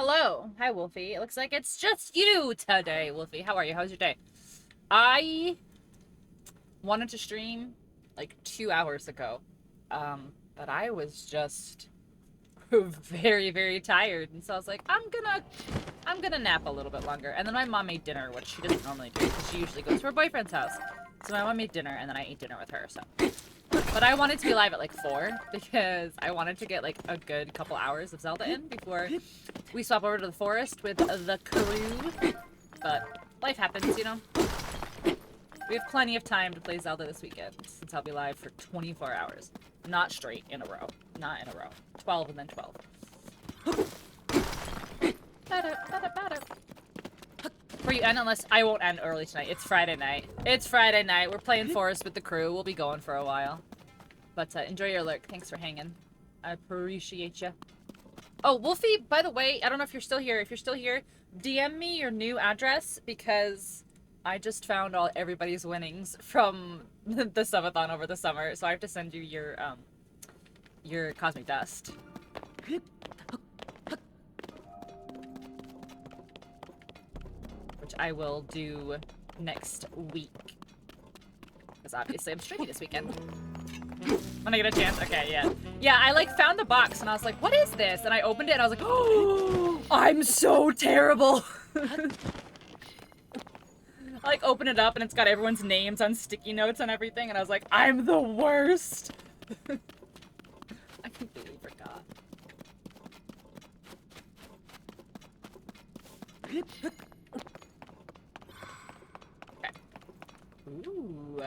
Hello. Hi, Wolfie. It looks like it's just you today, Wolfie. How are you? How's your day? I wanted to stream like 2 hours ago, but I was just very, very tired, and so I was like, I'm gonna nap a little bit longer. And then my mom made dinner, which she doesn't normally do because she usually goes to her boyfriend's house. So my mom made dinner, and then I ate dinner with her. So, but I wanted to be live at like 4 because I wanted to get like a good couple hours of Zelda in before we swap over to the forest with the crew. But life happens, you know. We have plenty of time to play Zelda this weekend since I'll be live for 24 hours. Not straight in a row. Not in a row. 12 and then 12. For you, and unless I won't end early tonight. It's Friday night. It's Friday night. We're playing Forest with the crew. We'll be going for a while. But enjoy your lurk. Thanks for hanging. I appreciate you. Oh, Wolfie, by the way, I don't know if you're still here. If you're still here, DM me your new address because I just found everybody's winnings from the subathon over the summer. So I have to send you your cosmic dust. Which I will do next week. Because obviously I'm streaming this weekend. When I get a chance? Okay, yeah. Yeah, I like found the box and I was like, what is this? And I opened it and I was like, oh, I'm so terrible. I like open it up and it's got everyone's names on sticky notes and everything and I was like, I'm the worst. I completely forgot. Okay. Ooh.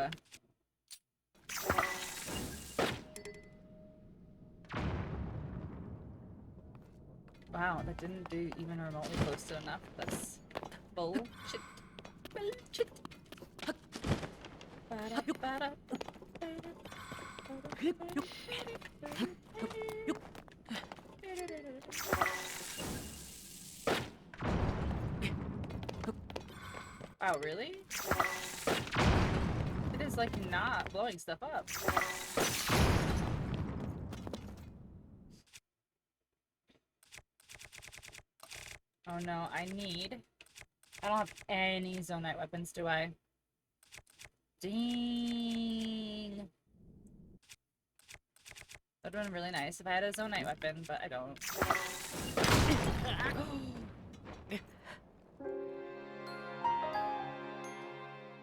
Wow, that didn't do even remotely close to enough. That's bullshit. Bullshit. Wow, really? It is like not blowing stuff up. Oh no, I don't have any Zonite weapons, do I? Dang. That would have been really nice if I had a Zonite weapon, but I don't.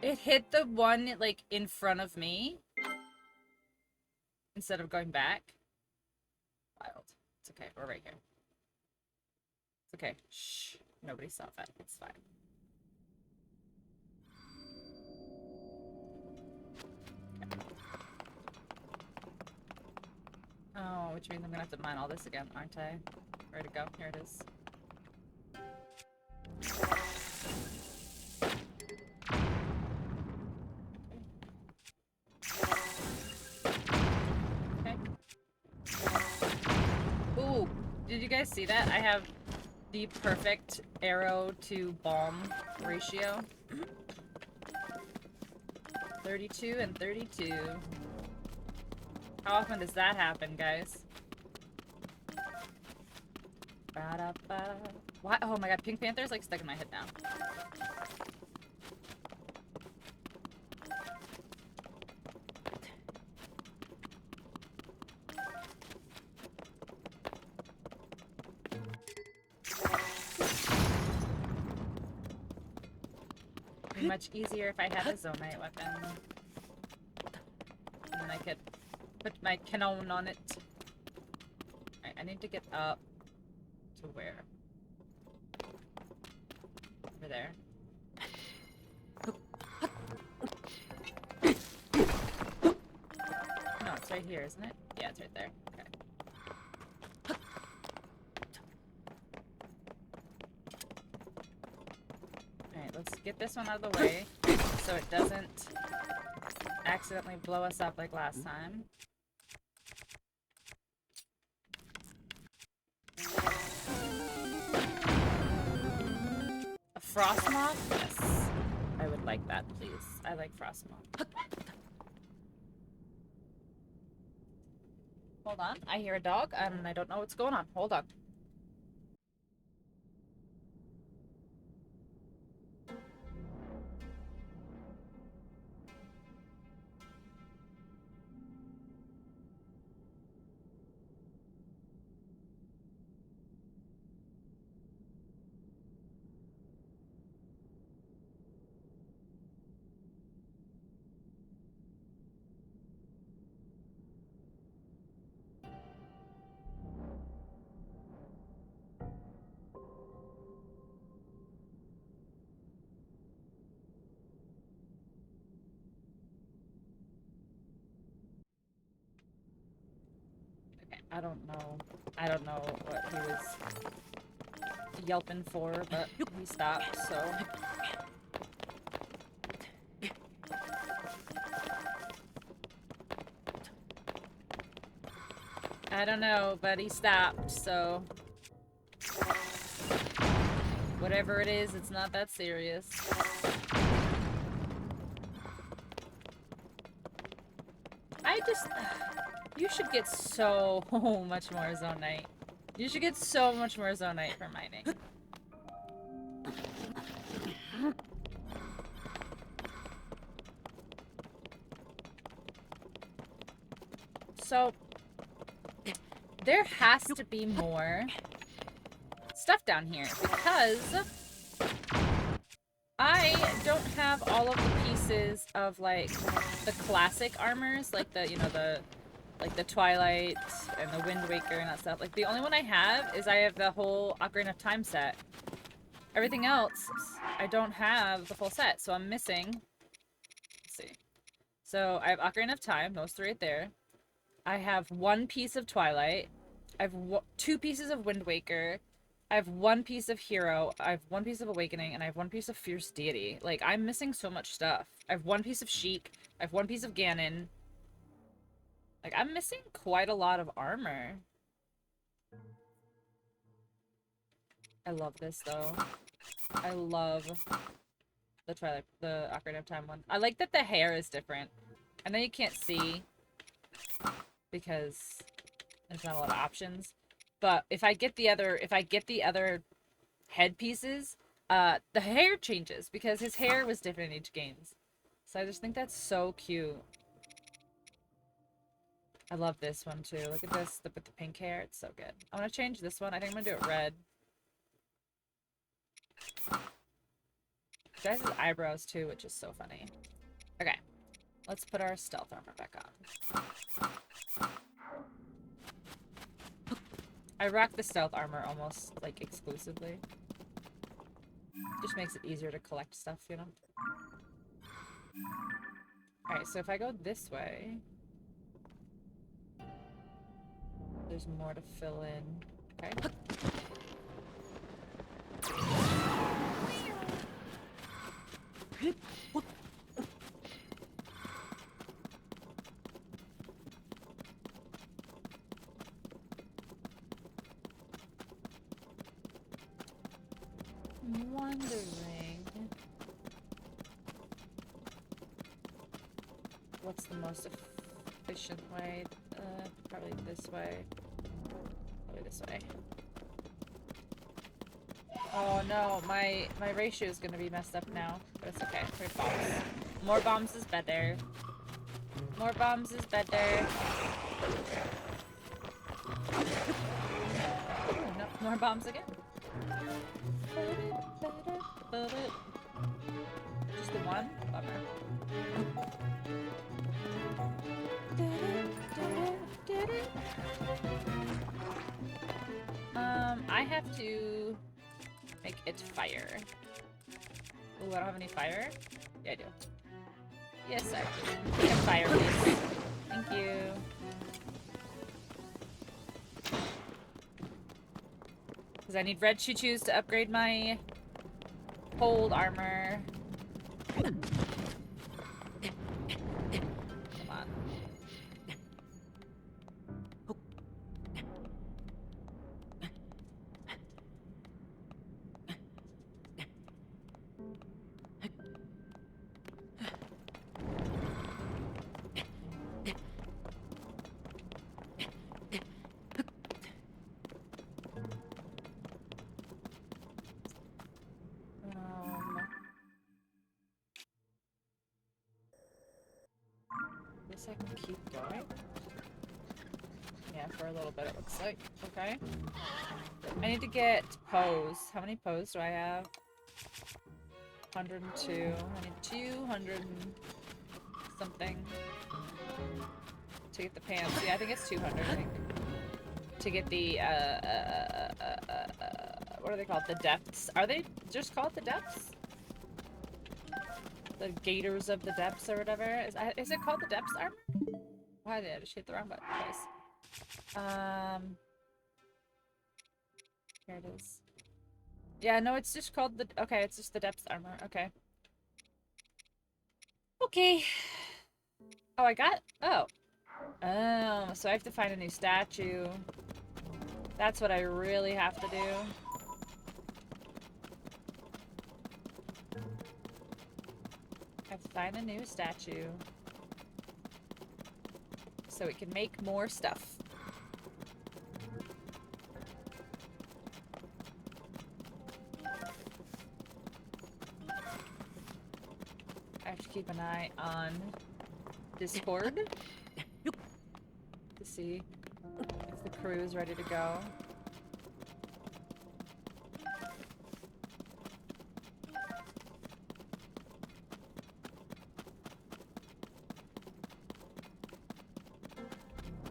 It hit the one, like, in front of me. Instead of going back. Wild. It's okay, we're right here. It's okay. Shh. Nobody saw that. It's fine. Oh, which means I'm gonna have to mine all this again, aren't I? Where'd it go? Here it is. Okay. Ooh, did you guys see that? I have the perfect arrow to bomb ratio. 32 and 32. How often does that happen, guys? What? Oh my god, Pink Panther's like stuck in my head now. It'd be much easier if I had a Zonite weapon. And then I could put my cannon on it. Alright, I need to get up to where? Over there. No, it's right here, isn't it? Yeah, it's right there. Okay. Alright, let's get this one out of the way so it doesn't accidentally blow us up like last time. A frost moth? Yes. I would like that, please. I like frost moth. Hold on. I hear a dog and I don't know what's going on. Hold on. I don't know. I don't know what he was yelping for, but he stopped, so... I don't know, but he stopped, so... Whatever it is, it's not that serious. I just... You should get so much more Zonite. You should get so much more Zonite for mining. So... There has to be more stuff down here, because I don't have all of the pieces of, like, the classic armors, like the, you know, like the Twilight and the Wind Waker and that stuff. Like, the only one I have is I have the whole Ocarina of Time set. Everything else, I don't have the full set, so I'm missing. Let's see. So, I have Ocarina of Time, those three right there. I have one piece of Twilight. I have two pieces of Wind Waker. I have one piece of Hero. I have one piece of Awakening, and I have one piece of Fierce Deity. Like, I'm missing so much stuff. I have one piece of Sheik. I have one piece of Ganon. Like, I'm missing quite a lot of armor. I love this, though. I love the Twilight, the Ocarina of Time one. I like that the hair is different. I know you can't see because there's not a lot of options. But if I get the other head pieces, the hair changes because his hair was different in each games. So I just think that's so cute. I love this one too. Look at this with the pink hair. It's so good. I'm gonna change this one. I think I'm gonna do it red. Guys' eyebrows too, which is so funny. Okay, let's put our stealth armor back on. I rock the stealth armor almost, like, exclusively. Just makes it easier to collect stuff, you know? Alright, so if I go this way... There's more to fill in. Okay. I'm wondering what's the most efficient way. Probably this way. Probably this way. Oh no, my ratio is gonna be messed up now, but it's okay. We're bombs. More bombs is better. More bombs is better. Oh, no, more bombs again. Just the one? Bummer. I have to make it fire. Oh, I don't have any fire? Yeah, I do. Yes, I do. Make a fire, please. Thank you. Because I need red choo-choos to upgrade my hold armor. Come on. Guess I can keep going. Yeah, for a little bit it looks like. Okay. I need to get pose. How many pose do I have? 102. I need 200 and something to get the pants. Yeah, I think it's 200, I think. To get the, what are they called? The depths. Are they just called the depths? The Gators of the Depths or whatever. Is it called the Depths armor? Why did I just hit the wrong button twice? Here it is. Yeah, no, it's just called the... Okay, it's just the depth armor. Okay. Okay. Oh, I got... Oh. Oh, so I have to find a new statue. That's what I really have to do. I have to find a new statue. So we can make more stuff. I have to keep an eye on Discord to see if the crew is ready to go.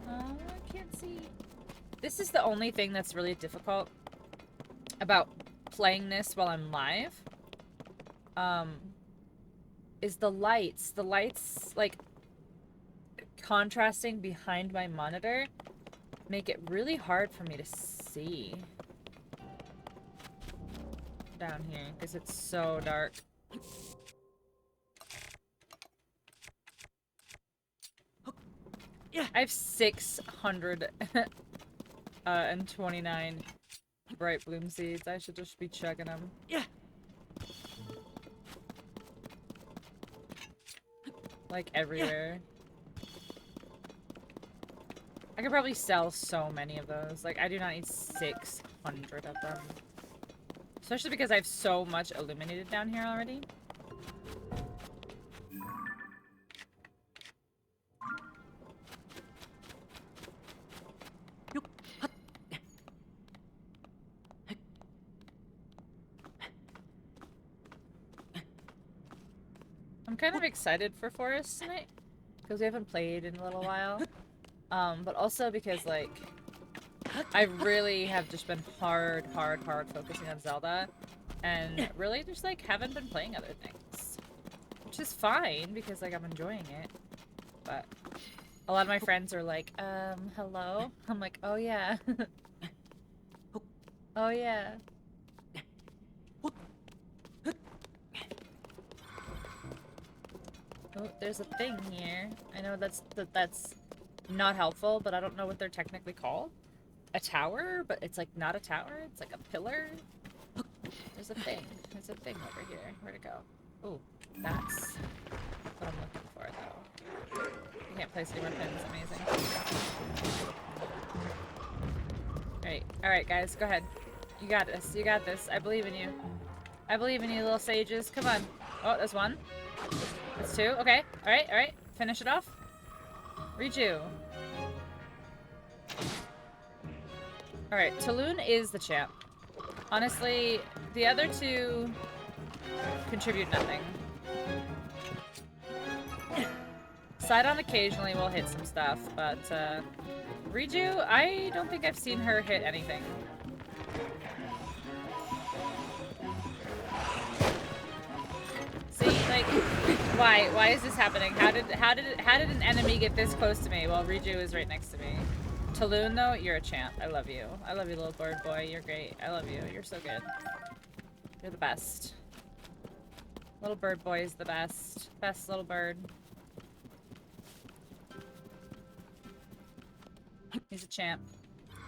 I can't see. This is the only thing that's really difficult about playing this while I'm live. Is the lights. The lights, like, contrasting behind my monitor make it really hard for me to see down here because it's so dark. I have 629 bright bloom seeds. I should just be chugging them. Like everywhere. I could probably sell so many of those. Like, I do not need 600 of them. Especially because I have so much illuminated down here already. I'm kind of excited for Forest tonight. Because we haven't played in a little while. But also because, like, I really have just been hard focusing on Zelda. And really just, like, haven't been playing other things. Which is fine, because, like, I'm enjoying it. But a lot of my friends are like, hello? I'm like, oh yeah. Oh yeah. Oh, there's a thing here. I know that's not helpful, but I don't know what they're technically called. A tower, but it's like not a tower. It's like a pillar. There's a thing. There's a thing over here. Where'd it go? Oh, that's what I'm looking for, though. You can't place any more pins. Amazing. Alright, guys, go ahead. You got this. You got this. I believe in you. I believe in you, little sages. Come on. Oh, there's one. That's two. Okay. Alright. Finish it off. Reju. Alright, Taloon is the champ. Honestly, the other two contribute nothing. Sidon occasionally will hit some stuff, but Reju, I don't think I've seen her hit anything. See, like, why? Why is this happening? How did an enemy get this close to me while Reju is right next to me? Taloon, though, you're a champ. I love you. I love you, little bird boy. You're great. I love you. You're so good. You're the best. Little bird boy is the best. Best little bird. He's a champ.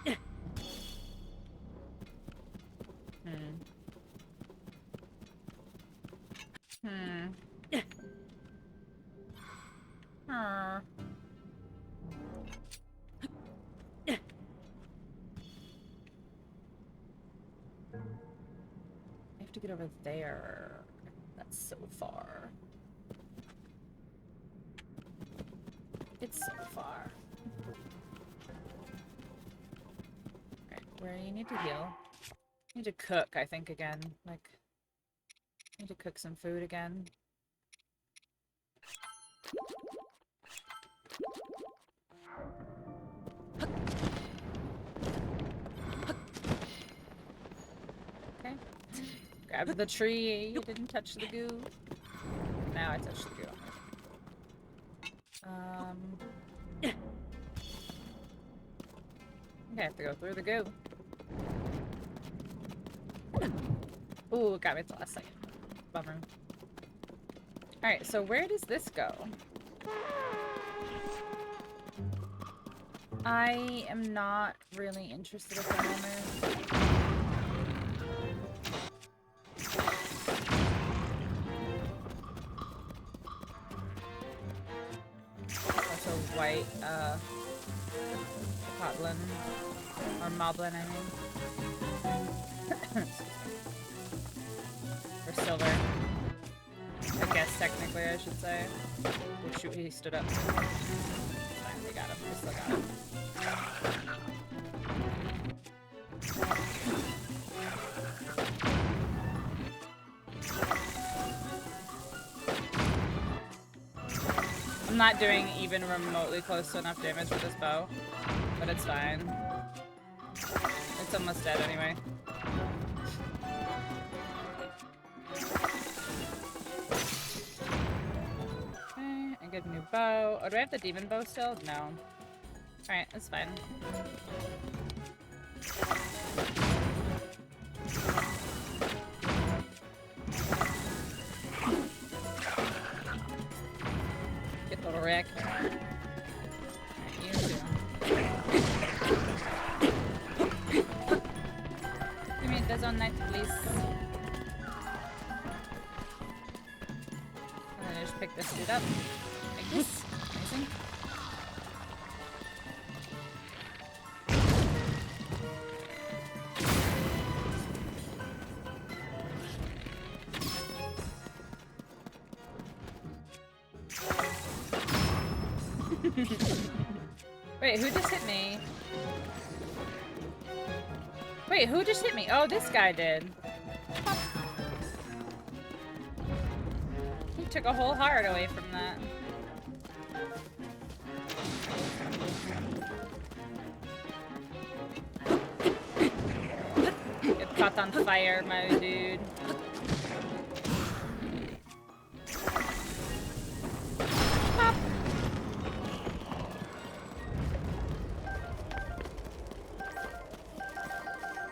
I have to get over there. That's so far. It's so far. Alright, where you need to heal. You need to cook, I think, again. Like, need to cook some food again. Okay. Grab the tree. You didn't touch the goo. Now I touched the goo. Okay, I have to go through the goo. Ooh, it got me at the last second. Bummer. Alright, so where does this go? I am not really interested at the moment. That's a white, potlin. Or moblin, I mean. Or silver. I guess, technically, I should say. Oh shoot, he stood up. Fine, we got him. We still got him. I'm not doing even remotely close to enough damage with this bow, but it's fine. It's almost dead anyway. Okay, I get a new bow. Oh, do I have the demon bow still? No. Alright, that's fine. Get the wreck. You too. Give me the zone knight, please. I'm gonna just pick this dude up. Like this. Amazing. Wait, who just hit me? Wait, who just hit me? Oh, this guy did. He took a whole heart away from that. Get caught on fire, my dude. Pop.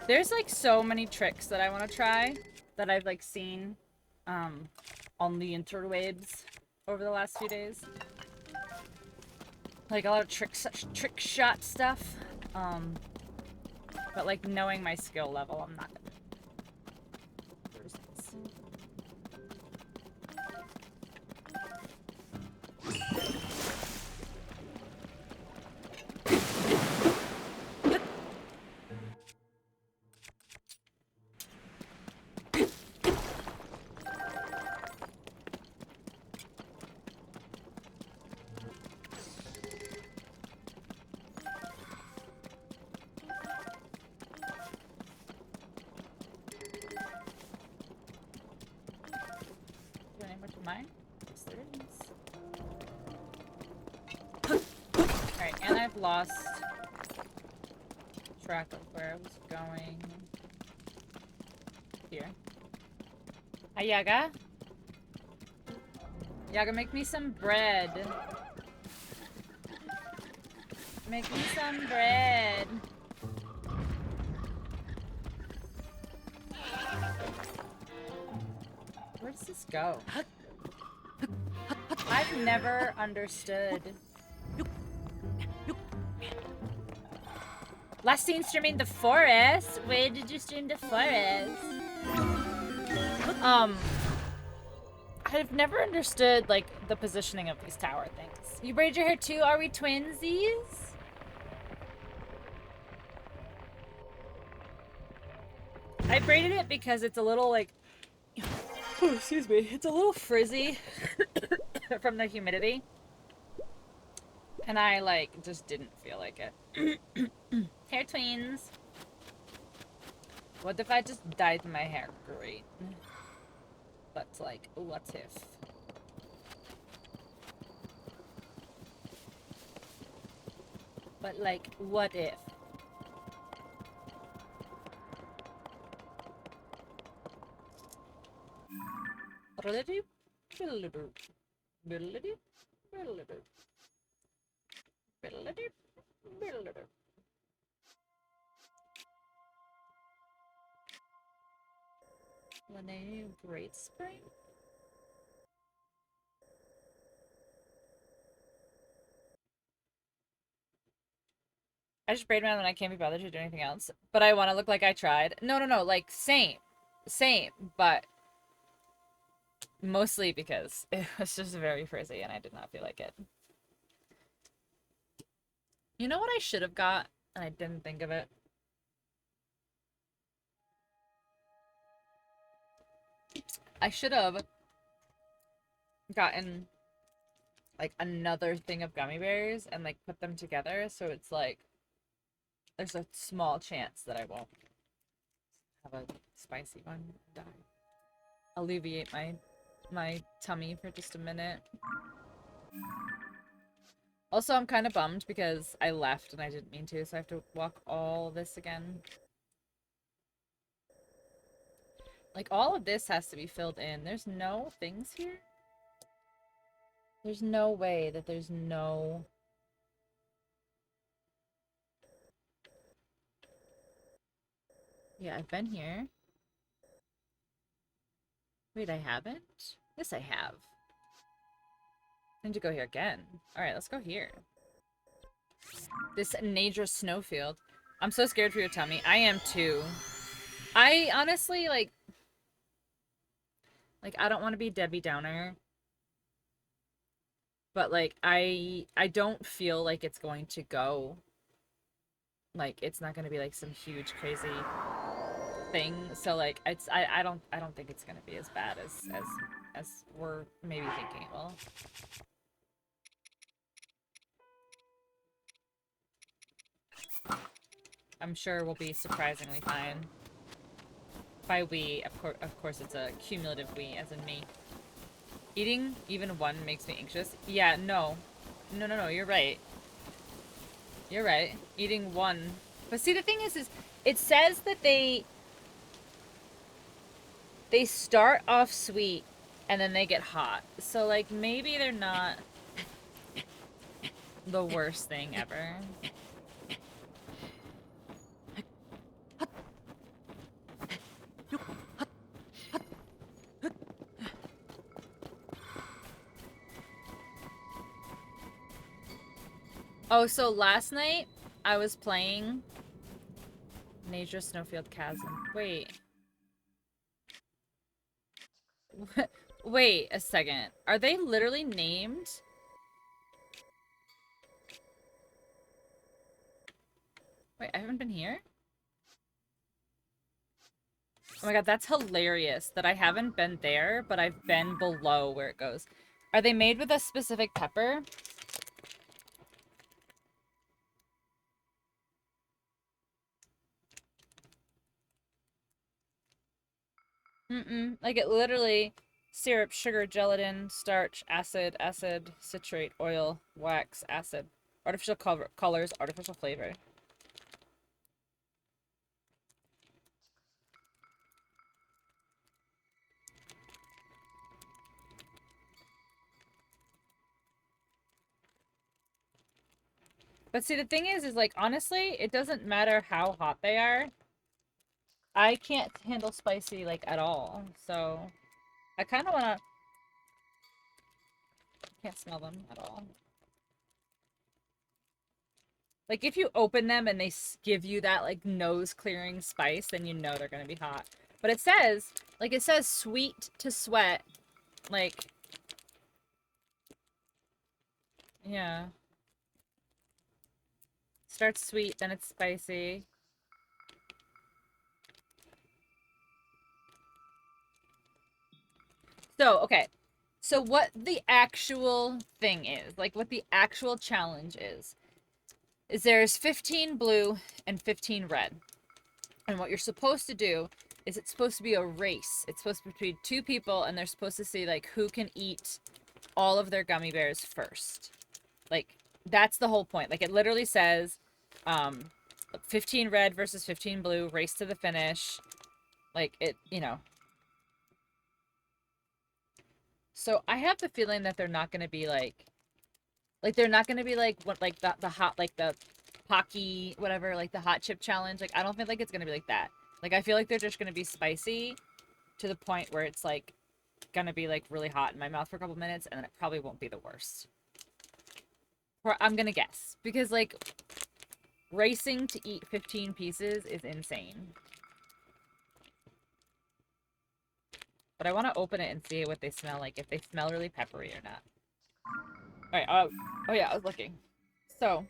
There's like so many tricks that I want to try that I've like seen on the interwebs over the last few days. Like a lot of trick shot stuff. But like knowing my skill level, I'm not gonna. Where's this? Mine? Yes, there is. Alright, and I've lost track of where I was going. Here. Hi, Yaga. Yaga, make me some bread. Make me some bread. Where does this go? I've never understood. Last seen streaming the forest? Where did you stream the forest? I've never understood, like, the positioning of these tower things. You braid your hair too? Are we twinsies? I braided it because it's a little, like... Oh, excuse me. It's a little frizzy from the humidity. And I, like, just didn't feel like it. Hair twins. What if I just dyed my hair? Great. But, like, what if? But, like, what if? Lene Great Spring? I just braid man when I can't be bothered to do anything else. But I want to look like I tried. No, no, no. Like, same. Same. But mostly because it was just very frizzy and I did not feel like it. You know what I should have got? And I didn't think of it. I should have gotten like another thing of gummy bears and like put them together so it's like there's a small chance that I won't have a spicy one die. Alleviate my tummy for just a minute. Also, I'm kind of bummed because I left and I didn't mean to, so I have to walk all this again. Like, all of this has to be filled in. There's no things here? There's no way that there's no... Yeah, I've been here. Wait, I haven't? Yes, I have. I need to go here again. Alright, let's go here. This Nadra snowfield. I'm so scared for your tummy. I am too. I honestly, like, I don't want to be Debbie Downer. But, like, I don't feel like it's going to go. Like, it's not going to be, like, some huge, crazy thing. So, like, I don't think it's going to be as bad as we're maybe thinking it will. I'm sure we'll be surprisingly fine. By we, of course, it's a cumulative we, as in me. Eating even one makes me anxious. Yeah, no. No, you're right. You're right. Eating one. But see, the thing is it says that they start off sweet and then they get hot. So, like, maybe they're not the worst thing ever. Oh, so last night I was playing Nature Snowfield Chasm. Wait. Wait a second. Are they literally named? Wait, I haven't been here? Oh my god, that's hilarious that I haven't been there, but I've been below where it goes. Are they made with a specific pepper? Like, it literally... Syrup, sugar, gelatin, starch, acid, citrate, oil, wax, acid. Artificial colors, artificial flavor. But see, the thing is like, honestly, it doesn't matter how hot they are. I can't handle spicy, like, at all. So, I kind of want to... Can't smell them at all. Like, if you open them and they give you that, like, nose-clearing spice, then you know they're gonna be hot. But it says, like, it says sweet to sweat. Like... Yeah. Starts sweet, then it's spicy. So, okay. So what the actual thing is, like what the actual challenge is there's 15 blue and 15 red. And what you're supposed to do is it's supposed to be a race. It's supposed to be between two people and they're supposed to see like who can eat all of their gummy bears first. Like, that's the whole point. Like, it literally says 15 red versus 15 blue, race to the finish. Like, it, you know. So I have the feeling that they're not going to be like they're not going to be like what, like the hot, like the Pocky whatever, like the hot chip challenge. Like, I don't feel like it's going to be like that. Like, I feel like they're just going to be spicy. to the point where it's like gonna be like really hot in my mouth for a couple minutes, and then it probably won't be the worst. Or I'm gonna guess, because like racing to eat 15 pieces is insane. But I want to open it and see what they smell like, if they smell really peppery or not. Alright, oh yeah, I was looking. So,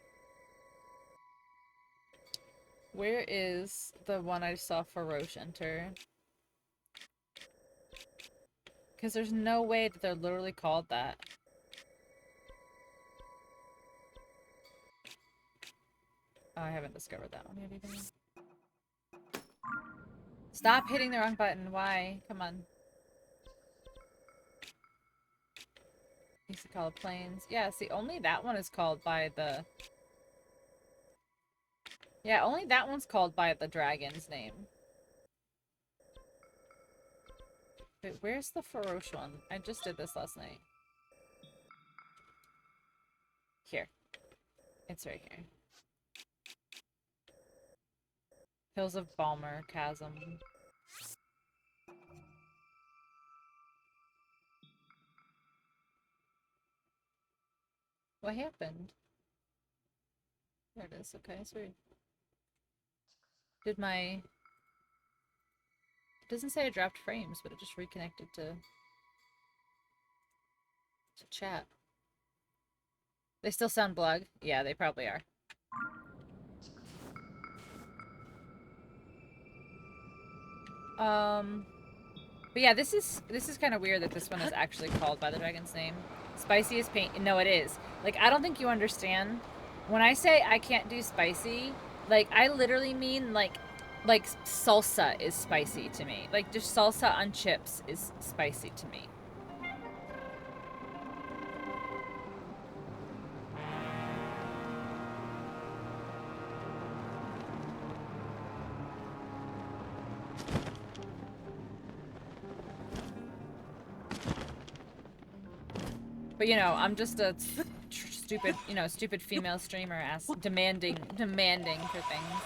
where is the one I saw Faroche enter? Because there's no way that they're literally called that. Oh, I haven't discovered that one yet either. Stop hitting the wrong button. Why? Come on. Used to call it planes. Yeah, see, only that one is called by the... Yeah, only that one's called by the dragon's name. Wait, where's the Faroche one? I just did this last night. Here. It's right here. Hills of Balmer Chasm. What happened? There it is. Okay, sweet. Did my... It doesn't say I dropped frames, but it just reconnected to chat. They still sound blug? Yeah, they probably are. But yeah, this is kind of weird that this one is actually called by the dragon's name. Spicy is pain. No, it is. Like, I don't think you understand. When I say I can't do spicy, like, I literally mean, like salsa is spicy to me. Like, just salsa on chips is spicy to me. But, you know, I'm just a stupid, you know, stupid female streamer ass demanding for things.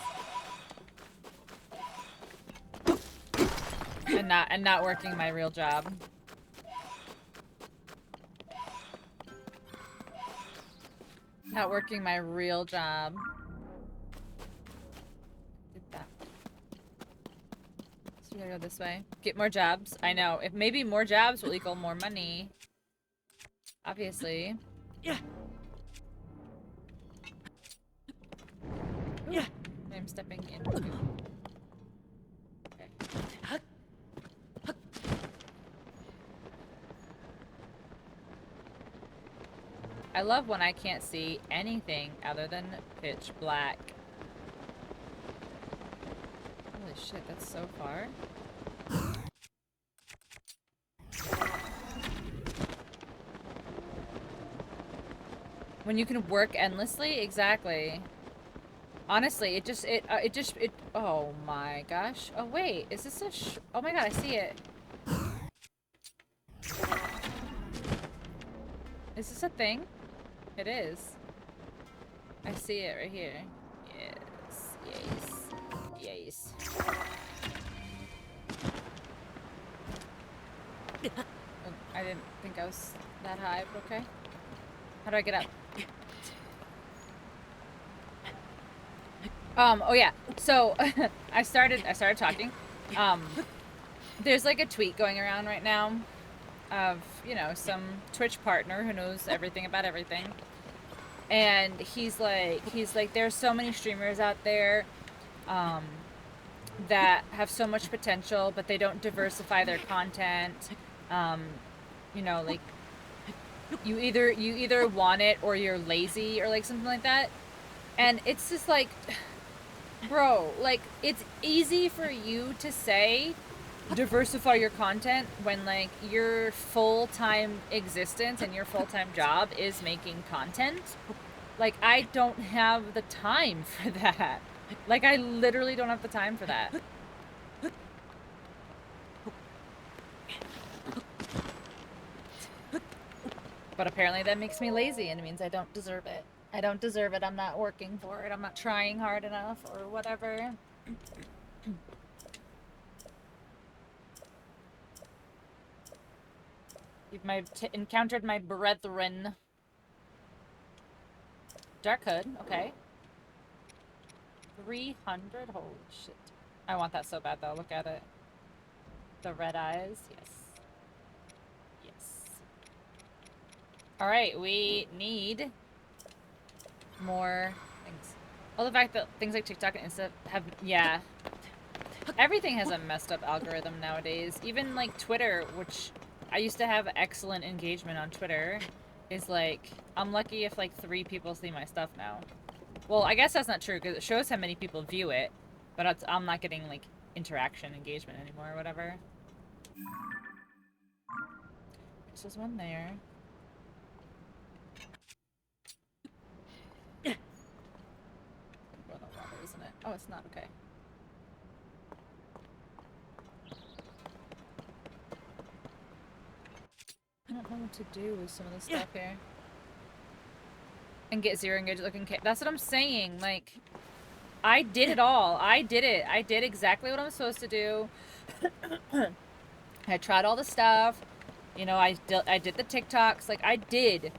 And not working my real job. Not working my real job. Did that. So we gotta go this way. Get more jobs. I know. If maybe more jobs will equal more money. Obviously. Yeah. Ooh, Yeah. I'm stepping in. Okay. I love when I can't see anything other than pitch black. Holy shit, that's so far. When you can work endlessly? Exactly. Honestly, it oh my gosh. Oh wait, is this a oh my god, I see it. Is this a thing? It is. I see it right here. Yes, yes, yes. Oh, I didn't think I was that high, but okay. How do I get up? Oh yeah. So I started talking. There's like a tweet going around right now of, you know, some Twitch partner who knows everything about everything. And he's like there's so many streamers out there that have so much potential, but they don't diversify their content. You know, like you either want it or you're lazy or like something like that. And it's just like, bro, like, it's easy for you to say diversify your content when, like, your full-time existence and your full-time job is making content. Like, I don't have the time for that. Like, I literally don't have the time for that. But apparently that makes me lazy, and it means I don't deserve it. I don't deserve it. I'm not working for it. I'm not trying hard enough or whatever. You've encountered my brethren. Dark Hood, okay. 300? Holy shit. I want that so bad though, look at it. The red eyes, yes. Yes. Alright, we need more things. Well, the fact that things like TikTok and Insta have, yeah. Everything has a messed up algorithm nowadays. Even like Twitter, which I used to have excellent engagement on Twitter, is like, I'm lucky if like 3 people see my stuff now. Well, I guess that's not true because it shows how many people view it, but I'm not getting like interaction, engagement anymore or whatever. This is one there. Well, no water, isn't it? Oh, it's not, okay. I don't know what to do with some of this stuff here. And get 0 engagement looking K. That's what I'm saying. Like, I did it all. I did it. I did exactly what I'm supposed to do. I tried all the stuff. You know, I did the TikToks. Like, I did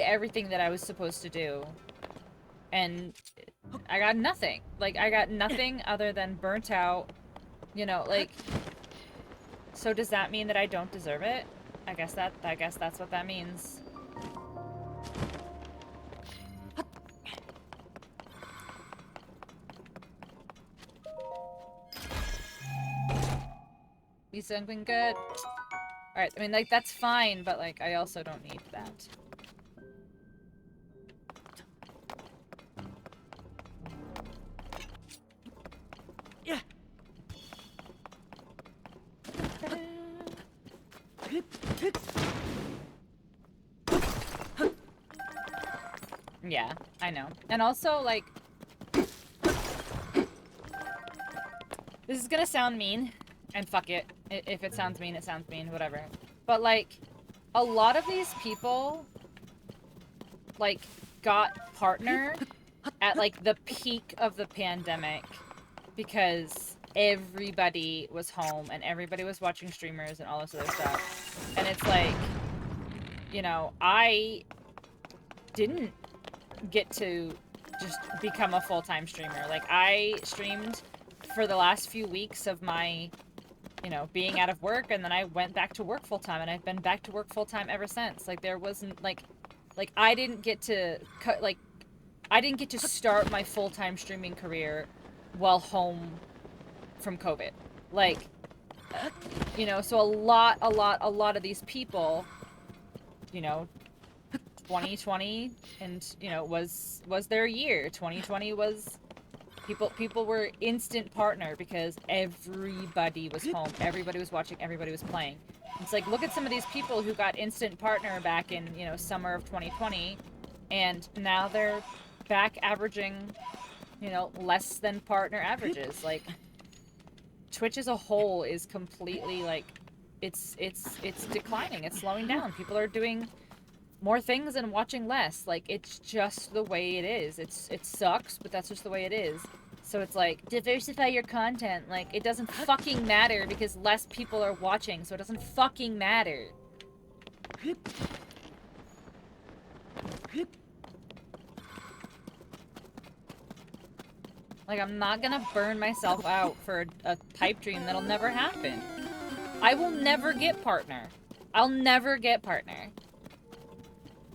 everything that I was supposed to do. And I got nothing. Like, I got nothing other than burnt out. You know, like, so does that mean that I don't deserve it? I guess that's what that means. He's doing good. Alright, I mean, like, that's fine, but, like, I also don't need that. Yeah. Yeah, I know. And also, like, this is gonna sound mean, and fuck it. If it sounds mean, it sounds mean, whatever. But, like, a lot of these people, like, got partner at, like, the peak of the pandemic because everybody was home and everybody was watching streamers and all this other stuff. And it's like, you know, I didn't get to just become a full-time streamer. Like, I streamed for the last few weeks of my, you know, being out of work, and then I went back to work full-time, and I've been back to work full-time ever since. Like, there wasn't, like, I didn't get to, I didn't get to start my full-time streaming career while home from COVID. Like, you know, so a lot of these people, you know, 2020 and, you know, was their year. 2020 was, people were instant partner because everybody was home, everybody was watching, everybody was playing. It's like, look at some of these people who got instant partner back in, you know, summer of 2020, and now they're back averaging, you know, less than partner averages. Like, Twitch as a whole is completely, like, it's declining, it's slowing down. People are doing more things and watching less. Like, it's just the way it is. It sucks, but that's just the way it is. So it's like, diversify your content. Like, it doesn't fucking matter because less people are watching, so it doesn't fucking matter. Like, I'm not gonna burn myself out for a pipe dream that'll never happen. I will never get partner. I'll never get partner.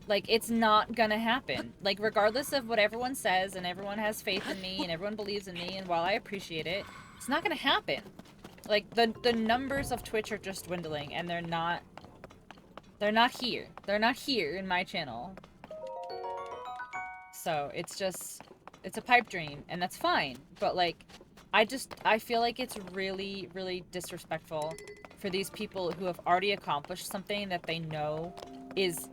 Like, it's not gonna happen. Like, regardless of what everyone says, and everyone has faith in me, and everyone believes in me, and while I appreciate it, it's not gonna happen. Like, the numbers of Twitch are just dwindling, and they're not here. They're not here in my channel. So, it's just, it's a pipe dream, and that's fine. But, like, I feel like it's really, really disrespectful for these people who have already accomplished something that they know is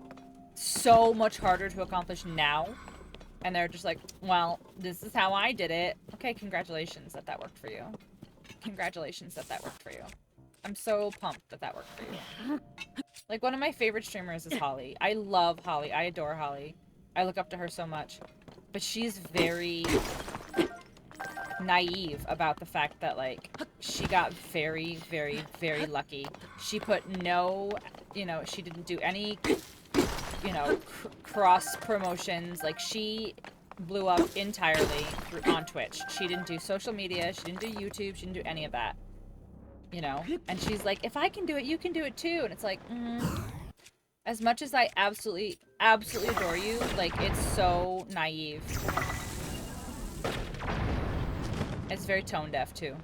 so much harder to accomplish now, and they're just like, well, this is how I did it. Okay, congratulations that worked for you. Congratulations that worked for you. I'm so pumped that worked for you. Like, one of my favorite streamers is Holly. I love Holly. I adore Holly. I look up to her so much. But she's very naive about the fact that, like, she got very, very, very lucky. She put no you know, she didn't do any, you know, cross promotions. Like, she blew up entirely on Twitch. She didn't do social media. She didn't do YouTube. She didn't do any of that. You know? And she's like, if I can do it, you can do it too. And it's like, as much as I absolutely, absolutely adore you, like, it's so naive. It's very tone deaf too.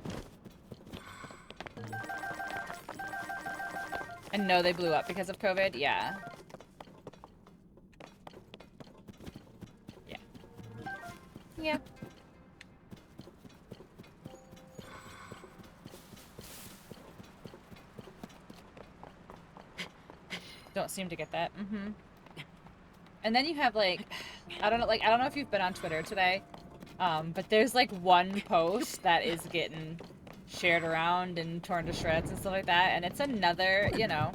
And no, they blew up because of COVID? Yeah. Yeah. Yeah. Don't seem to get that. And then you have, like, I don't know if you've been on Twitter today, but there's, like, one post that is getting shared around and torn to shreds and stuff like that, and it's another, you know,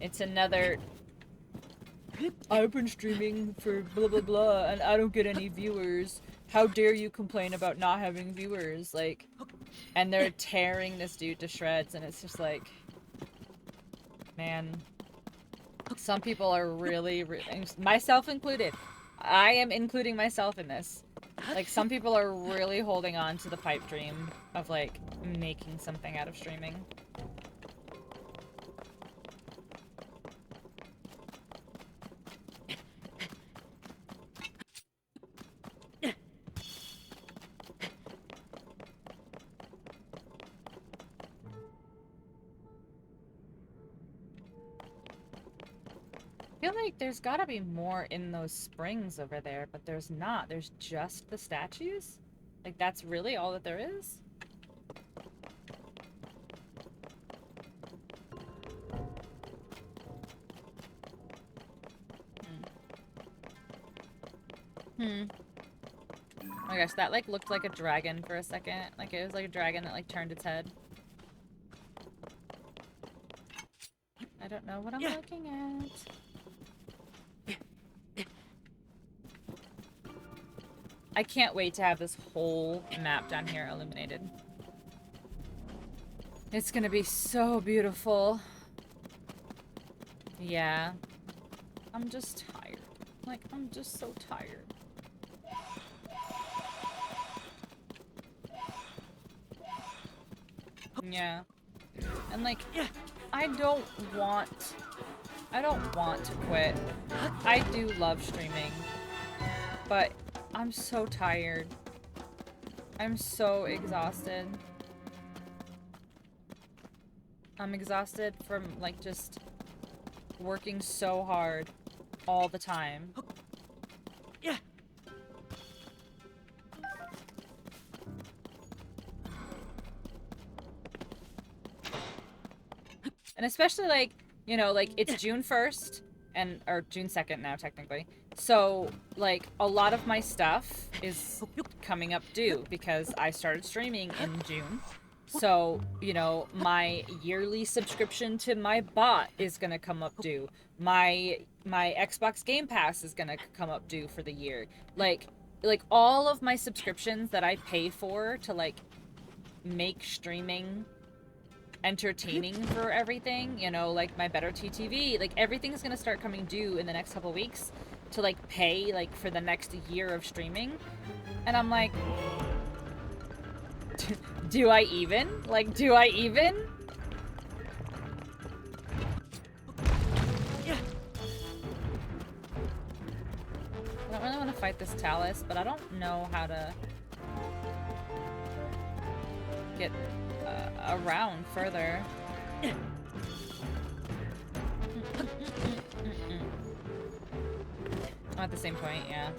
it's another, I've been streaming for blah blah blah and I don't get any viewers. How dare you complain about not having viewers? Like, and they're tearing this dude to shreds, and it's just like, man, some people are really, myself included. I am including myself in this. Like, some people are really holding on to the pipe dream of, like, making something out of streaming. I feel like there's gotta be more in those springs over there, but there's not. There's just the statues? Like, that's really all that there is? Oh my gosh, that, like, looked like a dragon for a second. Like, it was like a dragon that, like, turned its head. I don't know what I'm looking at. I can't wait to have this whole map down here illuminated. It's gonna be so beautiful. Yeah. I'm just tired. Like, I'm just so tired. Yeah. And, like, I don't want to quit. I do love streaming. But I'm so tired. I'm so exhausted. I'm exhausted from, like, just working so hard all the time. Yeah. And especially, like, you know, like, it's June 1st, or June 2nd now, technically. So, like, a lot of my stuff is coming up due because I started streaming in June. So, you know, my yearly subscription to my bot is gonna come up due. My Xbox Game Pass is gonna come up due for the year. Like all of my subscriptions that I pay for to, like, make streaming entertaining for everything, you know, like my Better TTV, like, everything's gonna start coming due in the next couple weeks to, like, pay, like, for the next year of streaming. And I'm like, do I even? Like, do I even? Yeah. I don't really want to fight this Talus, but I don't know how to get around further. I'm at the same point, yeah.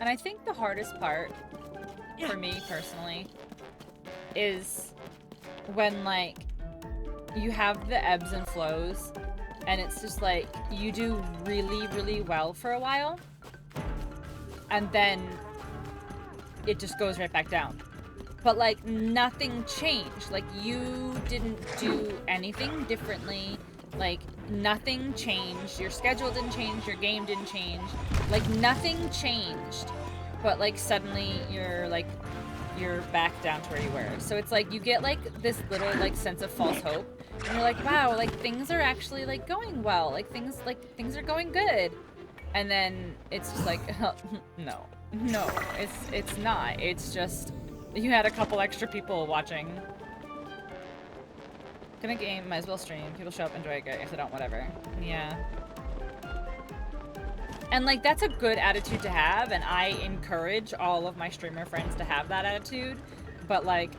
And I think the hardest part, for me personally, is when, like, you have the ebbs and flows, and it's just like, you do really, really well for a while, and then it just goes right back down. But, like, nothing changed. Like, you didn't do anything differently. Like, nothing changed. Your schedule didn't change. Your game didn't change. Like, nothing changed. But, like, suddenly you're, like, you're back down to where you were. So it's like you get like this little like sense of false hope, and you're like, wow, like things are actually like going well, like things are going good, and then it's just like, no, it's not. It's just you had a couple extra people watching. Gonna game, might as well stream. People show up, enjoy it, good. If they don't, whatever. Yeah. And like that's a good attitude to have, and I encourage all of my streamer friends to have that attitude. But like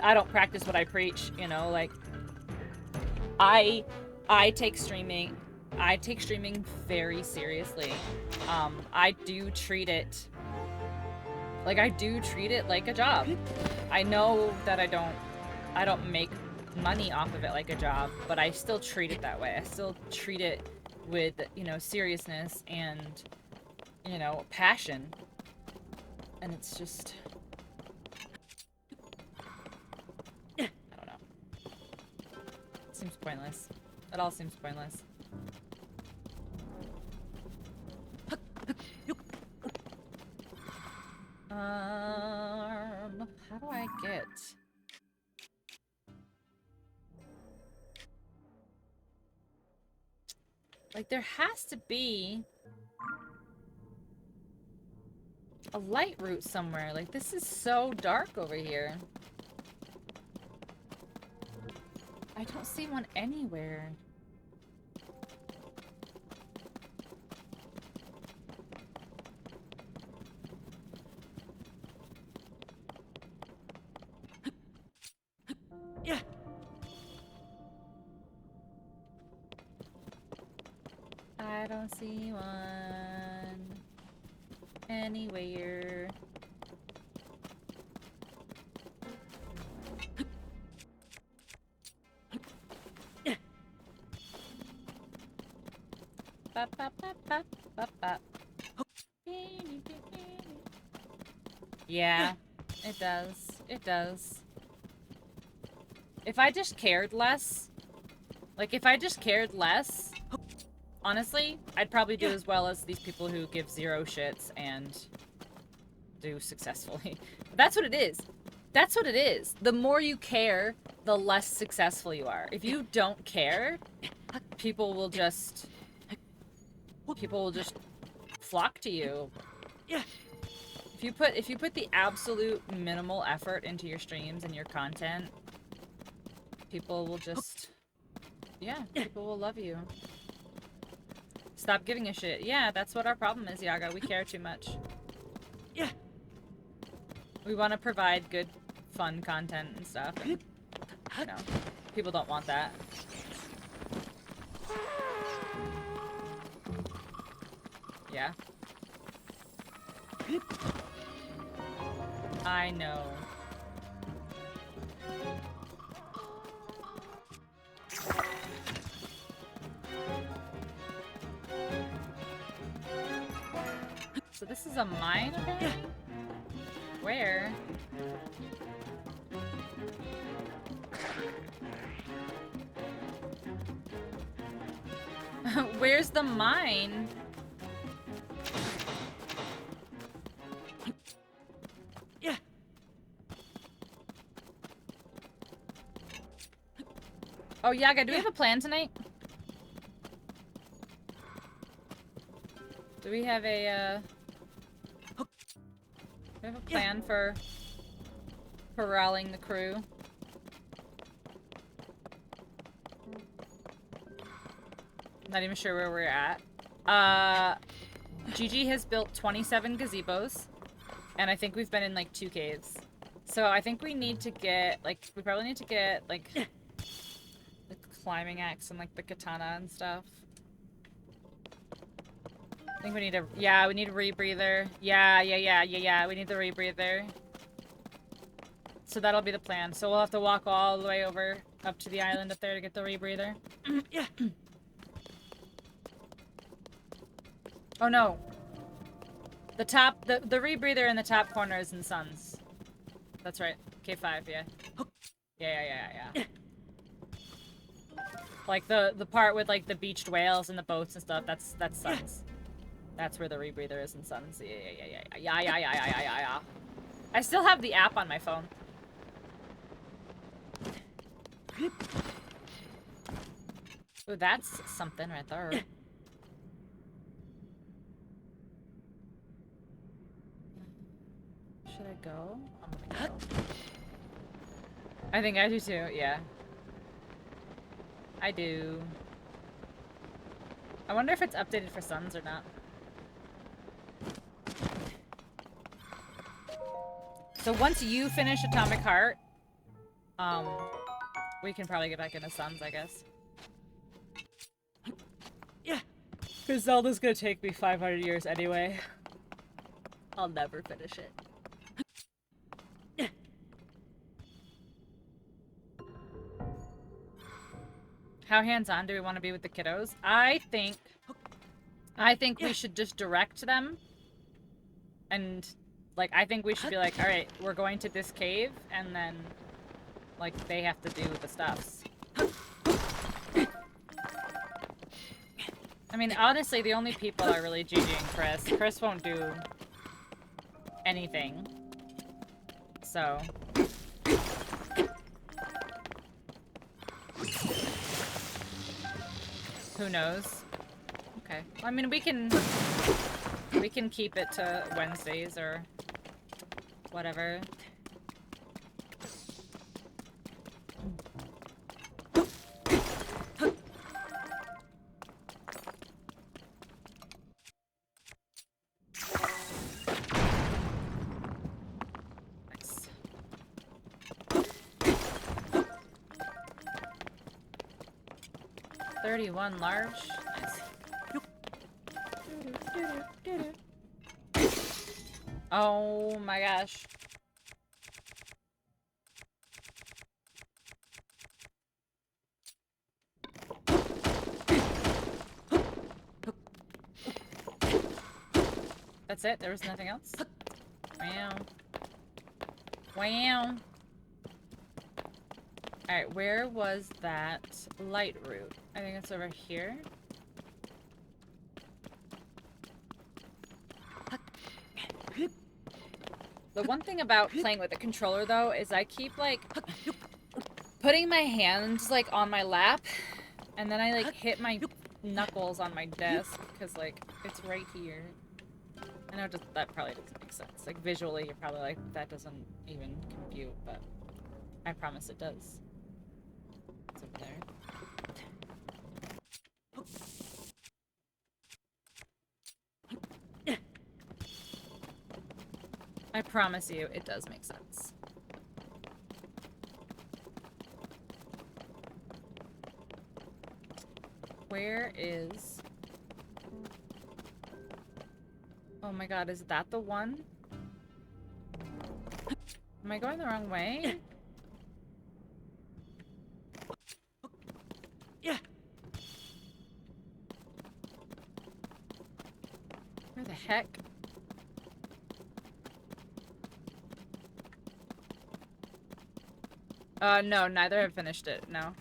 I don't practice what I preach, you know, like I take streaming very seriously. I do treat it like a job. I know that I don't make money off of it like a job, but I still treat it that way. I still treat it with, you know, seriousness and, you know, passion. And it's just, I don't know. It seems pointless. It all seems pointless. How do I get... Like, there has to be a light route somewhere. Like, this is so dark over here. I don't see one anywhere. Yeah. I don't see one anywhere. Bop, bop, bop, bop, bop, bop. Yeah, it does. It does. If I just cared less, like if I just cared less, honestly, I'd probably do as well as these people who give zero shits and do successfully. That's what it is. That's what it is. The more you care, the less successful you are. If you don't care, people will just flock to you. Yeah. If you put the absolute minimal effort into your streams and your content, people will just, yeah, people will love you. Stop giving a shit. Yeah, that's what our problem is, Yaga. We care too much. Yeah. We want to provide good, fun content and stuff. And, you know, people don't want that. Yeah. I know. So this is a mine, apparently? Where? Where's the mine? Yeah. Oh, Yaga, do we have a plan tonight? Do we have a, do we have a plan for corralling the crew? Not even sure where we're at. Gigi has built 27 gazebos, and I think we've been in like 2 caves. So I think we need to get, like, we probably need to get, like, the climbing axe and, like, the katana and stuff. I think we need a, yeah, we need a rebreather. Yeah, we need the rebreather. So that'll be the plan. So we'll have to walk all the way over up to the island up there to get the rebreather. Yeah. Oh no. The top, the rebreather in the top corner is in Suns. That's right. K5, yeah. Yeah. Like the part with like the beached whales and the boats and stuff, that's Suns. That's where the rebreather is in Suns. Yeah. I still have the app on my phone. Ooh, that's something right there. Should I go? I'm gonna go. I think I do too, yeah. I do. I wonder if it's updated for Suns or not. So once you finish Atomic Heart, we can probably get back into Suns, I guess. Yeah. Because Zelda's gonna take me 500 years anyway. I'll never finish it. How hands-on do we want to be with the kiddos? I think we should just direct them. And, like, I think we should be like, alright, we're going to this cave, and then, like, they have to do the stuffs. I mean, honestly, the only people are really Gigi and Chris. Chris won't do anything. So... who knows? Okay. Well, I mean, we can keep it to Wednesdays or whatever. Nice. $31 large. Nice. Oh my gosh. That's it? There was nothing else? Wow. Wow. Alright, where was that light route? I think it's over here. The one thing about playing with the controller, though, is I keep, like, putting my hands, like, on my lap, and then I, like, hit my knuckles on my desk, because, like, it's right here. I know that probably doesn't make sense. Like, visually, you're probably like, that doesn't even compute, but I promise it does. It's over there. I promise you, it does make sense. Where is... oh my god, is that the one? Am I going the wrong way? Yeah. Where the heck? No, neither have finished it, no.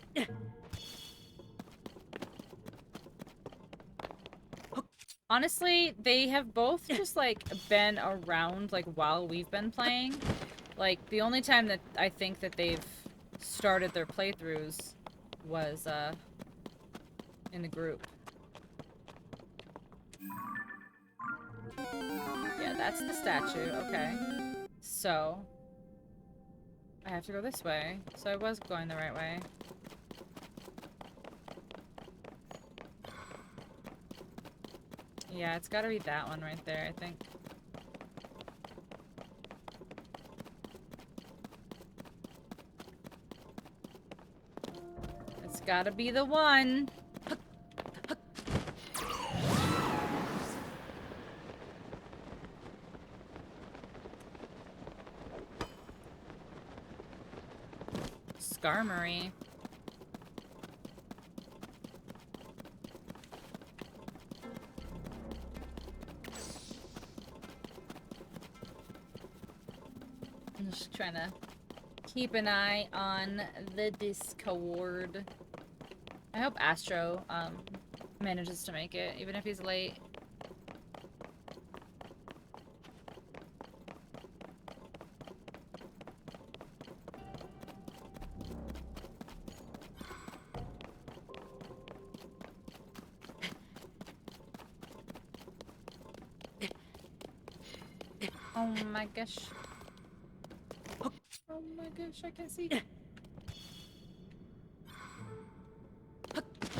Honestly, they have both just, like, been around, like, while we've been playing. Like, the only time that I think that they've started their playthroughs was, in the group. Yeah, that's the statue, okay. So... I have to go this way. So I was going the right way. Yeah, it's gotta be that one right there, I think. It's gotta be the one. Skarmory. I'm just trying to keep an eye on the Discord. I hope Astro manages to make it, even if he's late. Oh my gosh. Oh my gosh, I can see.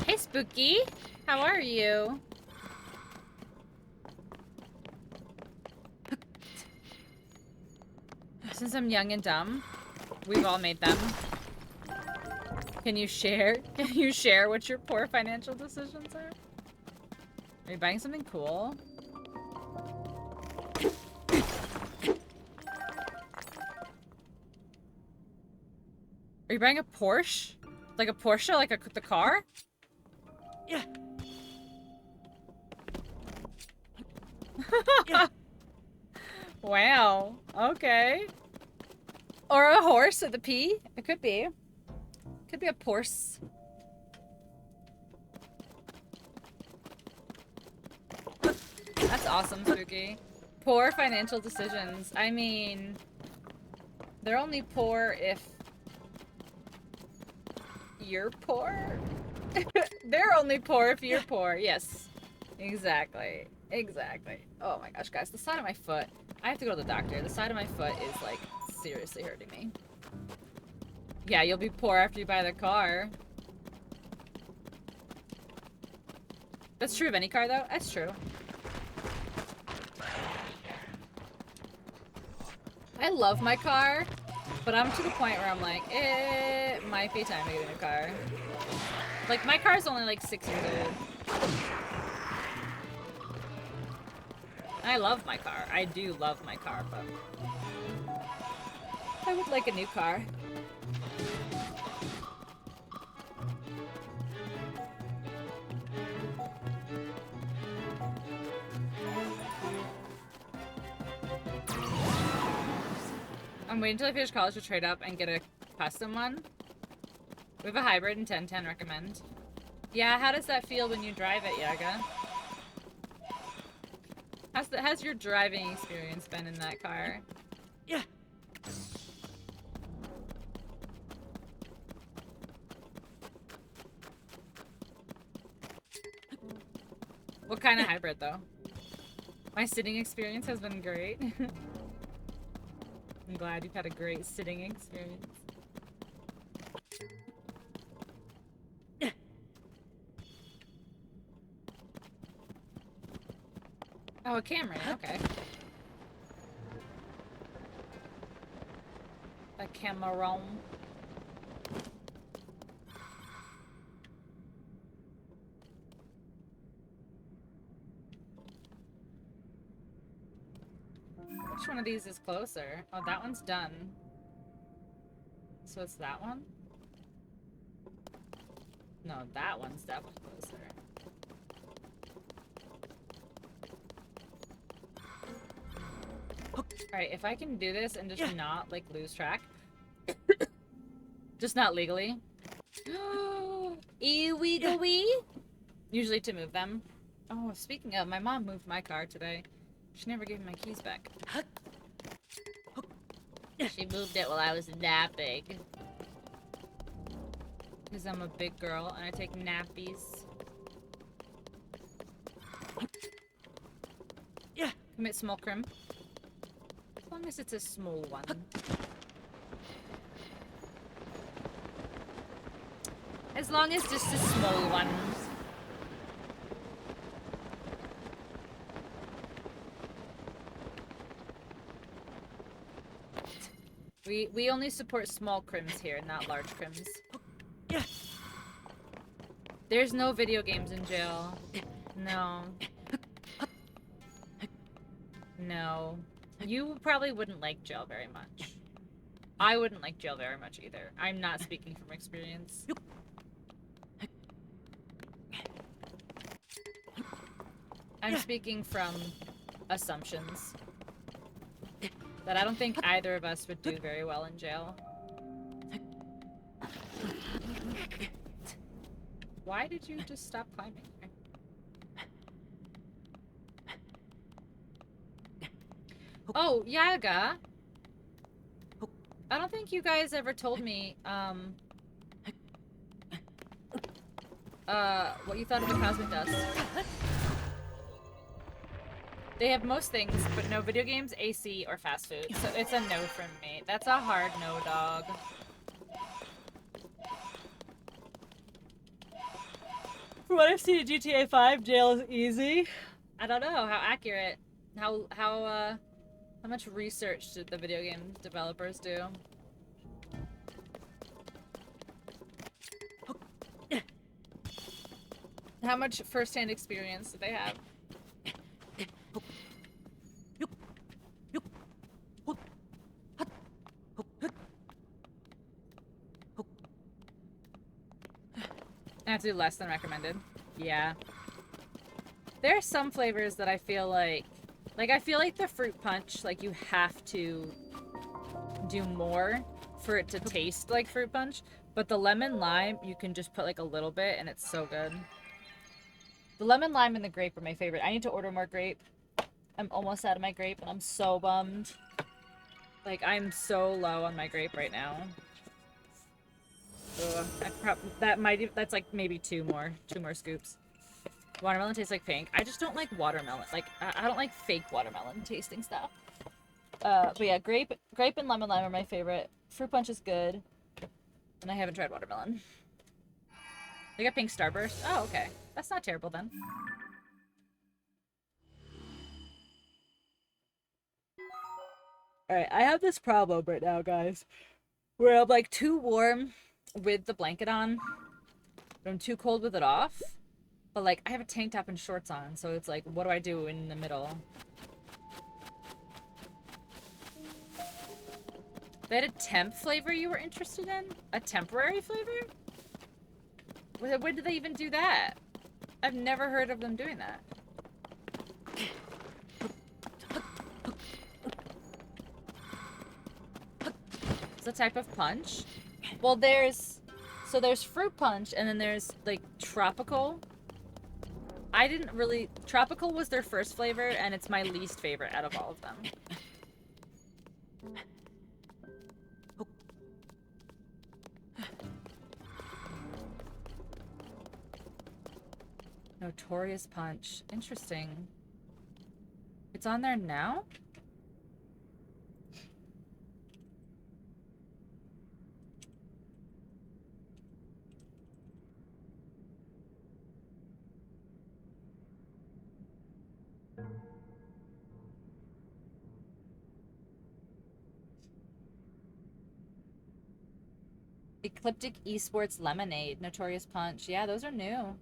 Hey, Spooky. How are you? Since I'm young and dumb, we've all made them. Can you share? Can you share what your poor financial decisions are? Are you buying something cool? Are you buying a Porsche? Like a Porsche? Like the car? Yeah. Wow. Okay. Or a horse with a P? It could be. Could be a Porsche. That's awesome, Spooky. Poor financial decisions. I mean, they're only poor if you're poor. They're only poor if you're poor. Yes. Exactly. Exactly. Oh my gosh, guys. The side of my foot. I have to go to the doctor. The side of my foot is, like, seriously hurting me. Yeah, you'll be poor after you buy the car. That's true of any car, though. That's true. I love my car, but I'm to the point where I'm like, it might be time to get a new car. Like, my car is only like 6 years old. I love my car. I do love my car, but I would like a new car. I'm waiting until I finish college to trade up and get a custom one. We have a hybrid and 1010 recommend. Yeah, how does that feel when you drive it, Yaga? How's your driving experience been in that car? Yeah. What kind of hybrid, though? My sitting experience has been great. I'm glad you've had a great sitting experience. Oh, a Camry, okay. A Cameron. Which one of these is closer? Oh, that one's done. So it's that one? No, that one's definitely closer. Alright, if I can do this and just not, like, lose track. Just not legally. Ewe-gooey? Usually to move them. Oh, speaking of, my mom moved my car today. She never gave me my keys back. She moved it while I was napping. Because I'm a big girl and I take nappies. Yeah. Commit small crime. As long as it's a small one. As long as just a small one. We only support small crims here, not large crims. Yeah. There's no video games in jail. No. No. You probably wouldn't like jail very much. I wouldn't like jail very much either. I'm not speaking from experience. I'm speaking from assumptions. That I don't think either of us would do very well in jail. Why did you just stop climbing? Oh, Yaga. I don't think you guys ever told me, what you thought of the cosmic dust. They have most things, but no video games, AC, or fast food. So it's a no from me. That's a hard no, dog. From what I've seen in GTA 5, jail is easy. I don't know how accurate, how much research did the video game developers do? How much first-hand experience did they have? I have to do less than recommended. Yeah. There are some flavors that I feel like I feel like the fruit punch, like you have to do more for it to taste like fruit punch. But the lemon lime, you can just put like a little bit and it's so good. The lemon lime and the grape are my favorite. I need to order more grape. I'm almost out of my grape and I'm so bummed. Like, I'm so low on my grape right now. Ugh, that's like maybe two more scoops. Watermelon tastes like pink. I just don't like watermelon. Like, I don't like fake watermelon tasting stuff. But yeah, grape and lemon lime are my favorite. Fruit punch is good. And I haven't tried watermelon. They got pink starburst. Oh, okay. That's not terrible then. Alright, I have this problem right now, guys. Where I'm like too warm with the blanket on. But I'm too cold with it off. But like, I have a tank top and shorts on, so it's like, what do I do in the middle? They had a temp flavor you were interested in? A temporary flavor? When did they even do that? I've never heard of them doing that. It's a type of punch. Well, there's fruit punch, and then there's like tropical. I didn't really. Tropical was their first flavor, and it's my least favorite out of all of them. Notorious Punch. Interesting. It's on there now? Ecliptic Esports Lemonade. Notorious Punch. Yeah, those are new.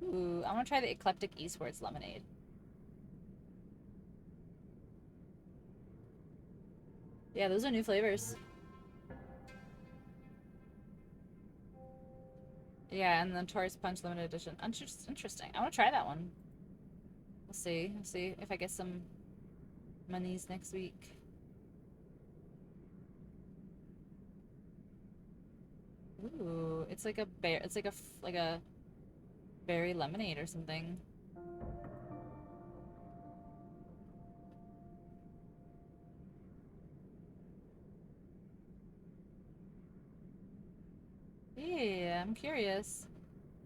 Ooh, I want to try the Eclectic Esports Lemonade. Yeah, those are new flavors. Yeah, and the Notorious Punch Limited Edition. Interesting. I want to try that one. We'll see. We'll see if I get some monies next week. Ooh, it's like a bear. It's like a berry lemonade or something. Yeah, I'm curious.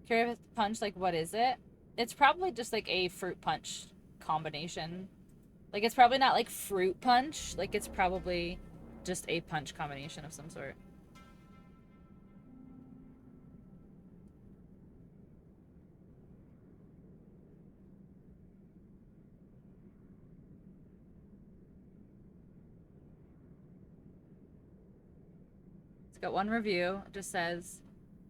Curious punch, like what is it? It's probably just like a fruit punch combination. Like it's probably not like fruit punch. Like it's probably just a punch combination of some sort. It's got one review. It just says,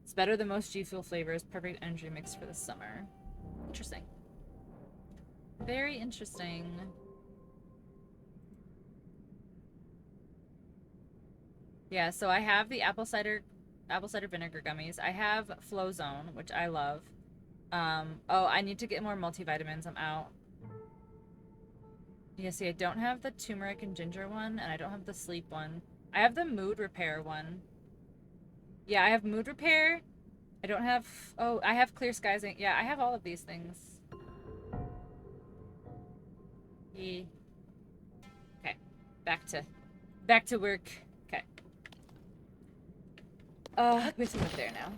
it's better than most G Fuel flavors. Perfect energy mix for the summer. Interesting. Very interesting. Yeah, so I have the apple cider vinegar gummies. I have Flow Zone, which I love. Oh, I need to get more multivitamins. I'm out. Yeah, see, I don't have the turmeric and ginger one, and I don't have the sleep one. I have the mood repair one. Yeah, I have mood repair. I don't have... Oh, I have clear skies. Yeah, I have all of these things. Yeah. Okay. Back to work. Okay. We have to move there now.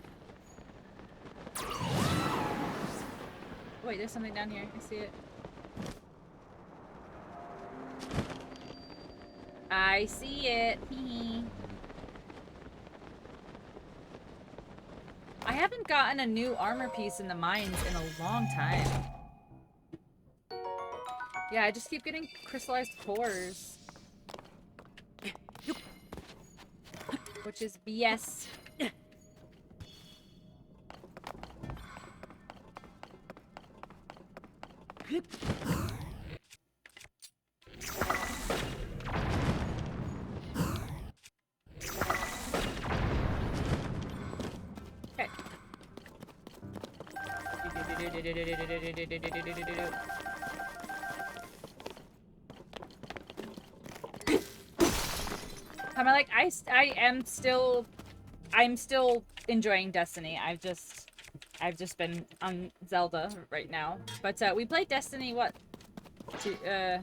Wait, there's something down here. I see it. I see it. I haven't gotten a new armor piece in the mines in a long time. Yeah, I just keep getting crystallized cores. Which is BS. Okay. I'm like, I'm still enjoying Destiny. I've just been on Zelda right now. But we played Destiny what? Tuesday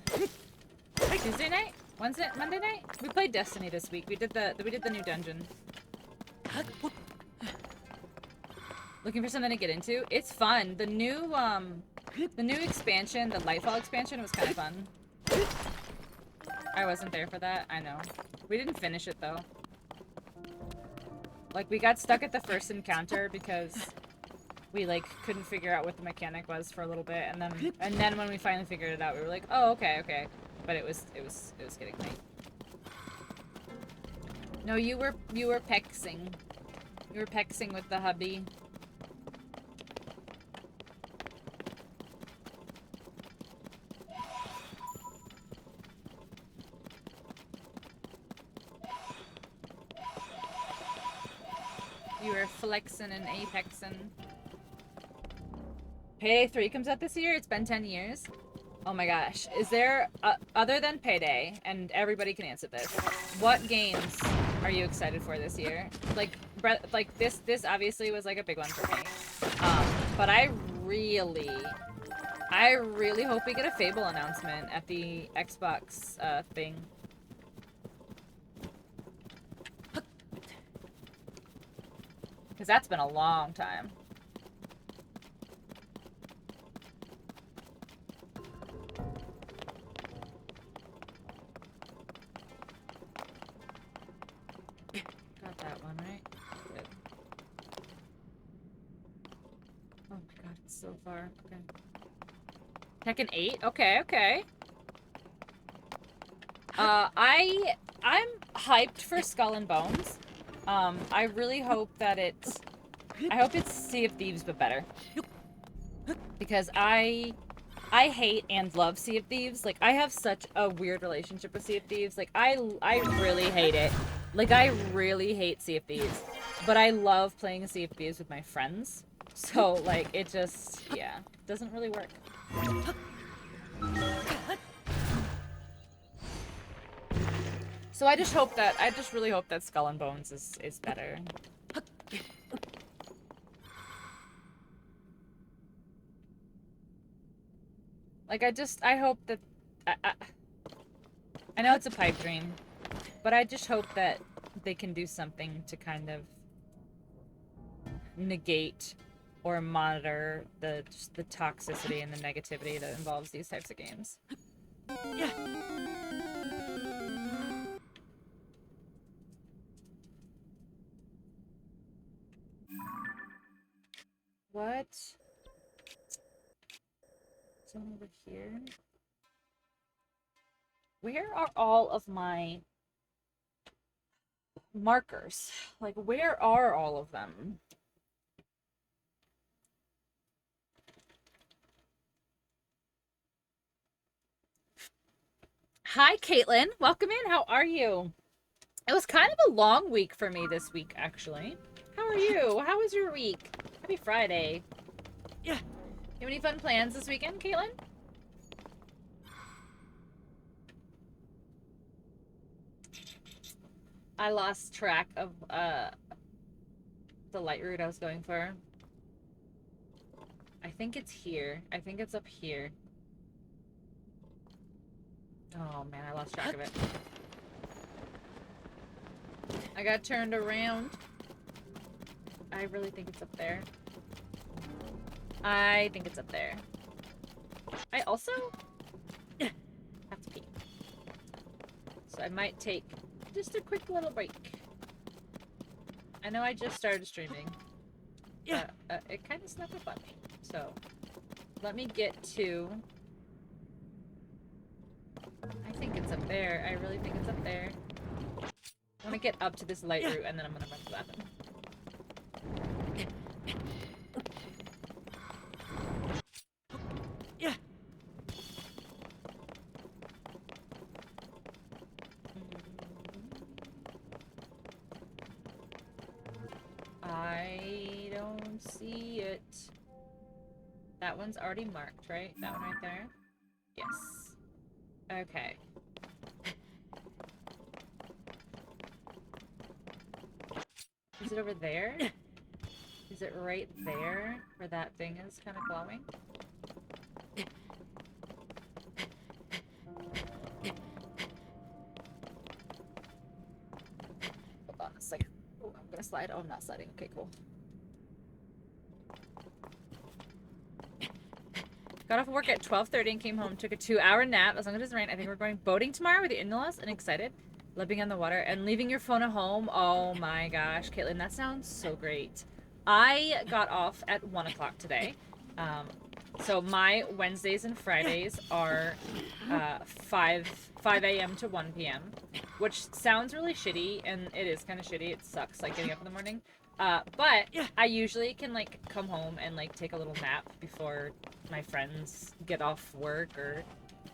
night? Wednesday? Monday night? We played Destiny this week. We did the new dungeon. Looking for something to get into? It's fun. The new expansion, the Lightfall expansion, was kind of fun. I wasn't there for that. I know. We didn't finish it though. Like, we got stuck at the first encounter because we like couldn't figure out what the mechanic was for a little bit, and then when we finally figured it out, we were like, oh, okay. But it was getting late. No, you were pexing. You were pexing with the hubby. You were flexing and apexing. Payday 3 comes out this year? It's been 10 years. Oh my gosh. Is there, other than Payday, and everybody can answer this, what games are you excited for this year? Like this obviously was like a big one for me. But I really hope we get a Fable announcement at the Xbox thing. Because that's been a long time. Got that one, right? Good. Oh my god, it's so far. Okay. Tekken 8? Okay. I'm hyped for Skull and Bones. I really hope that it's Sea of Thieves but better. Because I hate and love Sea of Thieves. Like, I have such a weird relationship with Sea of Thieves. Like, I really hate it. Like, I really hate Sea of Thieves. But I love playing Sea of Thieves with my friends. So, like, it just, yeah, doesn't really work. So I just really hope that Skull and Bones is better. Like, I hope that, I know it's a pipe dream, but I just hope that they can do something to kind of negate or monitor the toxicity and the negativity that involves these types of games. Yeah. What? Someone over here? Where are all of my markers? Like, where are all of them? Hi, Caitlin. Welcome in. How are you? It was kind of a long week for me this week, actually. How are you? How was your week? Happy Friday. Yeah. You have any fun plans this weekend, Caitlin? I lost track of the light route I was going for. I think it's here. I think it's up here. Oh man, I lost track of it. I got turned around. I really think it's up there. I think it's up there. I also have to pee. So, I might take just a quick little break. I know I just started streaming, Yeah. but it kind of snuck up on me. So let me get to... I think it's up there. I really think it's up there. I want to get up to this light route, and then I'm going to run to the bathroom. Yeah. I don't see it. That one's already marked, right? That one right there? Yes. Okay. Is it over there? Is it right there where that thing is kind of glowing? Hold on a second. Oh, I'm gonna slide. Oh, I'm not sliding. Okay, cool. Got off work at 12:30 and came home. Took a 2-hour nap. As long as it doesn't rain, I think we're going boating tomorrow with the in-laws and excited. Living on the water and leaving your phone at home. Oh my gosh, Caitlin, that sounds so great. I got off at 1 o'clock today. So my Wednesdays and Fridays are 5 a.m. to 1 p.m., which sounds really shitty, and it is kind of shitty. It sucks, like, getting up in the morning. But I usually can, like, come home and, like, take a little nap before my friends get off work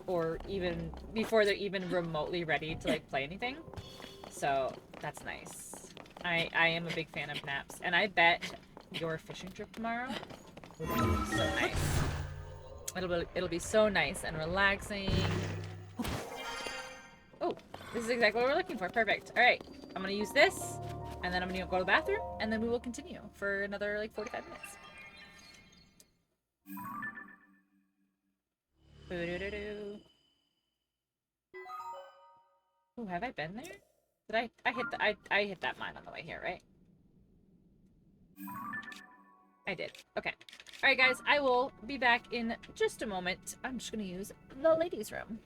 or even before they're even remotely ready to, like, play anything. So that's nice. I am a big fan of naps, and I bet your fishing trip tomorrow will be so nice. It'll be so nice and relaxing. Oh, this is exactly what we're looking for. Perfect. All right, I'm gonna use this, and then I'm gonna go to the bathroom, and then we will continue for another like 45 minutes. Boo-doo-doo-doo. Oh, have I been there? Did I hit that mine on the way here, right? I did. Okay. All right, guys. I will be back in just a moment. I'm just gonna use the ladies' room.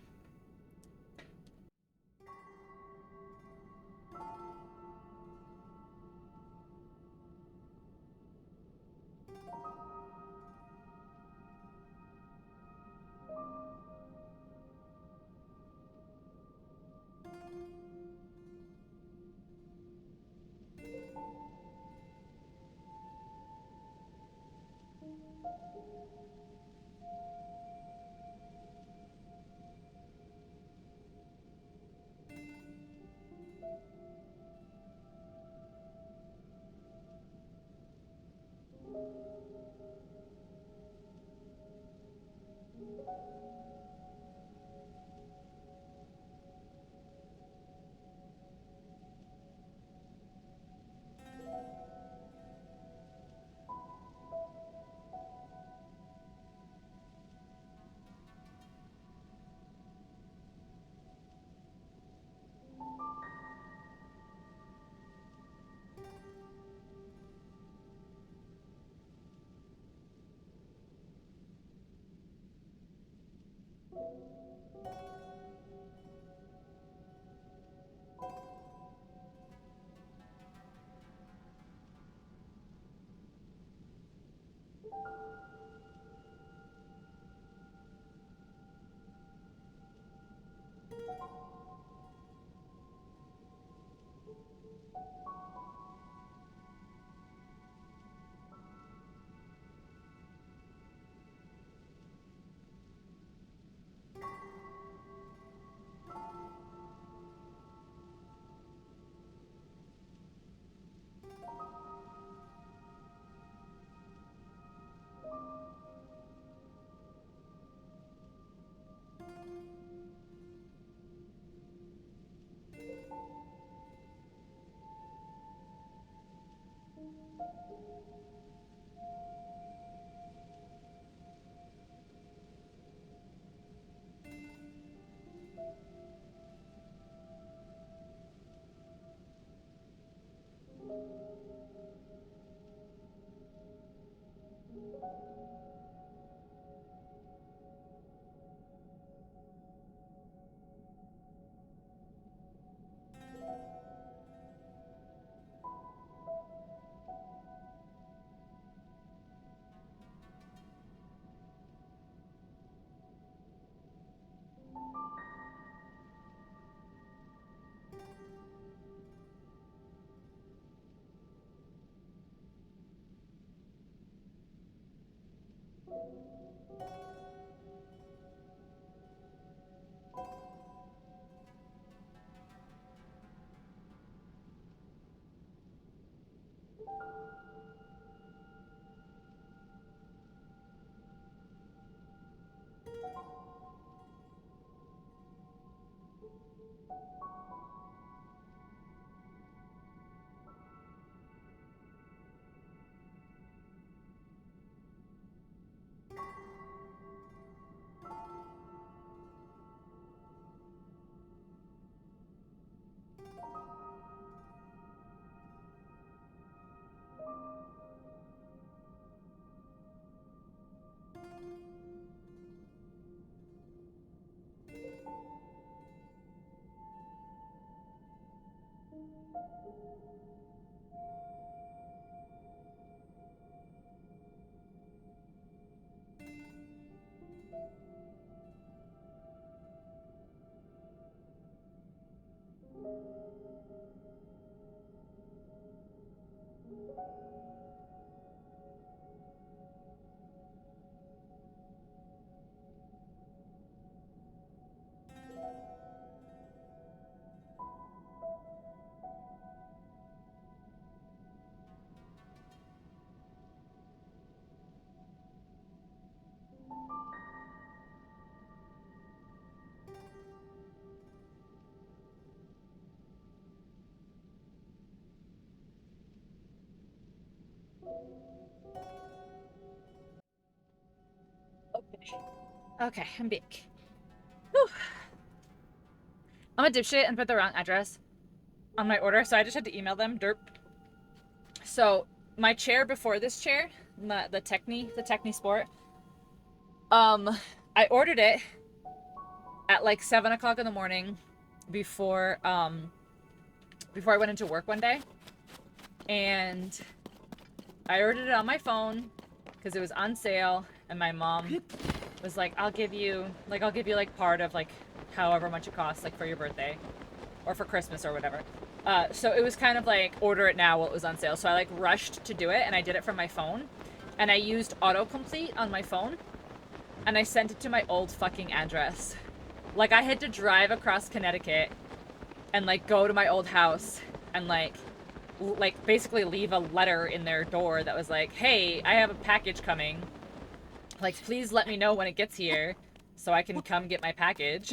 Okay. Okay, I'm back. Whew. I'm a dipshit and put the wrong address on my order, so I just had to email them. Derp. So my chair before this chair, the Techni Sport. I ordered it at like 7 o'clock in the morning before I went into work one day, and I ordered it on my phone because it was on sale, and my mom was like, I'll give you like part of like however much it costs, like for your birthday or for Christmas or whatever. So it was kind of like order it now while it was on sale. So I like rushed to do it, and I did it from my phone, and I used autocomplete on my phone, and I sent it to my old fucking address. Like I had to drive across Connecticut and like go to my old house and like basically leave a letter in their door that was like, hey, I have a package coming. Like, please let me know when it gets here so I can come get my package.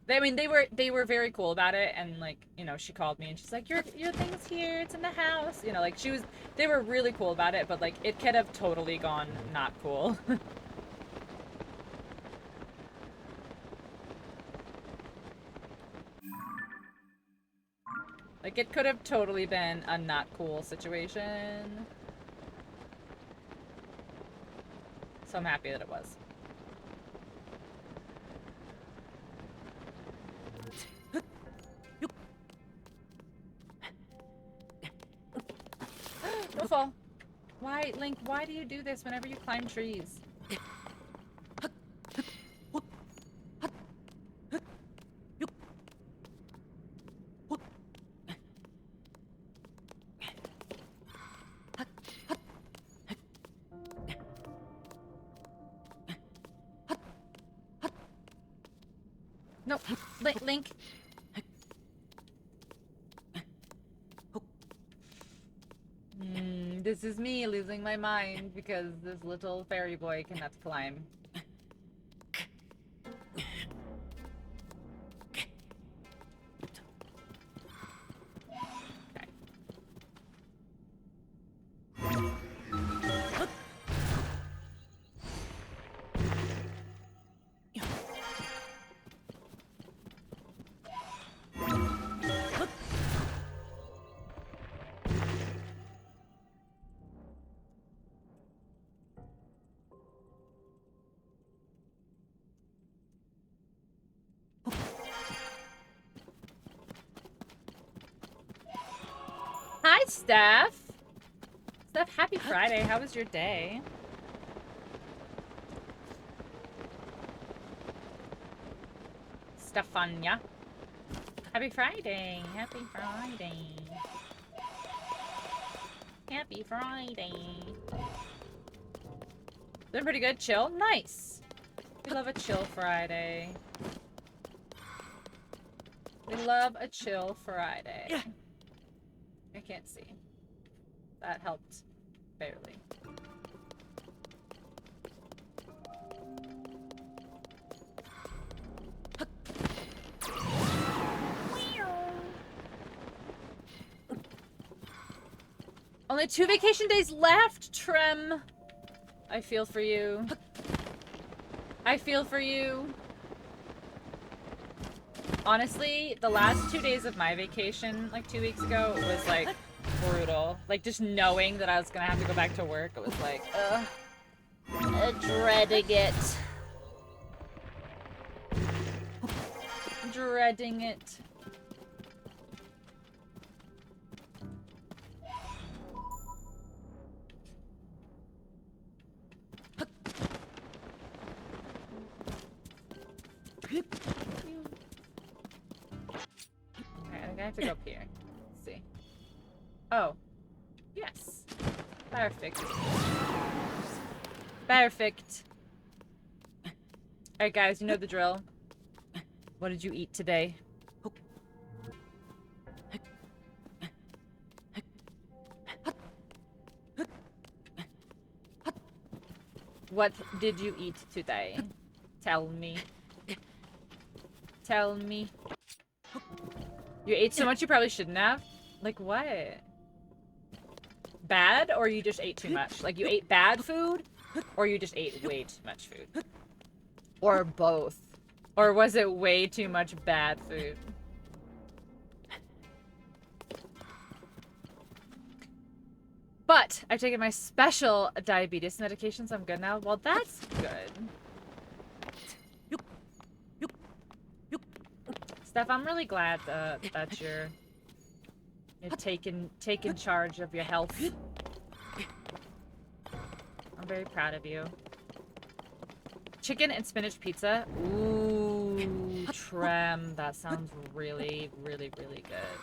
They were very cool about it, and like, you know, she called me and she's like, your thing's here, it's in the house. You know, like they were really cool about it, but like it could have totally gone not cool. Like it could have totally been a not cool situation. So I'm happy that it was. Don't fall. Why, Link, why do you do this whenever you climb trees? No, Link. This is me losing my mind because this little fairy boy cannot climb. Hi, Steph. Steph, happy Friday. How was your day? Stefania. Happy Friday. Happy Friday. Happy Friday. Been pretty good. Chill. Nice. We love a chill Friday. We love a chill Friday. Yeah. I can't see. That helped. Barely. Only 2 vacation days left, Trem. I feel for you. I feel for you. Honestly, the last 2 days of my vacation, like 2 weeks ago, was like brutal. Like just knowing that I was gonna have to go back to work, it was like, dreading it. Dreading it. Alright, I think I have to go up here. Let's see. Oh. Yes. Perfect. Perfect. Alright guys, you know the drill. What did you eat today? What did you eat today? Tell me. Tell me. You ate so much you probably shouldn't have? Like what? Bad, or you just ate too much? Like you ate bad food, or you just ate way too much food? Or both? Or was it way too much bad food? But I've taken my special diabetes medication, so I'm good now. Well, that's good. Steph, I'm really glad that you're taking charge of your health. I'm very proud of you. Chicken and spinach pizza. Ooh, Trem. That sounds really, really, really good.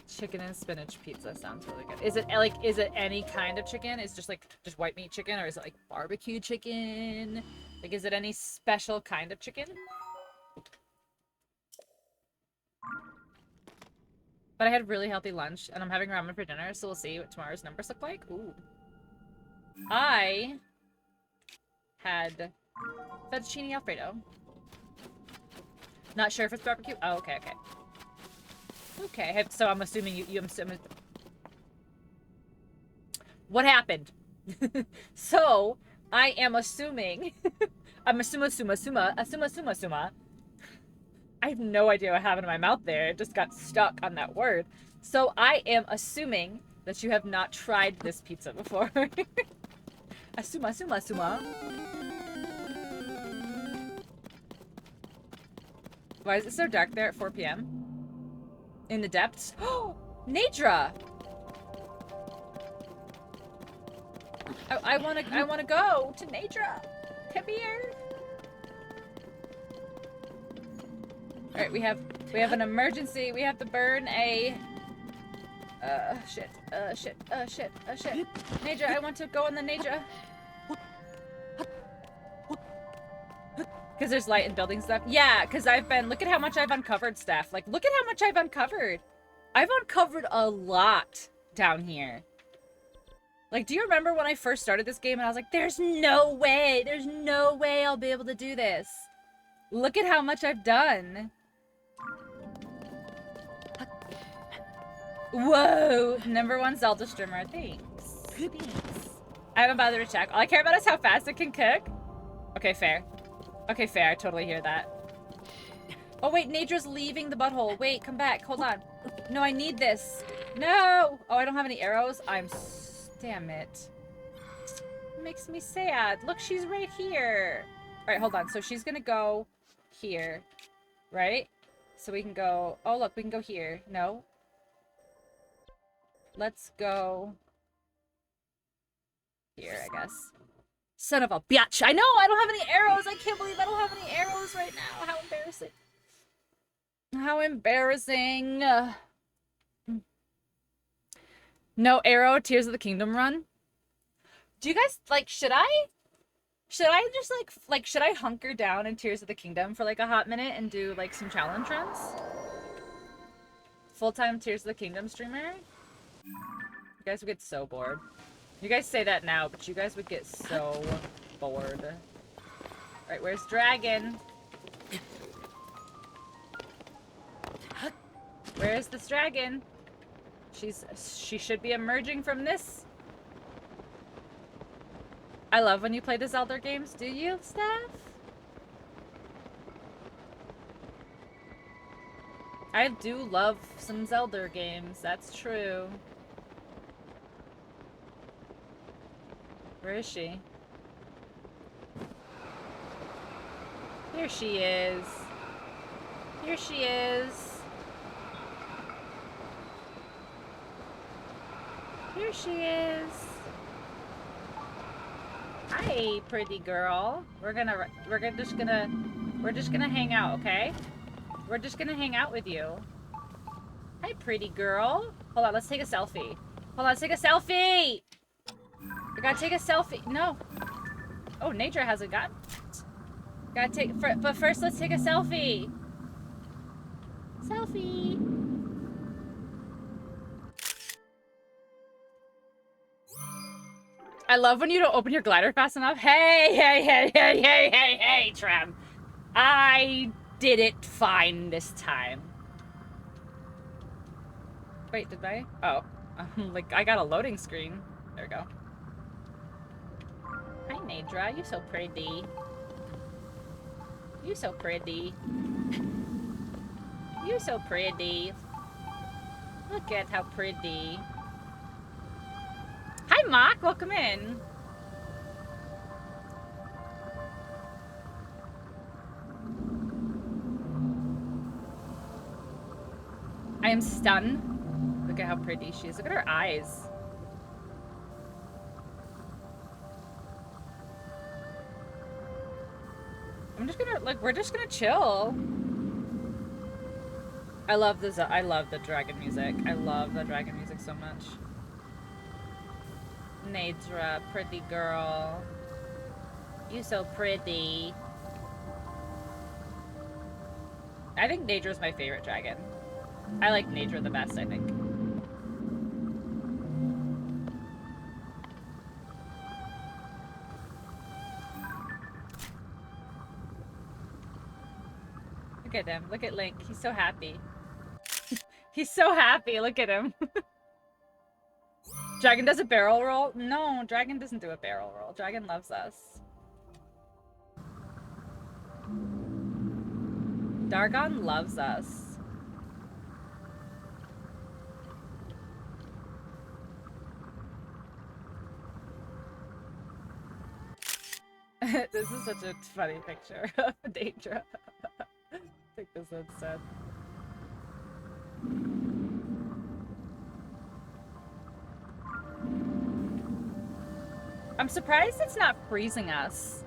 Chicken and spinach pizza sounds really good. Is it any kind of chicken? Is it just white meat chicken, or is it like barbecue chicken? Like, is it any special kind of chicken? But I had really healthy lunch, and I'm having ramen for dinner, so we'll see what tomorrow's numbers look like. Ooh. I had fettuccine alfredo. Not sure if it's barbecue. Oh, okay, okay. Okay, so I'm assuming you assume... What happened? So, I am assuming... I'm assuma. I have no idea what happened in my mouth there. It just got stuck on that word. So I am assuming that you have not tried this pizza before. Assuma. Why is it so dark there at 4 p.m.? In the depths? Oh, Nadra! I wanna go to Nadra. Come here. Alright, we have an emergency. We have to burn a... shit. Nadra, I want to go on the Nadra. Because there's light in building stuff. Yeah, because look at how much I've uncovered, Steph. Like, look at how much I've uncovered. I've uncovered a lot down here. Like, do you remember when I first started this game and I was like, there's no way I'll be able to do this. Look at how much I've done. Whoa! #1 Zelda streamer. Thanks. I haven't bothered to check. All I care about is how fast it can cook. Okay, fair. Okay, fair. I totally hear that. Oh, wait. Nadra's leaving the butthole. Wait, come back. Hold on. No, I need this. No! Oh, I don't have any arrows? Damn it. It makes me sad. Look, she's right here. Alright, hold on. So she's gonna go here. Right? So we can go... Oh, look. We can go here. No? Let's go here, I guess. Son of a bitch. I know, I don't have any arrows. I can't believe I don't have any arrows right now. How embarrassing. How embarrassing. No Arrow Tears of the Kingdom run? Do you guys, like, should I just, should I hunker down in Tears of the Kingdom for, like, a hot minute and do, like, some challenge runs? Full-time Tears of the Kingdom streamer? You guys would get so bored. You guys say that now, but you guys would get so bored. Alright, where's Dragon? Where's this dragon? She should be emerging from this. I love when you play the Zelda games. Do you, Steph? I do love some Zelda games. That's true. Where is she? Here she is. Here she is. Here she is. Hi, pretty girl. We're just gonna hang out, okay? We're just gonna hang out with you. Hi, pretty girl. Hold on, let's take a selfie. Hold on, let's take a selfie! We gotta take a selfie. No. Oh, Nadra hasn't gotten it. Gotta take, but first let's take a selfie. Selfie. I love when you don't open your glider fast enough. Hey, Trev. I did it fine this time. Wait, did I? Oh. Like, I got a loading screen. There we go. Hi, Nadra. You're so pretty. You're so pretty. You're so pretty. Look at how pretty. Hi, Mock. Welcome in. I am stunned. Look at how pretty she is. Look at her eyes. I'm just gonna, like, we're just gonna chill. I love the dragon music. I love the dragon music so much. Nadra, pretty girl. You so pretty. I think Nadra's my favorite dragon. I like Nadra the best, I think. Look at him. Look at Link. He's so happy. He's so happy. Look at him. Dragon does a barrel roll? No, Dragon doesn't do a barrel roll. Dragon loves us. Dargon loves us. This is such a funny picture of Daedra. Take this instead. I'm surprised it's not freezing us.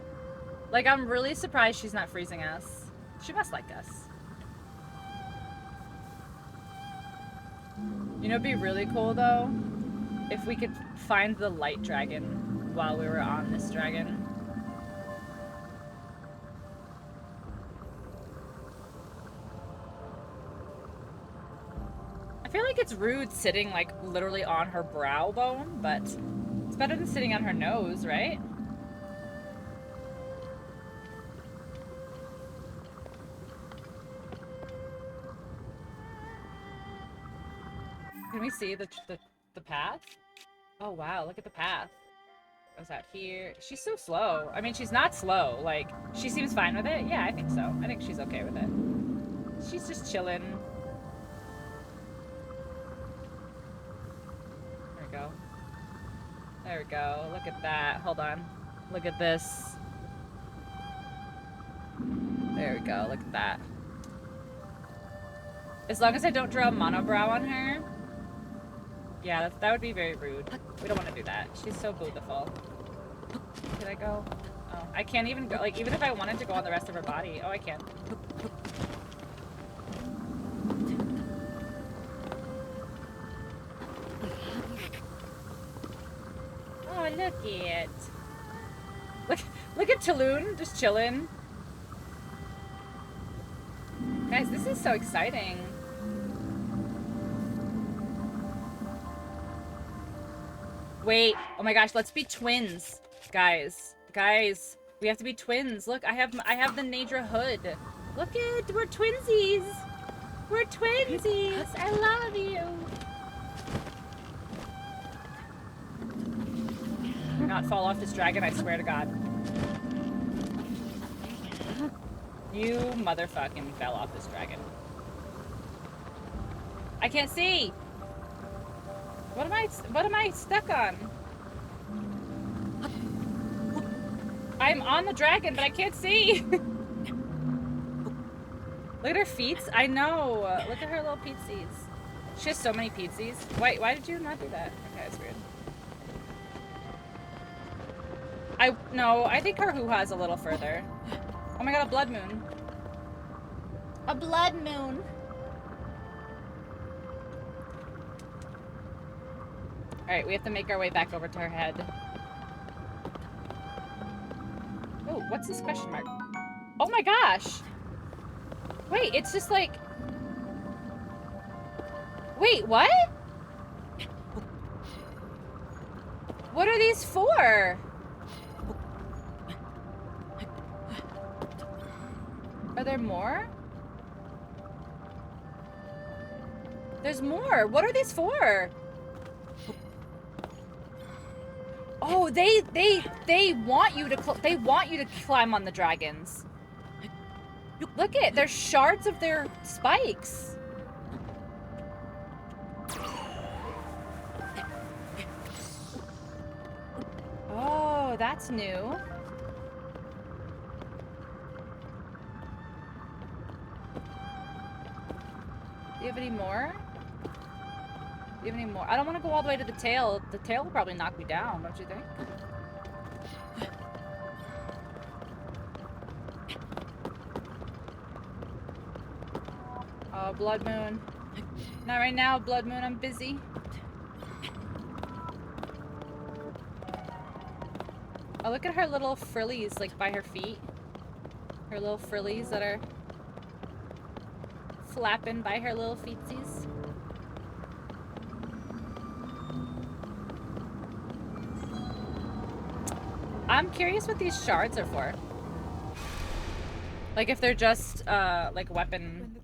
Like, I'm really surprised she's not freezing us. She must like us. You know, it'd be really cool, though, if we could find the light dragon while we were on this dragon. I feel like it's rude sitting, like, literally on her brow bone, but it's better than sitting on her nose, right? Can we see the path? Oh, wow, look at the path. What's out here? She's so slow. I mean, she's not slow. Like, she seems fine with it. Yeah, I think so. I think she's okay with it. She's just chilling. There we go. There we go. Look at that. Hold on. Look at this. There we go. Look at that. As long as I don't draw a monobrow on her. Yeah, that would be very rude. We don't want to do that. She's so beautiful. Can I go? Oh, I can't even go. Like, even if I wanted to go on the rest of her body. Oh, I can. look at it. Look at Talon just chilling. Guys, this is so exciting. Wait, oh my gosh, let's be twins. Guys, we have to be twins. Look, I have the Nadra hood. Look it, we're twinsies. We're twinsies. I love you. Do not fall off this dragon, I swear to God. You motherfucking fell off this dragon. I can't see. What am I stuck on? I'm on the dragon, but I can't see. Look at her feet. I know. Look at her little peetsies. She has so many peetsies. Why did you not do that? Okay, that's weird. No, I think her hoo-ha is a little further. Oh my god, a blood moon. A blood moon. Alright, we have to make our way back over to her head. Oh, what's this question mark? Oh my gosh! Wait, it's just like... Wait, what? What are these for? Are there more? There's more. What are these for? Oh, they want you to climb on the dragons. Look at, there's shards of their spikes. Oh, that's new. Do you have any more? Do you have any more? I don't want to go all the way to the tail. The tail will probably knock me down, don't you think? Oh, Blood Moon. Not right now, Blood Moon. I'm busy. Oh, look at her little frillies, like, by her feet. Her little frillies that are flapping by her little feetsies. I'm curious what these shards are for. Like, if they're just, like, weapon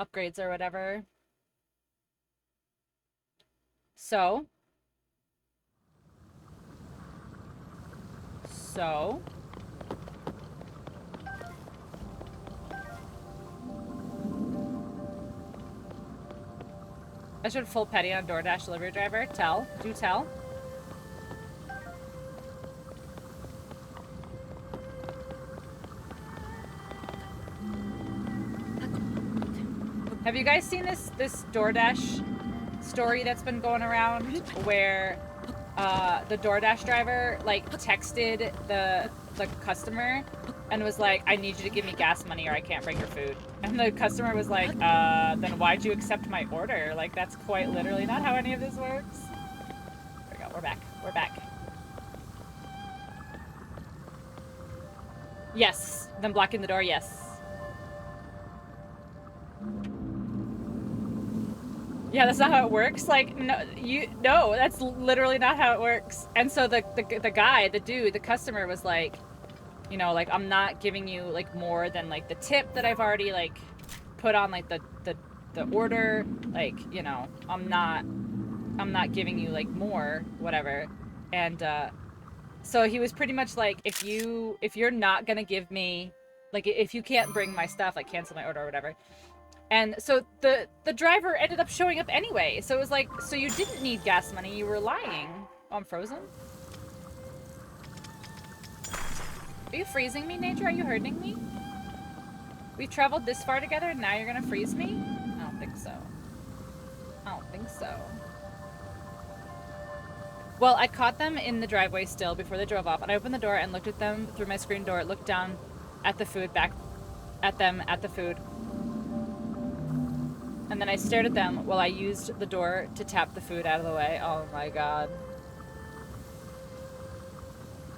upgrades or whatever. So. I should full petty on DoorDash delivery driver. Tell. Do tell. Have you guys seen this DoorDash story that's been going around where the DoorDash driver like texted the customer and was like, I need you to give me gas money or I can't bring your food. And the customer was like, then why'd you accept my order? Like, that's quite literally not how any of this works. There we go, we're back. We're back. Yes, them blocking the door, yes. Yeah, that's not how it works. Like, no, that's literally not how it works. And so the guy, the dude, the customer was like, you know, like, I'm not giving you like more than like the tip that I've already like put on like the order. Like, you know, I'm not giving you like more, whatever. And so he was pretty much like, if you're not gonna give me, like, if you can't bring my stuff, like cancel my order or whatever. And so the driver ended up showing up anyway. So it was like, so you didn't need gas money, you were lying. Oh, I'm frozen? Are you freezing me, Nature? Are you hurting me? We've traveled this far together and now you're gonna freeze me? I don't think so. I don't think so. Well, I caught them in the driveway still before they drove off, and I opened the door and looked at them through my screen door, looked down at the food, back at them at the food. And then I stared at them while I used the door to tap the food out of the way. Oh my god.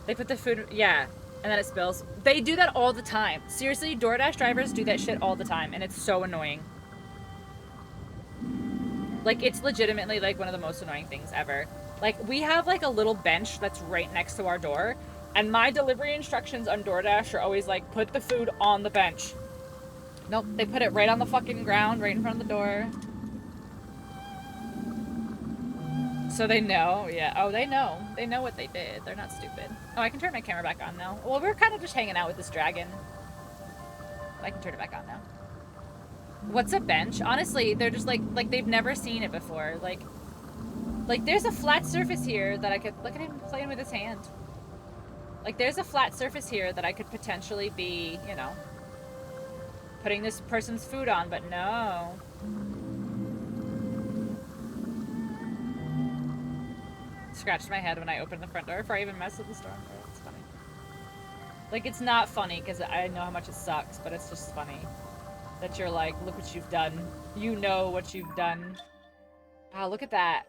They put the food, yeah, and then it spills. They do that all the time. Seriously, DoorDash drivers do that shit all the time, and it's so annoying. Like, it's legitimately, like, one of the most annoying things ever. Like, we have, like, a little bench that's right next to our door, and my delivery instructions on DoorDash are always, like, put the food on the bench. Nope, they put it right on the fucking ground, right in front of the door. So they know, yeah. Oh, they know. They know what they did. They're not stupid. Oh, I can turn my camera back on now. Well, we're kind of just hanging out with this dragon. I can turn it back on now. What's a bench? Honestly, they're just like they've never seen it before. Like there's a flat surface here that I could, look at him playing with his hand. Like there's a flat surface here that I could potentially be, you know, putting this person's food on, but no. Scratched my head when I opened the front door before I even messed with the storm door. It's funny. Like, it's not funny because I know how much it sucks, but it's just funny that you're like, look what you've done. You know what you've done. Wow, look at that.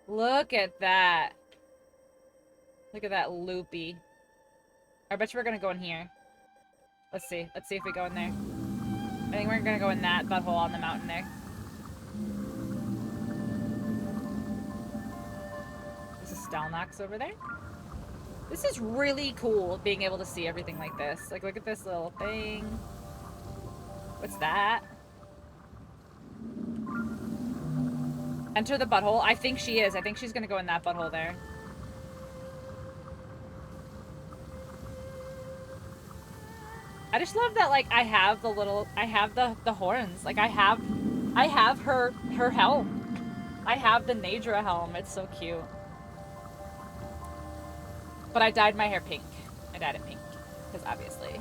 Look at that. Look at that loopy. I bet you we're gonna go in here. Let's see. Let's see if we go in there. I think we're gonna go in that butthole on the mountain there. There's a Stalnox over there. This is really cool, being able to see everything like this. Like, look at this little thing. What's that? Enter the butthole. I think she is. I think she's gonna go in that butthole there. I just love that, like, I have the horns. Like, I have her helm. I have the Nadra helm. It's so cute. But I dyed my hair pink. I dyed it pink. Because obviously.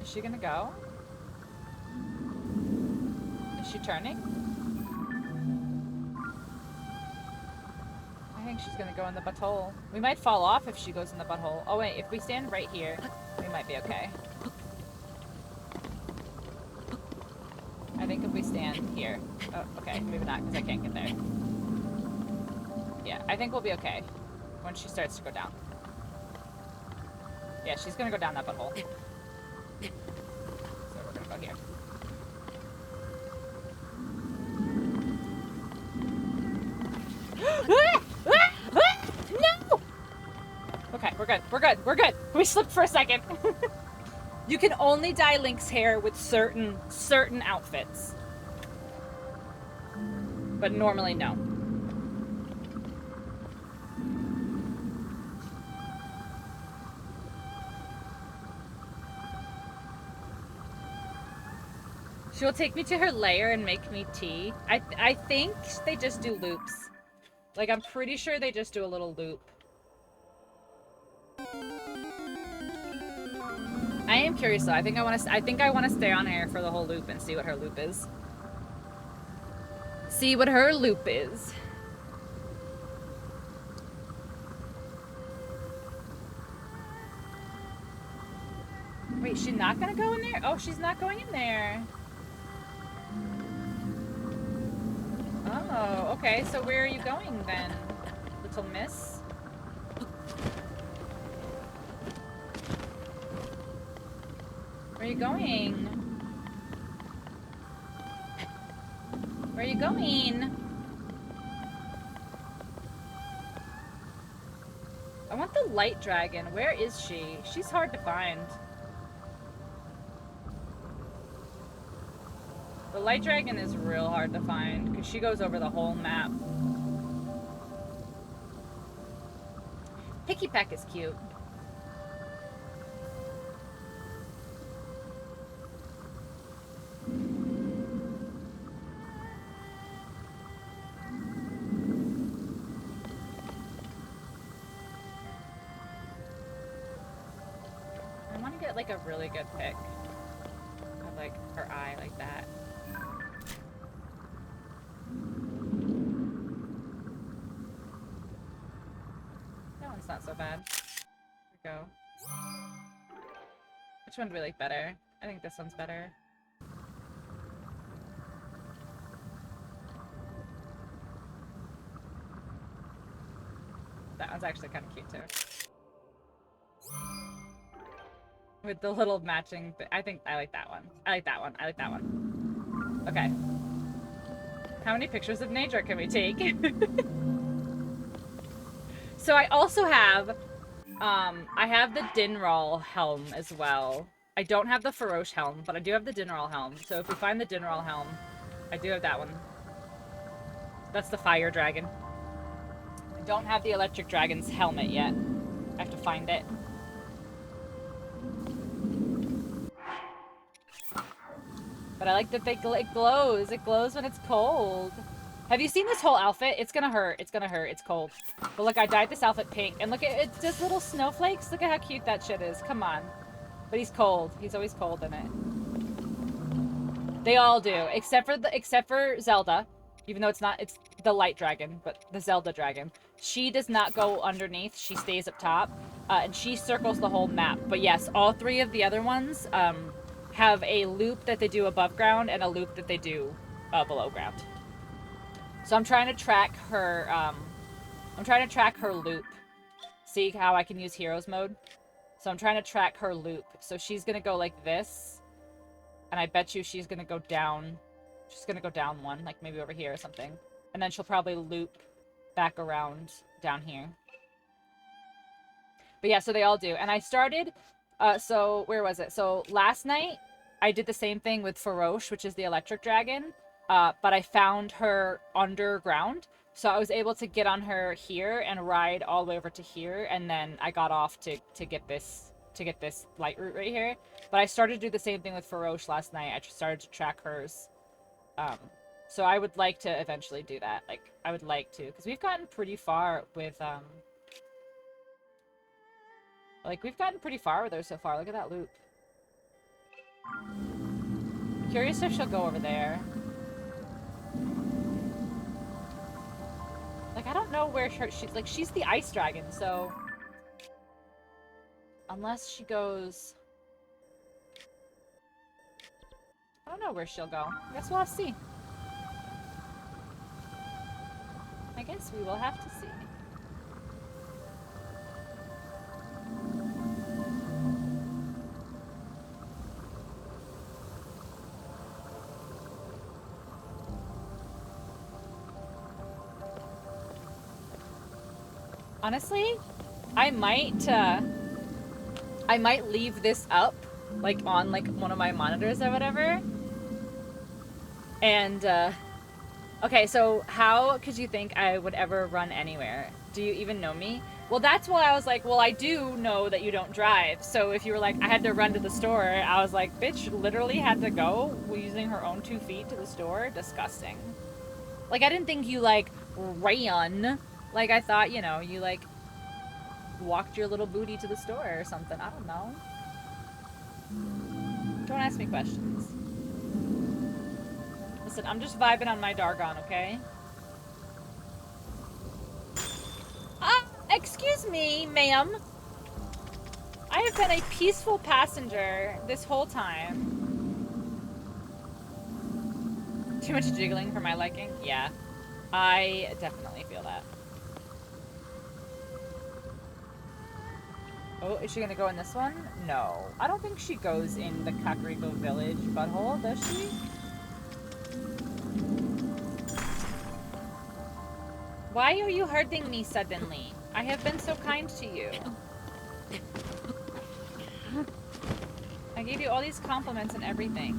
Is she gonna go? Is she turning? I think she's gonna go in the butthole. We might fall off if she goes in the butthole. Oh wait, if we stand right here, we might be okay. I think if we stand here. Oh, okay, maybe not, because I can't get there. Yeah, I think we'll be okay when she starts to go down. Yeah, she's gonna go down that butthole. So we're gonna go here. No! Okay, we're good. We're good. We're good. We slipped for a second. You can only dye Link's hair with certain outfits. But normally, no. She'll take me to her lair and make me tea. I think they just do loops. Like, I'm pretty sure they just do a little loop. I am curious though. I think I want to stay on her for the whole loop and see what her loop is. See what her loop is. Wait, she's not gonna go in there? Oh, she's not going in there. Oh, okay. So where are you going then, little miss? Where are you going? Where are you going? I want the light dragon. Where is she? She's hard to find. The light dragon is real hard to find because she goes over the whole map. Picky Peck is cute. I want to get like a really good pic of like her eye like that. That one's not so bad. Here we go. Which one do we like better? I think this one's better. That one's actually kind of cute too. With the little matching, I think I like that one. I like that one. I like that one. Okay. How many pictures of nature can we take? So I also have, I have the Dinral helm as well. I don't have the Faroche helm, but I do have the Dinral helm. So if we find the Dinral helm, I do have that one. That's the fire dragon. I don't have the electric dragon's helmet yet. I have to find it. But I like that it glows. It glows when it's cold. Have you seen this whole outfit? It's gonna hurt. It's gonna hurt. It's cold. But look, I dyed this outfit pink. And look, it's just little snowflakes. Look at how cute that shit is. Come on. But he's cold. He's always cold in it. They all do. Except for Zelda. Even though it's the light dragon, but the Zelda dragon. She does not go underneath. She stays up top. And she circles the whole map. But yes, all three of the other ones, have a loop that they do above ground and a loop that they do below ground. So I'm trying to track her, loop. See how I can use heroes mode? So I'm trying to track her loop. So she's gonna go like this. And I bet you she's gonna go down. She's gonna go down one, like maybe over here or something. And then she'll probably loop back around down here. But yeah, so they all do. And I started, so where was it? So last night, I did the same thing with Faroche, which is the electric dragon. But I found her underground. So I was able to get on her here and ride all the way over to here. And then I got off to get this light route right here. But I started to do the same thing with Faroche last night. I just started to track hers. So I would like to eventually do that. Like, I would like to. Because we've gotten pretty far with, like, we've gotten pretty far with her so far. Look at that loop. Curious if she'll go over there. Like, I don't know where she's... Like, she's the ice dragon, so... Unless she goes... I don't know where she'll go. I guess we'll have to see. I guess we will have to see. Honestly, I might leave this up, like, on, like, one of my monitors or whatever. And, okay, so how could you think I would ever run anywhere? Do you even know me? Well, that's why I was like, well, I do know that you don't drive. So if you were like, I had to run to the store, I was like, bitch literally had to go using her own 2 feet to the store? Disgusting. Like, I didn't think you, like, ran. Like, I thought, you know, you, like, walked your little booty to the store or something. I don't know. Don't ask me questions. Listen, I'm just vibing on my Dargon, okay? Excuse me, ma'am. I have been a peaceful passenger this whole time. Too much jiggling for my liking? Yeah. I definitely feel that. Oh, is she gonna go in this one? No. I don't think she goes in the Kakariko village butthole, does she? Why are you hurting me suddenly? I have been so kind to you. I gave you all these compliments and everything.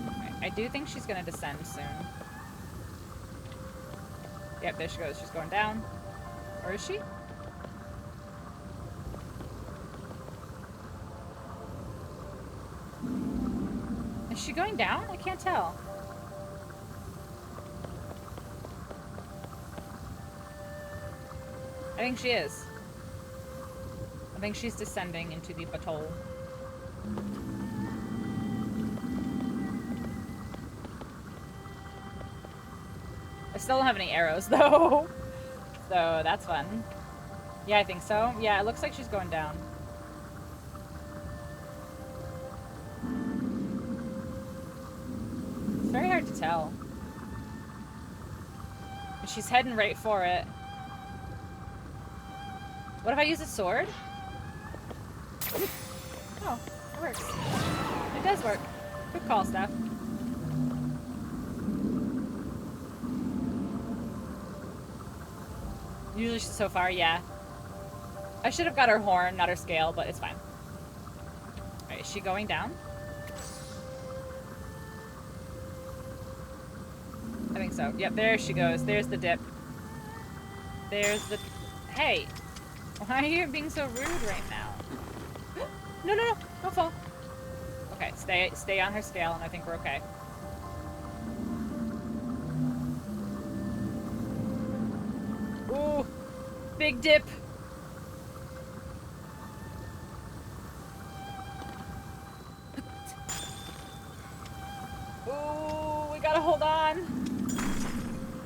Right, I do think she's gonna descend soon. Yep, there she goes. She's going down. Or is she? Is she going down? I can't tell. I think she is. I think she's descending into the butthole. I still don't have any arrows, though. So, that's fun. Yeah, I think so. Yeah, it looks like she's going down. It's very hard to tell. She's heading right for it. What if I use a sword? Oh, it works. It does work. Good call, Steph. Usually so far, yeah. I should have got her horn, not her scale, but it's fine. Alright, is she going down? I think so. Yep, there she goes. There's the dip. There's the... Hey! Why are you being so rude right now? No, no, no! Don't fall. Okay, stay on her scale, and I think we're okay. Ooh! Big dip! Ooh, we gotta hold on.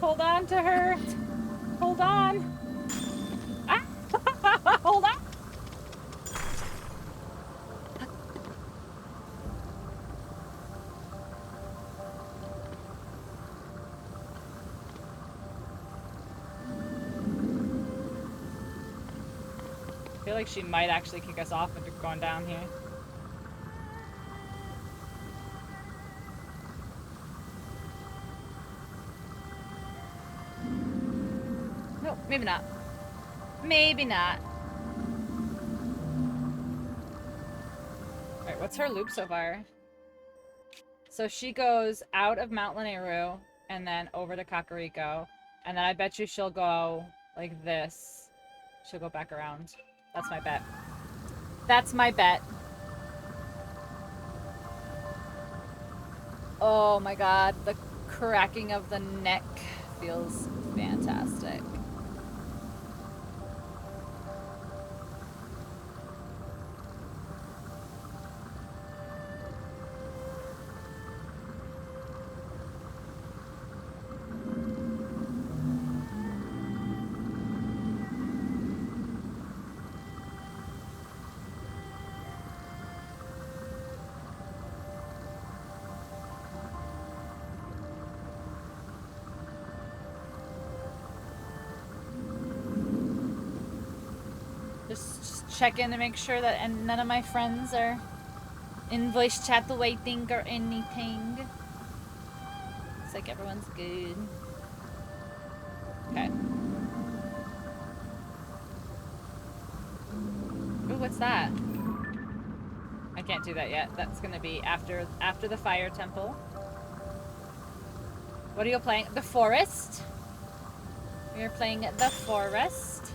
Hold on to her. Hold on. Ah! Hold on. I feel like she might actually kick us off if we're going down here. No, maybe not. Maybe not. Alright, what's her loop so far? So she goes out of Mount Lanayru and then over to Kakariko. And then I bet you she'll go like this. She'll go back around. That's my bet. That's my bet. Oh my god, the cracking of the neck feels fantastic. Just check in to make sure that none of my friends are in voice chat waiting or anything. Looks like everyone's good. Okay. Ooh, what's that? I can't do that yet. That's gonna be after the fire temple. What are you playing? The forest? We're playing the forest.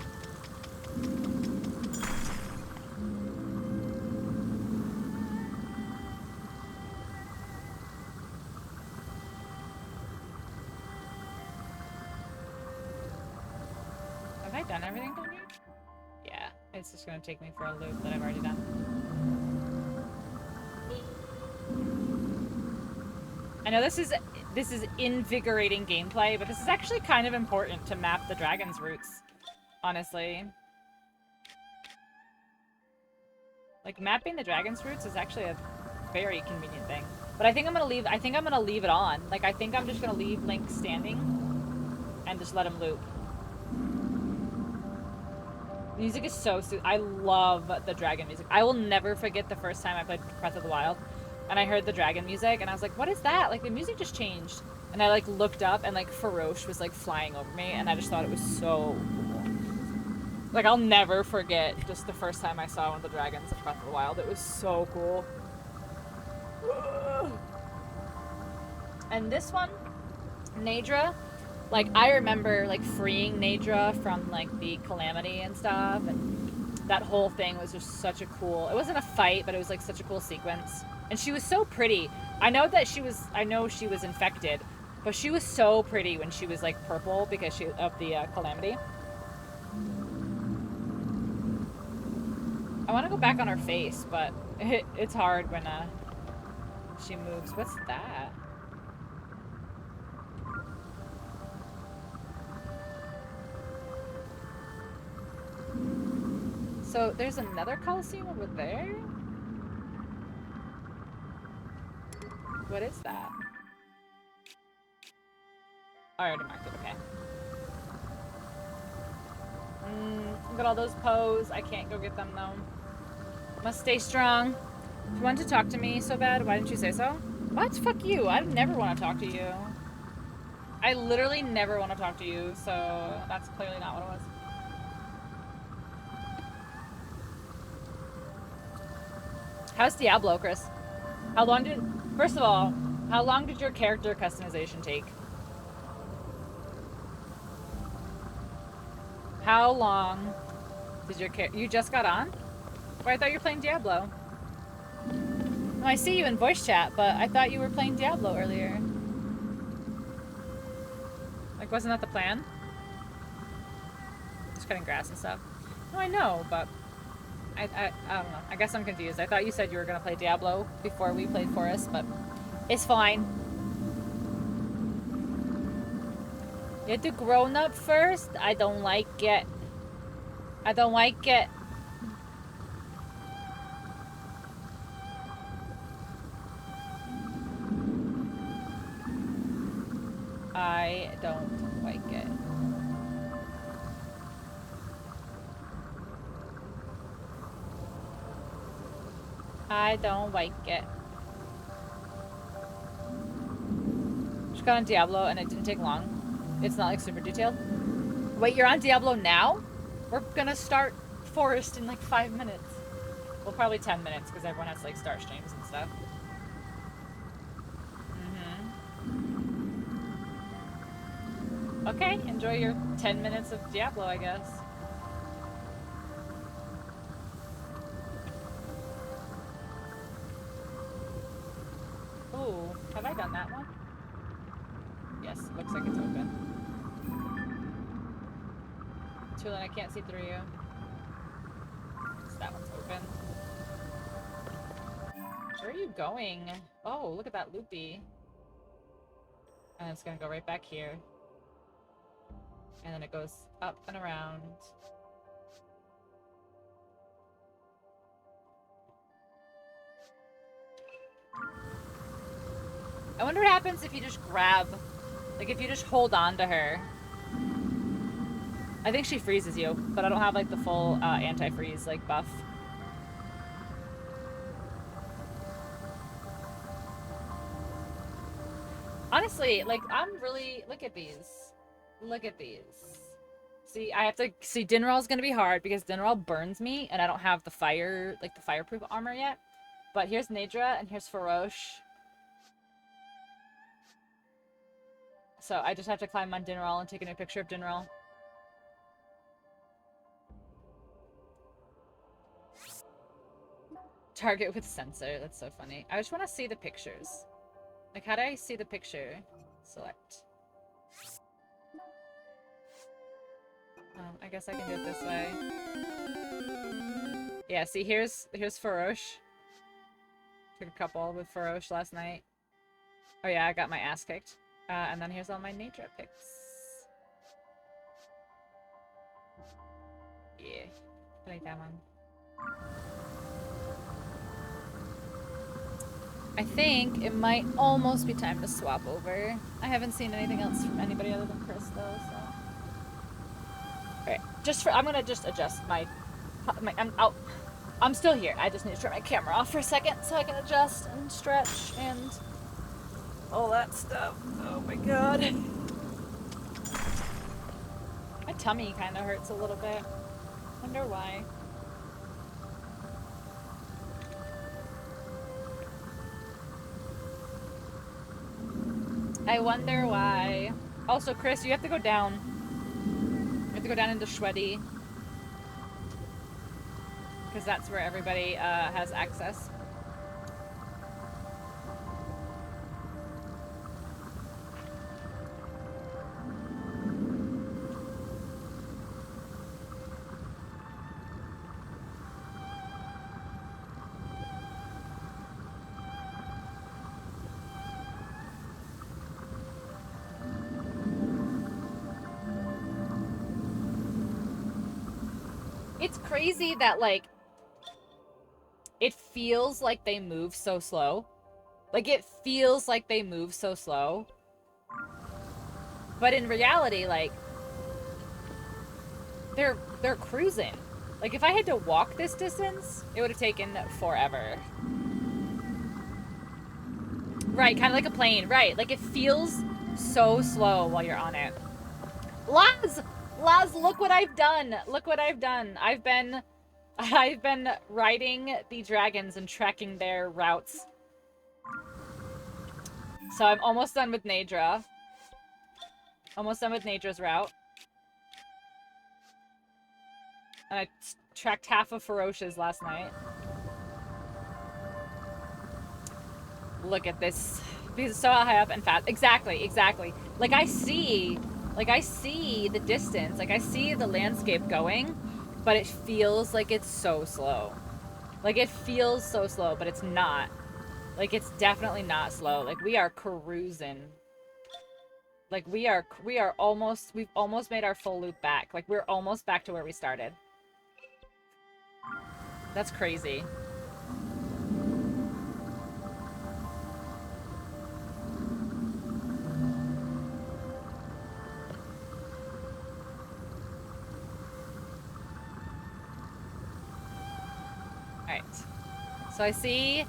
Have I done everything down here? Yeah, it's just gonna take me for a loop that I've already done. I know this is invigorating gameplay, but this is actually kind of important to map the dragon's routes, honestly. Like, mapping the dragon's routes is actually a very convenient thing. But I think I'm gonna leave it on. Like, I think I'm just gonna leave Link standing and just let him loop. Music is so I love the dragon music. I will never forget the first time I played Breath of the Wild and I heard the dragon music and I was like, what is that? Like, the music just changed. And I, like, looked up and, like, Farosh was, like, flying over me and I just thought it was so cool. Like, I'll never forget just the first time I saw one of the dragons in Breath of the Wild. It was so cool. And this one, Naydra, like, I remember, like, freeing Naydra from, like, the calamity and stuff, and that whole thing was just such a cool... It wasn't a fight, but it was, like, such a cool sequence. And she was so pretty. I know she was infected, but she was so pretty when she was, like, purple because of the calamity. I want to go back on her face, but it's hard when she moves. What's that? So there's another Coliseum over there? What is that? Oh, I already marked it, okay. Look at all those Poes. I can't go get them though. Must stay strong. If you wanted to talk to me so bad, why didn't you say so? What? Fuck you. I never want to talk to you. I literally never want to talk to you, so that's clearly not what it was. How's Diablo, Chris? How long did... First of all, how long did your character customization take? How long did your character... You just got on? Well, I thought you were playing Diablo. No, I see you in voice chat, but I thought you were playing Diablo earlier. Like, wasn't that the plan? Just cutting grass and stuff. No, I know, but... I don't know. I guess I'm confused. I thought you said you were going to play Diablo before we played Forest, but it's fine. You had to grown up first? I don't like it. I don't like it. I don't like it. I don't like it. Just got on Diablo and it didn't take long. It's not like super detailed. Wait, you're on Diablo now? We're gonna start Forest in like 5 minutes. Well, probably 10 minutes because everyone has to like start streams and stuff. Okay, enjoy your 10 minutes of Diablo, I guess. Ooh, have I done that one? Yes, looks like it's open. Tulin, I can't see through you. So that one's open. Where are you going? Oh, look at that loopy. And it's gonna go right back here. And then it goes up and around. I wonder what happens if you just grab, like if you just hold on to her. I think she freezes you, but I don't have like the full anti-freeze like buff. Honestly, like I'm really, look at these. Look at these. See, I have to, see Dinral's gonna be hard because Dinral burns me and I don't have the fire, like the fireproof armor yet. But here's Nadra and here's Farosh. So I just have to climb on Dinral and take a new picture of Dinral. Target with sensor. That's so funny. I just want to see the pictures. Like, how do I see the picture? Select. I guess I can do it this way. Yeah, see, here's Farosh. Took a couple with Farosh last night. Oh yeah, I got my ass kicked. And then here's all my nature pics. Yeah, I like that one. I think it might almost be time to swap over. I haven't seen anything else from anybody other than Chris though, so. Alright, I'm gonna just adjust I'm still here. I just need to turn my camera off for a second so I can adjust and stretch and all that stuff. Oh my god. My tummy kind of hurts a little bit. Wonder why. I wonder why. Also, Chris, you have to go down. You have to go down into Shwedi. Because that's where everybody has access. It's crazy that, like, it feels like they move so slow. Like, it feels like they move so slow. But in reality, like, they're they're cruising. Like, if I had to walk this distance, it would have taken forever. Right, kind of like a plane. Right, like it feels so slow while you're on it. Laz! Laz, look what I've done. Look what I've done. I've been riding the dragons and tracking their routes. So I'm almost done with Nadra. Almost done with Nadra's route. And I tracked half of Ferocious last night. Look at this. Because it's so high up and fast. Exactly, exactly. Like I see the distance. Like I see the landscape going, but it feels like it's so slow. Like it feels so slow, but it's not. Like it's definitely not slow. Like we are cruising. Like we've almost made our full loop back. Like we're almost back to where we started. That's crazy. Alright. So I see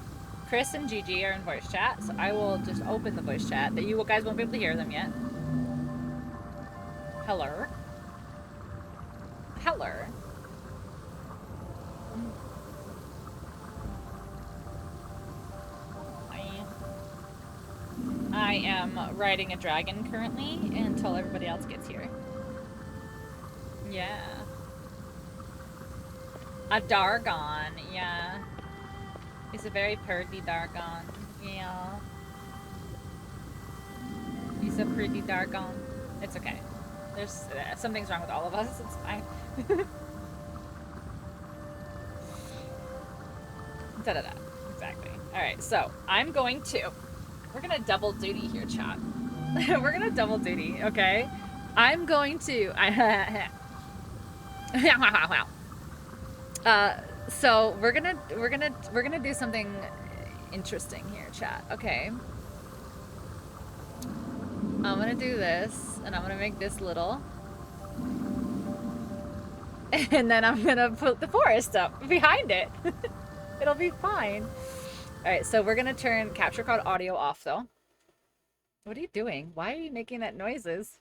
Chris and Gigi are in voice chat, so I will just open the voice chat. That you guys won't be able to hear them yet. Hello. Hello. I am riding a dragon currently until everybody else gets here. Yeah. A Dargon, yeah. He's a very pretty Dargon. Yeah. He's a pretty Dargon. It's okay. There's something's wrong with all of us. It's fine. Da-da-da. Exactly. Alright, so I'm going to... We're gonna double duty here, chat. We're gonna double duty, okay? I'm going to... so we're gonna do something interesting here, chat. Okay. I'm gonna do this, and I'm gonna make this little. And then I'm gonna put the forest up behind it. It'll be fine. Alright, so we're gonna turn capture card audio off, though. What are you doing? Why are you making that noises?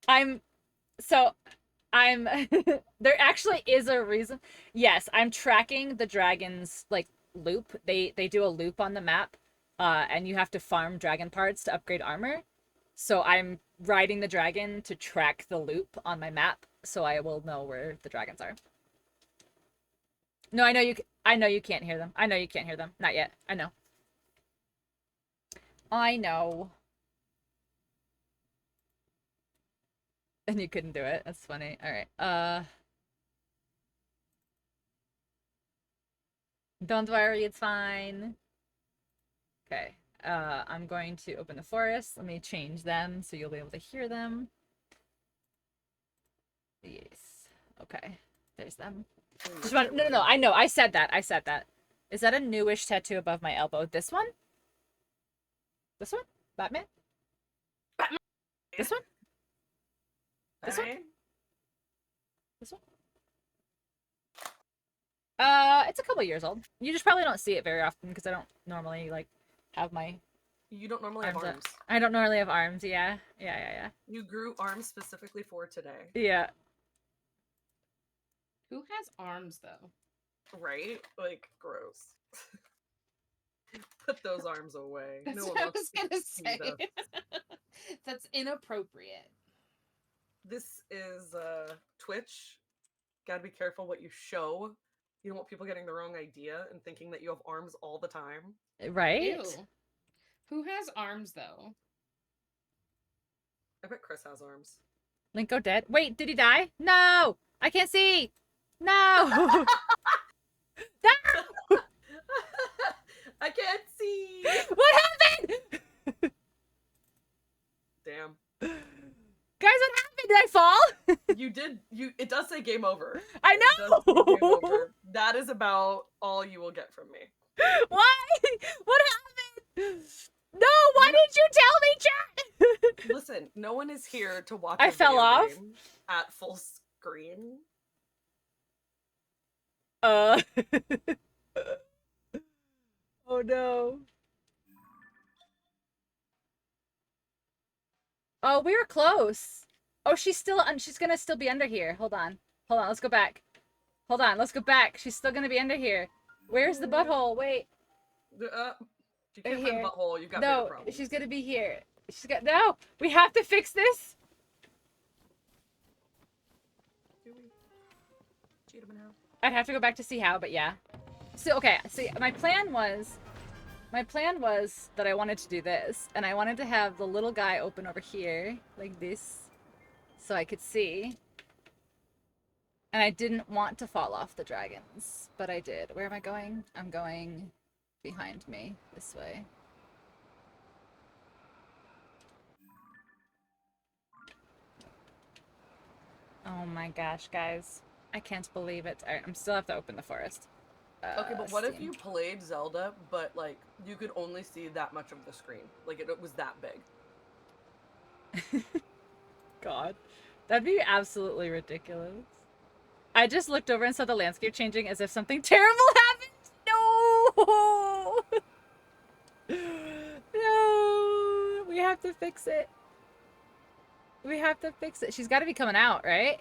There actually is a reason. Yes, I'm tracking the dragon's, like, loop. They do a loop on the map, and you have to farm dragon parts to upgrade armor. So I'm riding the dragon to track the loop on my map, so I will know where the dragons are. No, I know you can't hear them. I know you can't hear them. Not yet. I know. I know. And you couldn't do it. That's funny. All right. Don't worry, it's fine. Okay. I'm going to open the forest. Let me change them so you'll be able to hear them. Yes. Okay. There's them. No. I know. I said that. Is that a newish tattoo above my elbow? This one? This one? Batman? Batman. This one? This one? This one? It's a couple years old. You just probably don't see it very often because I don't normally, like, have my... You don't normally have arms. I don't normally have arms, yeah. Yeah. You grew arms specifically for today. Yeah. Who has arms, though? Right? Like, gross. Put those arms away. That's No one what I wants was to gonna see say. them. That's inappropriate. This is Twitch. Gotta be careful what you show. You don't want people getting the wrong idea and thinking that you have arms all the time. Right? Ew. Who has arms, though? I bet Chris has arms. Linko dead? Wait, did he die? No! I can't see! No! No! I can't see! What happened? Damn. Guys, what happened? Did I fall? You did. It does say game over. I It does say know! game over. That is about all you will get from me. Why? What happened? No, why didn't you tell me, chat? Listen, Listen, no one is here to watch I a fell video off. game at full screen. Uh. Oh no. Oh, we were close. Oh, she's gonna still be under here. Hold on. Hold on, let's go back. Hold on, let's go back. She's still gonna be under here. Where's the butthole? Wait. If you Right can't find the here. butthole, you've got bigger No, problems. she's gonna be here. No! We have to fix this! Do we? Cheat 'em in half. I'd have to go back to see how, but yeah. So, okay, see, my plan was that I wanted to do this, and I wanted to have the little guy open over here, like this, so I could see. And I didn't want to fall off the dragons, but I did. Where am I going? I'm going behind me, this way. Oh my gosh, guys. I can't believe it. Alright, I'm still have to open the forest. Okay, but what if Steam. you played Zelda, but like you could only see that much of the screen? Like it was that big. God. That'd be absolutely ridiculous. I just looked over and saw the landscape changing as if something terrible happened. No! No! We have to fix it. We have to fix it. She's got to be coming out, right?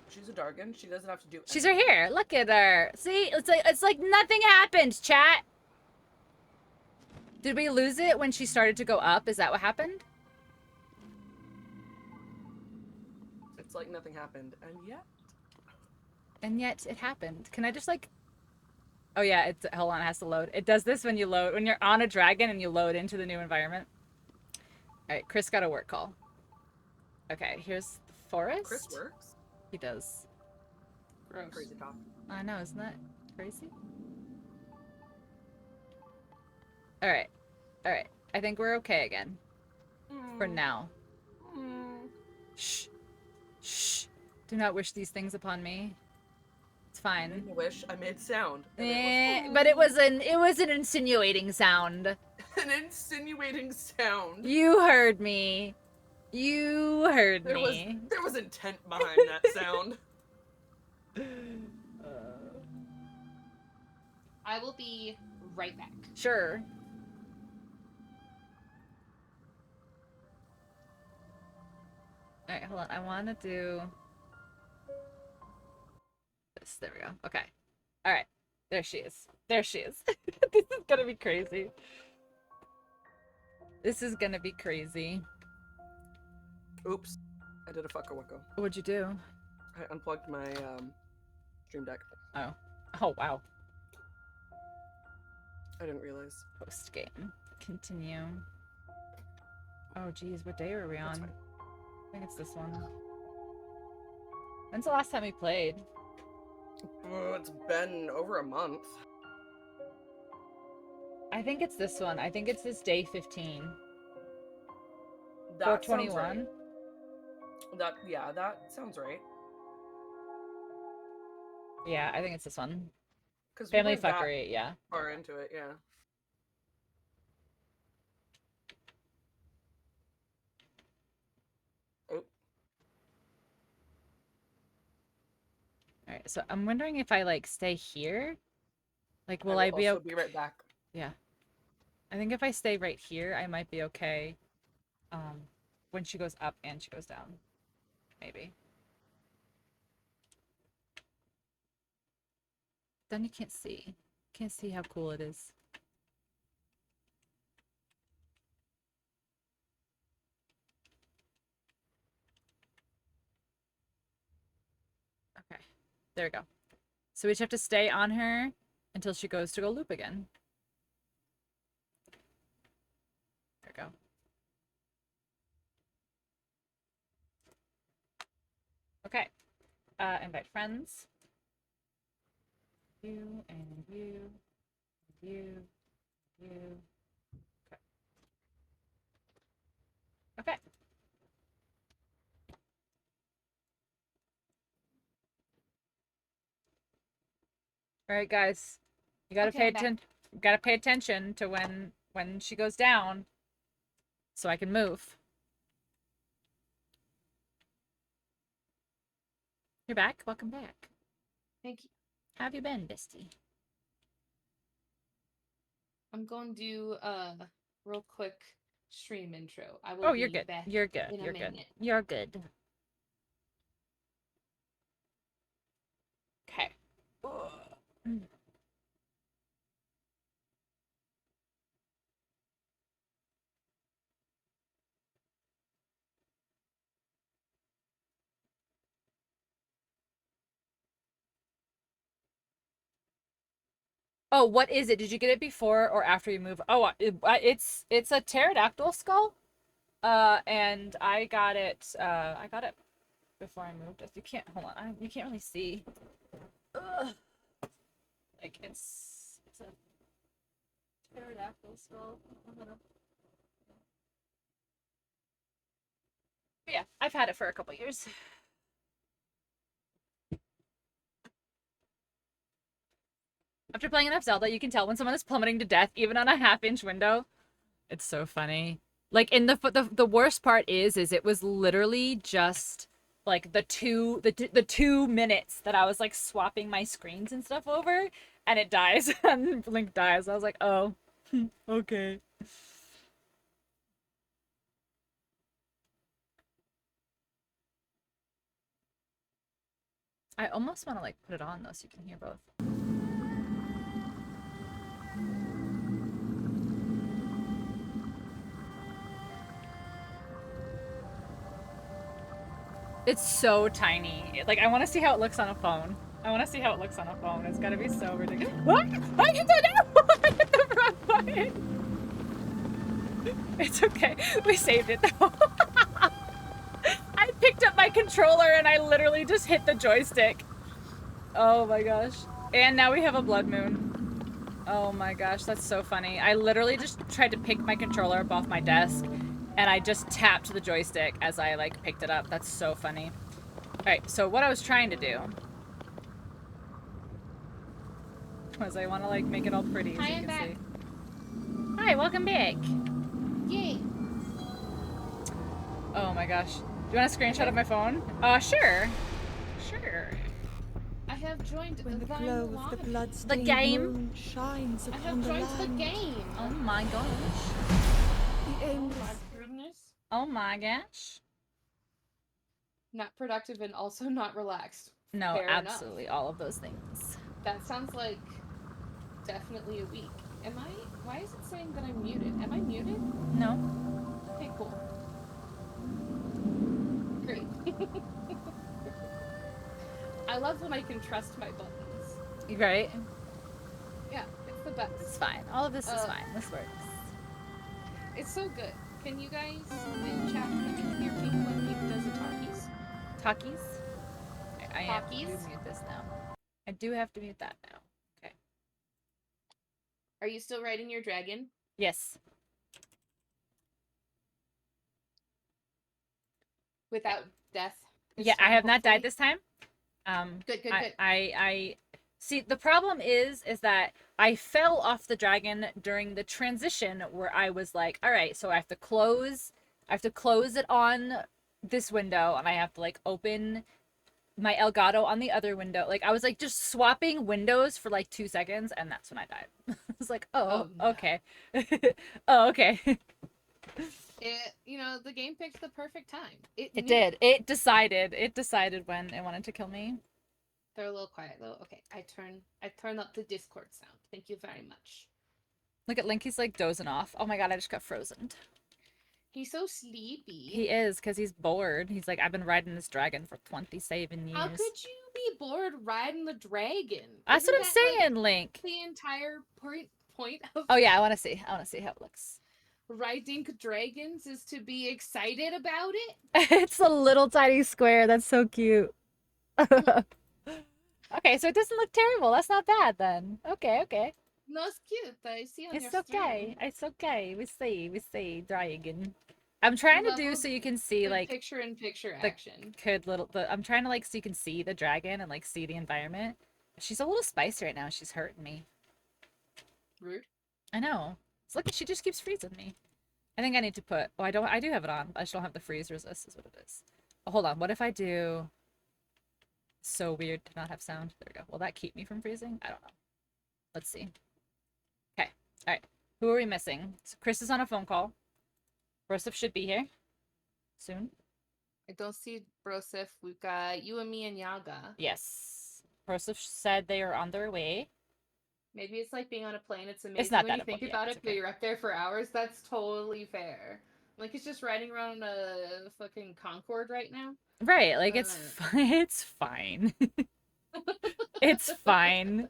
She's a Dargan. She doesn't have to do. She's right here. Look at her. See? It's like nothing happened, chat. Did we lose it when she started to go up? Is that what happened? It's like nothing happened, and yet. And yet it happened. Can I just like... Oh yeah, it's... Hold on, it has to load. It does this when you load... When you're on a dragon and you load into the new environment. Alright, Chris got a work call. Okay, here's the forest. Chris works. He does. Gross. Crazy talk. I know, isn't that crazy? Alright. Alright. I think we're okay again. For now. Shh. Shh. Do not wish these things upon me. It's I fine. didn't wish. I made sound. And But it was an insinuating sound. an insinuating sound. You heard me. You heard There me. was intent behind that sound. I will be right back. Sure. Alright, hold on. I want to do this. There we go. Okay. Alright. There she is. There she is. This is gonna be crazy. This is gonna be crazy. Oops. I did a fucker wicko. What'd you do? I unplugged my stream deck. Oh. Oh, wow. I didn't realize. Post game. Continue. Oh, geez. What day are we That's on? fine. I think it's this one. When's the last time we played? Oh, it's been over a month. I think it's this one. I think it's this day 15. That sounds 421. right. That sounds right. Yeah, I think it's this one. 'Cause Family weren't that fuckery, yeah. far into it, yeah. Oh, Alright, so I'm wondering if I, like, stay here? Like, will I I will be also okay? be right back. Yeah. I think if I stay right here, I might be okay. When she goes up and she goes down. Maybe. Then you can't see. Can't see how cool it is. Okay. There we go. So we just have to stay on her until she goes to go loop again. There we go. Okay. Invite friends. You and you. You. You. Okay. Okay. All right, guys. You gotta Okay, pay I'm back. attention. Gotta pay attention to when when she goes down so I can move. You're back? Welcome back. Thank you. How have you been, Bestie? I'm going to do a real quick stream intro. I will Oh, you're be good. back You're good. in a You're good. minute. You're good. Okay. Oh, what is it? Did you get it before or after you move? Oh, it's a pterodactyl skull. And I got it before I moved. You can't hold on. You can't really see. Ugh. Like it's a pterodactyl skull. But yeah, I've had it for a couple years. After playing enough Zelda, you can tell when someone is plummeting to death, even on a half-inch window. It's so funny. Like, in the worst part is it was literally just like the 2 minutes that I was like swapping my screens and stuff over, and it dies, and Link dies. I was like, oh, okay. I almost want to like put it on though, so you can hear both. It's so tiny. Like, I want to see how it looks on a phone. I want to see how it looks on a phone. It's gotta be so ridiculous. What? I hit the I hit the wrong button. It's okay. We saved it though. I picked up my controller and I literally just hit the joystick. Oh my gosh. And now we have a blood moon. Oh my gosh, that's so funny. I literally just tried to pick my controller up off my desk and I just tapped the joystick as I like picked it up. That's so funny. Alright, so what I was trying to do was I want to like make it all pretty so Hi, you I'm can back. see. Hi, welcome back. Yay! Oh my gosh. Do you want a screenshot of my phone? Sure. Sure. I have joined When the thine glow of the lobby. blood-stained game? moon shines I upon have the joined land, the game. Oh my gosh. the Oh aimless my goodness. Oh my gosh. Not productive and also not relaxed. No, Fair absolutely enough. all of those things. That sounds like definitely a week. Am I? Why is it saying that I'm muted? Am I muted? No. Okay, cool. Great. I love when I can trust my buttons. Right? Yeah, it's the best. It's fine. All of this is fine. This works. It's so good. Can you guys in chat can you hear me when Nick does the talkies? Talkies? I have to Talkies? mute this now. I do have to mute that now. Okay. Are you still riding your dragon? Yes. Without death? Yeah, I have not died this time. Good, good, I, good. I see the problem is that I fell off the dragon during the transition where I was like, all right, so I have to close it on this window and I have to like open my Elgato on the other window. Like I was like just swapping windows for like 2 seconds and that's when I died. I was like, oh Oh, no. okay. Oh, okay. The game picked the perfect time. It It knew. did. It decided when it wanted to kill me. They're a little quiet though. Okay, I turn up the Discord sound. Thank you very much. Look at Link, he's like dozing off. Oh my god, I just got frozen. He's so sleepy. He is, because he's bored. He's like, I've been riding this dragon for 27 years. How could you be bored riding the dragon? That's Isn't what I'm that, saying, like, Link. the entire point of Oh yeah, I want to see. I want to see how it looks. riding dragons is to be excited about it. It's a little tiny square. That's so cute. Okay, so it doesn't look terrible. That's not bad then. Okay, okay. No, it's cute. I see on It's your okay. stream. It's okay. We see dragon. I'm trying to do Love so you can see the like picture-in-picture the action. I'm trying to like so you can see the dragon and like see the environment. She's a little spicy right now. She's hurting me. Rude. I know. Look, she just keeps freezing me. I think I need to put. Oh, I do have it on. I just don't have the freeze resist. Is what it is. Oh, hold on. What if I do? So weird to not have sound. There we go. Will that keep me from freezing? I don't know. Let's see. Okay. All right. Who are we missing? So Chris is on a phone call. Broseph should be here soon. I don't see Broseph. We've got you and me and Yaga. Yes. Broseph said they are on their way. Maybe it's like being on a plane. It's amazing not when that you think important. about Yeah, it, it's but okay. you're up there for hours. That's totally fair. Like, it's just riding around a fucking Concorde right now. Right. Like it's it's fine. It's fine.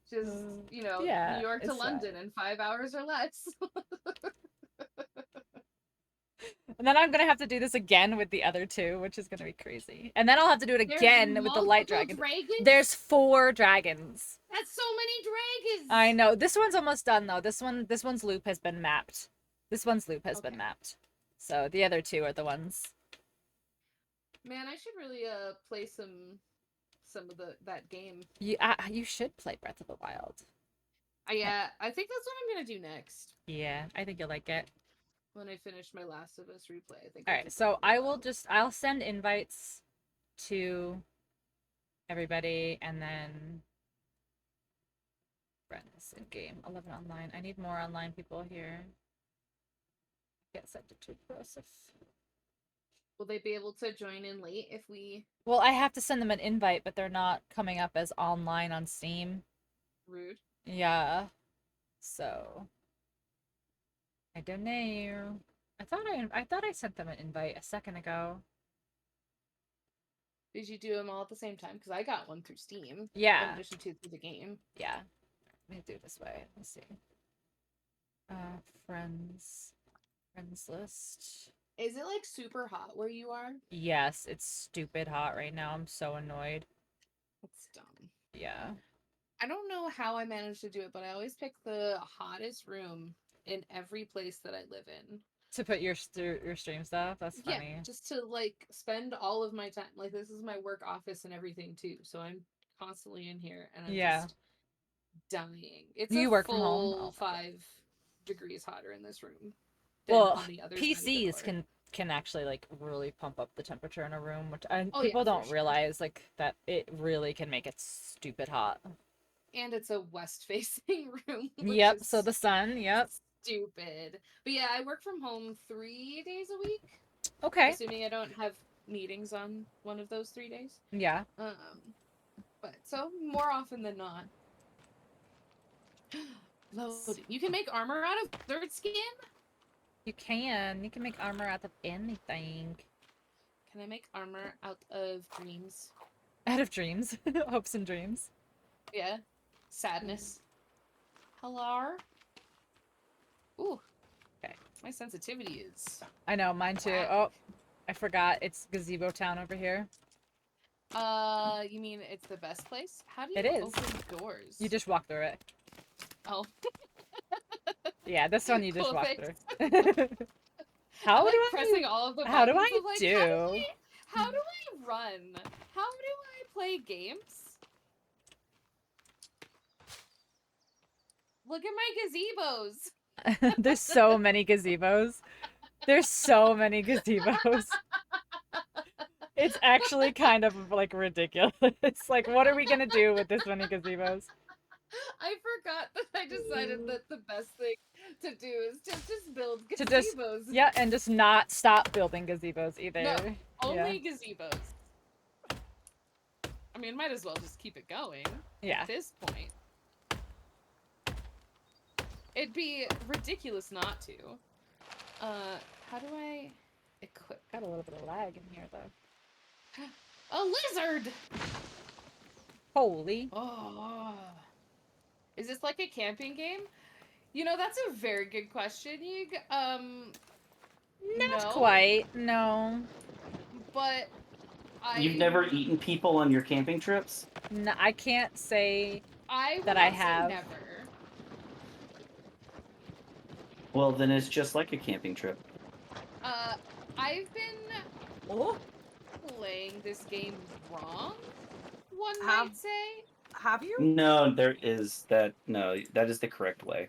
Just, you know, yeah, New York to it's London fine. in 5 hours or less. And then I'm gonna have to do this again with the other two, which is gonna be crazy. And then I'll have to do it There's again with the light multiple dragon. dragons? There's 4 dragons. That's so many dragons! I know. This one's almost done though. This one's loop has been mapped. This one's loop has been Okay. mapped. So the other 2 are the ones. Man, I should really play some of that game. You should play Breath of the Wild. Yeah, I think that's what I'm gonna do next. Yeah, I think you'll like it. When I finish my Last of Us replay, I think. All right, so I'll send invites to everybody, and then friends in game 11 online. I need more online people here. Get sent it to Broseph. Will they be able to join in late if we? Well, I have to send them an invite, but they're not coming up as online on Steam. Rude. Yeah. So I don't know. I thought I sent them an invite a second ago. Did you do them all at the same time? Because I got one through Steam. Yeah. In addition to through the game. Yeah. Let me do it this way. Let's see. Friends list. Is it like super hot where you are? Yes, it's stupid hot right now. I'm so annoyed. That's dumb. Yeah. I don't know how I managed to do it, but I always pick the hottest room in every place that I live in. To put your stream stuff? That's funny. Yeah, just to like spend all of my time. Like, this is my work office and everything too, so I'm constantly in here and I'm just dying. It's you a work from home? full Oh, 5 degrees hotter in this room. than well, on the other side of the PCs door. can actually like really pump up the temperature in a room, which Oh, people yeah, for don't sure. realize like that it really can make it stupid hot. And it's a west-facing room. Yep. So the sun. Yep. Stupid. But yeah, I work from home 3 days a week. Okay. Assuming I don't have meetings on one of those 3 days. Yeah. But so more often than not. Loaded. You can make armor out of third skin? You can. You can make armor out of anything. Can I make armor out of dreams? Out of dreams. Hopes and dreams. Yeah. Sadness. Hello? Ooh. Okay. My sensitivity is... I know, mine too. Whack. Oh, I forgot. It's Gazebo Town over here. You mean it's the best place? How do you It is. open doors? You just walk through it. Oh. Yeah, this one you just Cool, walk thanks. through. How I'm, like, do I pressing all of the How do buttons I of, like, do? How do I run? How do I play games? Look at my gazebos. There's so many gazebos. There's so many gazebos. It's actually kind of like ridiculous. Like, what are we gonna do with this many gazebos? I forgot that I decided that the best thing to do is to just build To gazebos. just and just not stop building gazebos either. No, only Yeah. gazebos. I mean, might as well just keep it going. Yeah. At this point. It'd be ridiculous not to. How do I equip? Got a little bit of lag in here though. A lizard! Holy. Oh. Is this like a camping game? You know, that's a very good question, Yig. Not no, quite. No. But You've never eaten people on your camping trips? No, I can't say I that would I not say have. never. Well, then it's just like a camping trip. I've been Oh, playing this game wrong, one Have- might say. Have you? No, there is that. No, that is the correct way.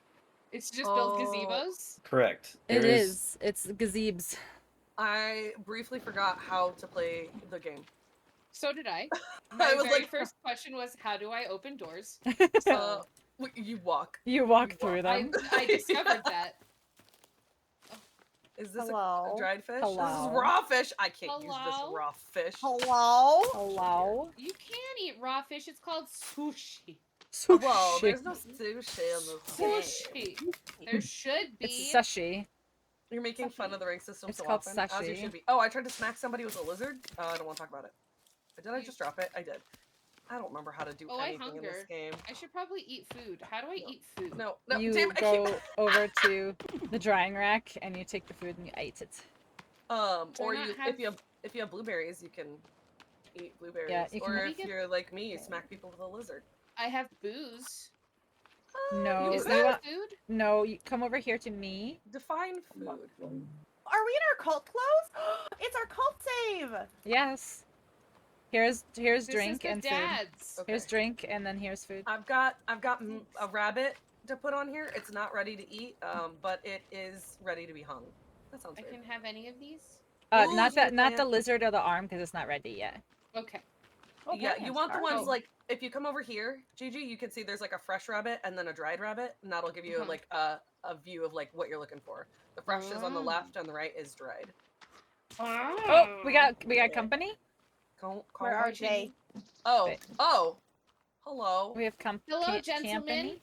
It's just build Oh. gazebos. Correct. It There is. It's gazebes. I briefly forgot how to play the game. So did I. I My was very like, first question was, how do I open doors? Uh, So you walk. You walk through I, them. I discovered that. Is this Hello? a dried fish? This is Hello? raw fish. I can't use this Hello? raw fish. Hello? Hello? You can eat raw fish. It's called sushi. Sushi. Whoa, there's no sushi in this game. Sushi. There should be. It's sushi. You're making fun of the rank system It's so called often, as you sushi. should be. Oh, I tried to smack somebody with a lizard. I don't want to talk about it. Did I just drop it? I did. I don't remember how to do Oh, I anything in this hunger. game. I should probably eat food. How do I eat food? No, no, You damn it, I go can't. over to the drying rack and you take the food and you eat it. Do I Or not you, have- if you have blueberries, you can eat blueberries. Yeah, you or can- if Let me you're like me, you smack people with a lizard. I have booze. No, Is you that want- food? No, you come over here to me. Define food. Are we in our cult clothes? It's our cult save! Yes. Here's This drink is the and food. dad's. Okay. Here's drink and then here's food. I've got a rabbit to put on here. It's not ready to eat, but it is ready to be hung. That sounds I good. can have any of these? Ooh, Not so the not the plant- lizard or the arm because it's not ready yet. Okay. Yeah, you want the ones Oh. like if you come over here, Gigi, you can see there's like a fresh rabbit and then a dried rabbit, and that'll give you Uh-huh. like a view of like what you're looking for. The fresh is on the Ah. left, and the right is dried. Oh, we got Yeah. company. Where are they? Oh, Wait. oh, hello. We have Hello, company. gentlemen.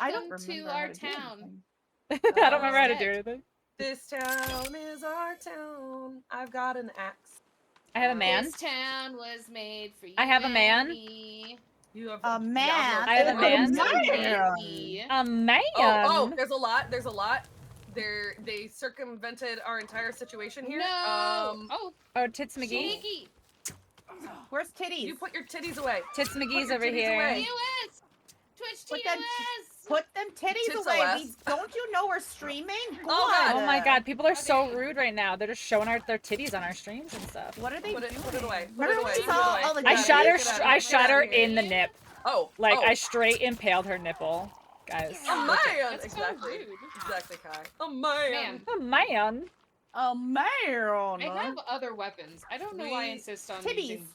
I don't Welcome to remember how our to do town. anything. I don't remember how to do Set. anything. This town is our town. I've got an axe. I have a man. This town was made for you. I have a and man. me. You have A man? I have a man. Me. A man. Oh, there's a lot. There's a lot. They circumvented our entire situation here. No. Oh, Oh, Tits McGee. Cheeky. Where's titties? you put your titties away. Tits McGee's your over titties here. away. TOS. Twitch Put them TOS. Put them titties Tits away. OS. Don't you know we're streaming? God. Oh my god, people are so Okay. rude right now. They're just showing their titties on our streams and stuff. What are they Put it doing? away. Put it Remember away. when we Put it saw away. all the I Yeah, shot her. get out of I here. shot Get her out of here. in the nip. Oh, Like oh. I straight impaled her nipple, guys. A man. That's Exactly. so rude. Exactly, Kai. A man. Man. Oh man. Oh man! I have other weapons. I don't know why I We- insist on Titties. using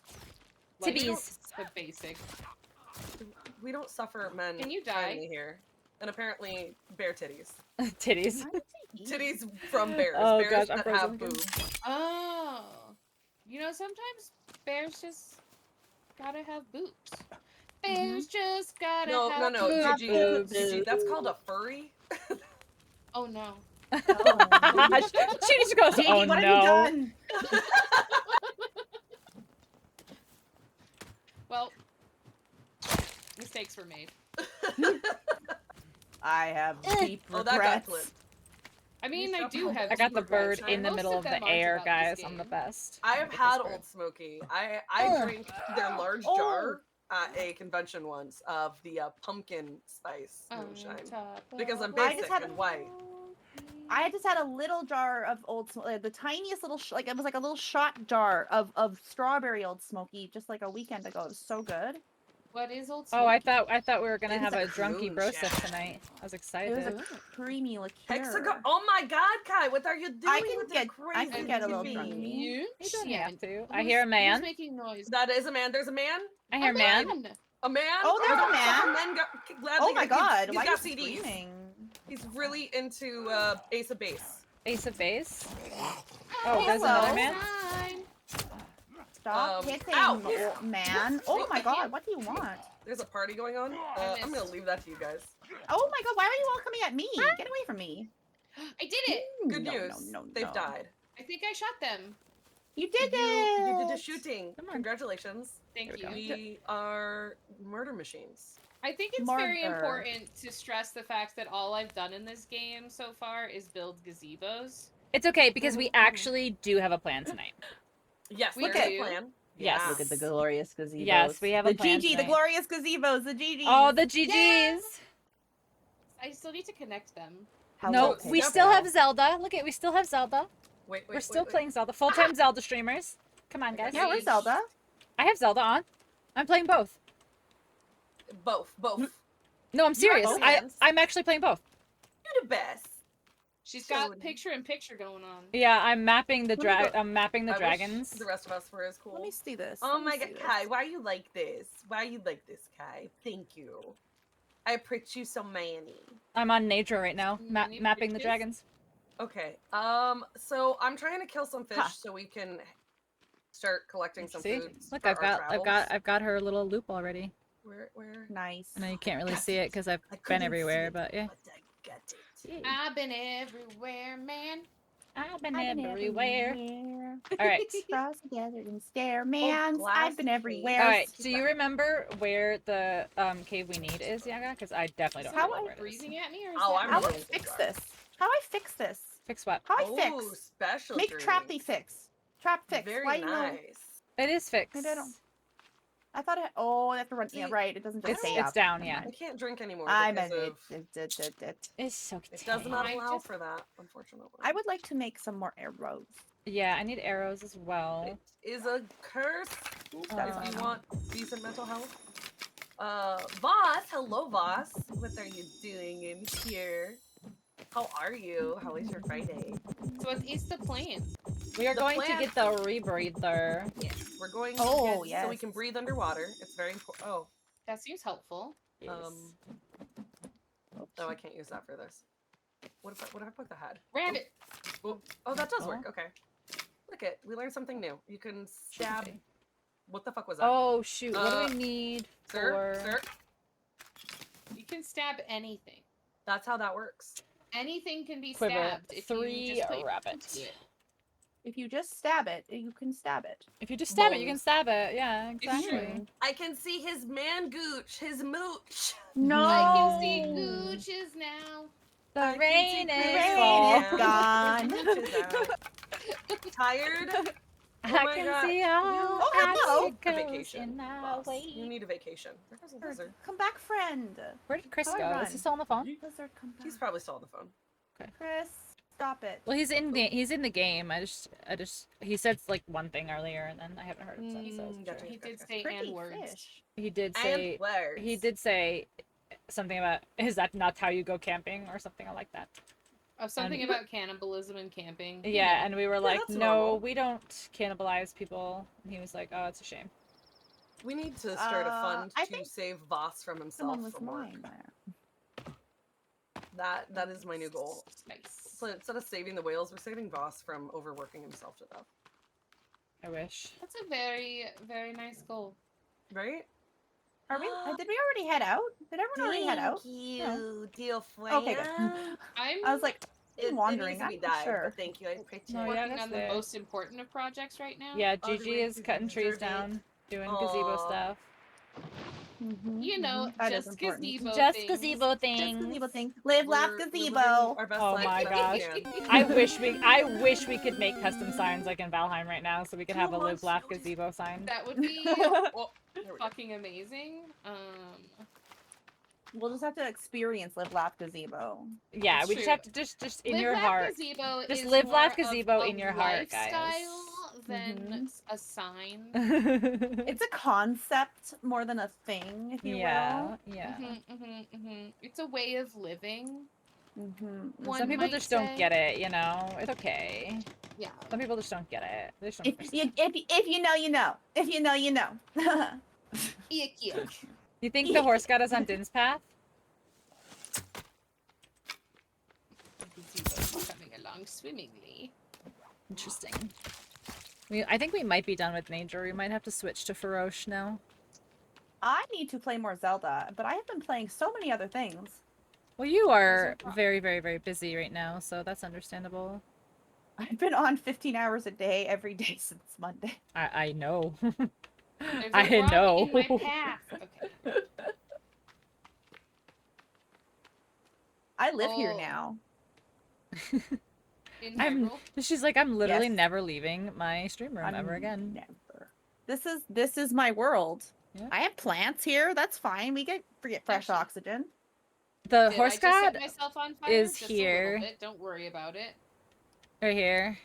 like, Titties. the basic. We don't suffer men Can you die? kindly here. And apparently, bear titties. Titties. Titties from bears. Oh, Bears gosh, I'm that frozen have again. boobs. Oh. You know, sometimes bears just gotta have boobs. Bears just gotta No, have no, boobs. Gigi, Boobs. Gigi, that's called a furry. Oh no. She just goes, Gigi, oh what have you no. done? Well, mistakes were made. I have deep Oh, that got regrets. clipped. I mean, You I do suffered. have. I got the deep regrets, bird in the most middle of them the aren't air, about guys. this I'm the game. best. I have Look at had this bird. Old Smoky. I Ugh. drank their large Oh. jar at a convention once of the pumpkin spice moonshine. Because I'm I just basic had and white. I just had a little jar of the tiniest little, like it was like a little shot jar of strawberry Old Smoky just like a weekend ago. It was so good. What is old? Oh, I Smoky? thought we were gonna It's have a a drunky bro moonshine. stuff tonight. I was It excited. was a Ooh. creamy liqueur. Hexagon. Oh my God, Kai! What are you doing I can with get- your I crazy can get a little TV? drunky. You You don't have to. Who's- I hear a Who's man. making noise? That is a man. There's a man. I hear a man. A man. Oh, there's a don't man. suffer Men gladly Oh my god! He's Why got are you CDs. screaming? He's really into Ace of Base. Ace of base. Oh, Oh, there's another hello. man. Fine. Stop hitting, ow. old man. Oh my god! What do you want? There's a party going on. I'm gonna missed. leave that to you guys. Oh my god! Why are you all coming at me? Get away from me! I did it. Good No, news. no, no, They've no. died. I think I shot them. You did You it! did the shooting. Come on. Congratulations. Thank There we you. go. We are murder machines. I think it's very Murder. important to stress the fact that all I've done in this game so far is build gazebos. It's okay because we actually do have a plan tonight. Yes, We there's do. a plan. Yes. Look at the glorious gazebos. Yes, we have a the plan GG, the tonight. glorious gazebos, the GG. Oh, the GGs. I still need to connect them. How No, will it we take still now? have Zelda. Look at, we still have Zelda. Wait, We're still playing Zelda. Full-time Zelda streamers. Come on, guys. Yeah, we're Zelda. I have Zelda on. I'm playing both. Both. No, I'm serious. both hands. I'm actually playing both. You're the best. She's got Showed. picture-in-picture going on. Yeah, I'm mapping the Let me go- I'm mapping the I wish dragons. the rest of us were as cool. Let me see this. Oh Let me my see god, this. Kai, why you like this? Why you like this, Kai? Thank you. I appreciate you so many. I'm on nature right now, Many mapping the bitches. dragons. Okay. So I'm trying to kill some fish Huh. so we can start collecting some See? food. Look, for I've our travels. got her little loop already. Where? Nice. I know you can't really got see it because I've I been couldn't everywhere, see it, but yeah. But I got it. I've been everywhere, man. I've been I've been everywhere. everywhere. All right. Cross the desert and stairmans. I've been glass everywhere. All right. Keep Do you that. remember where the cave we need is, Yaga? Because I definitely Is don't know someone where it is. breathing at me, or is Oh, that I'm How me? I really fix sorry. this? How I fix this? Fix what? How I Ooh, fix? special Make trappy drinks. fix. Trap fix. Very Why you know? nice. It is fixed. Maybe I don't. I thought it. Oh, I have to run. See, yeah, right. It doesn't just stay It's up. down, Never yeah. I mind. can't drink anymore I'm because an of It's so it does not I allow just- for that, unfortunately. I would like to make some more arrows. Yeah, I need arrows as well. It is a curse if you want decent mental health. Voss, hello Voss. What are you doing in here? How are you? How is your Friday? So what is the plan? We are The going plan- to get the rebreather. Yes, we're going Oh, to get so we yes. can breathe underwater. It's very important. Oh, That seems helpful. Yes. oh, I can't use that for this. What if I put the head? Rabbit. Oh, that does Oh. work. Okay. Look it, we learned something new. You can stab. be. What the fuck was that? Oh shoot! What do we need sir, for? sir. You can stab anything. That's how that works. Anything can be Quiver. stabbed if you 3 just put your rabbit. hand to it. If you just stab it, you can stab it. If you just stab it, you can Bones. stab it. Yeah, It's exactly. true. I can see his man gooch, his mooch. No. I can see gooches now. The I can rain see is rain falling. is gone. His mooch is out. Tired? I Oh my can God. see all You- Oh, hello. obstacles A vacation. in our Boss. way. You need a vacation. There goes a lizard. Come back, friend. Where did Chris How do go? I Is he run? still on the phone? Lizard, come back. He's probably still on the phone. Chris, stop it. Well, he's in the game. I just he said like one thing earlier, and then I haven't heard him since. So I wasn't Gotcha. sure. He did say Pretty and words. fish. He did And say words. he did say something about is that not how you go camping or something like that. Of something And- about cannibalism and camping. you Yeah, know. and we were like, that's no, normal. we don't cannibalize people. And he was like, oh, it's a shame. We need to start a fund I to think save Voss from himself Someone was from work. mine there. That is my new goal. Nice. So instead of saving the whales, we're saving Voss from overworking himself to death. I wish. That's a very, very nice goal. Right? Are we? Did we already head out? Did everyone already head out? you, dear friend. Okay, good. I'm I was like, It wandering. needs to be I'm not died, sure. but thank you. I appreciate No, it. yeah, working that's on the fair. most important of projects right now. Yeah, Oh, do Gigi we is cutting trees deserve it? down, doing gazebo Aw. stuff. You know, That is just important. gazebo Just things. gazebo Just things. gazebo thing. Live, laugh, We're living gazebo. our best Oh life my as best gosh. we can. I wish we could make custom signs like in Valheim right now, so we could have a 2 live months laugh notice. gazebo sign. That would be Well, there we go. fucking amazing. We'll just have to experience live, laugh, gazebo. Yeah, It's we just true. have to just in Live, your laugh, heart. Gazebo Just is live, more laugh, of gazebo a in your heart, guys. lifestyle than a sign. It's a concept more than a thing, if you yeah, yeah. It's a way of living. will. Mm-hmm. One Some people might just don't say. get it, you know. It's okay. Yeah. Some people just don't get it. They just don't If you know, you know. If you know, you know. Ick, yuck. You think the horse got us on Din's path? Gazebo's coming along swimmingly. Interesting. I think we might be done with nature. We might have to switch to Feroche now. I need to play more Zelda, but I have been playing so many other things. Well, you are problem. very, very, very busy right now, so that's understandable. I've been on 15 hours a day every day since Monday. I know. There's a I rug know. in my path. Okay. I live here Oh. now. In I'm- Hyrule. She's like, I'm literally Yes. never leaving my stream room ever I'm again. Never. This is my world. Yeah. I have plants here. That's fine. We get fresh Actually- oxygen. The Did I horse just set god myself on fire? is Just a here. little bit. Don't worry about it. right here.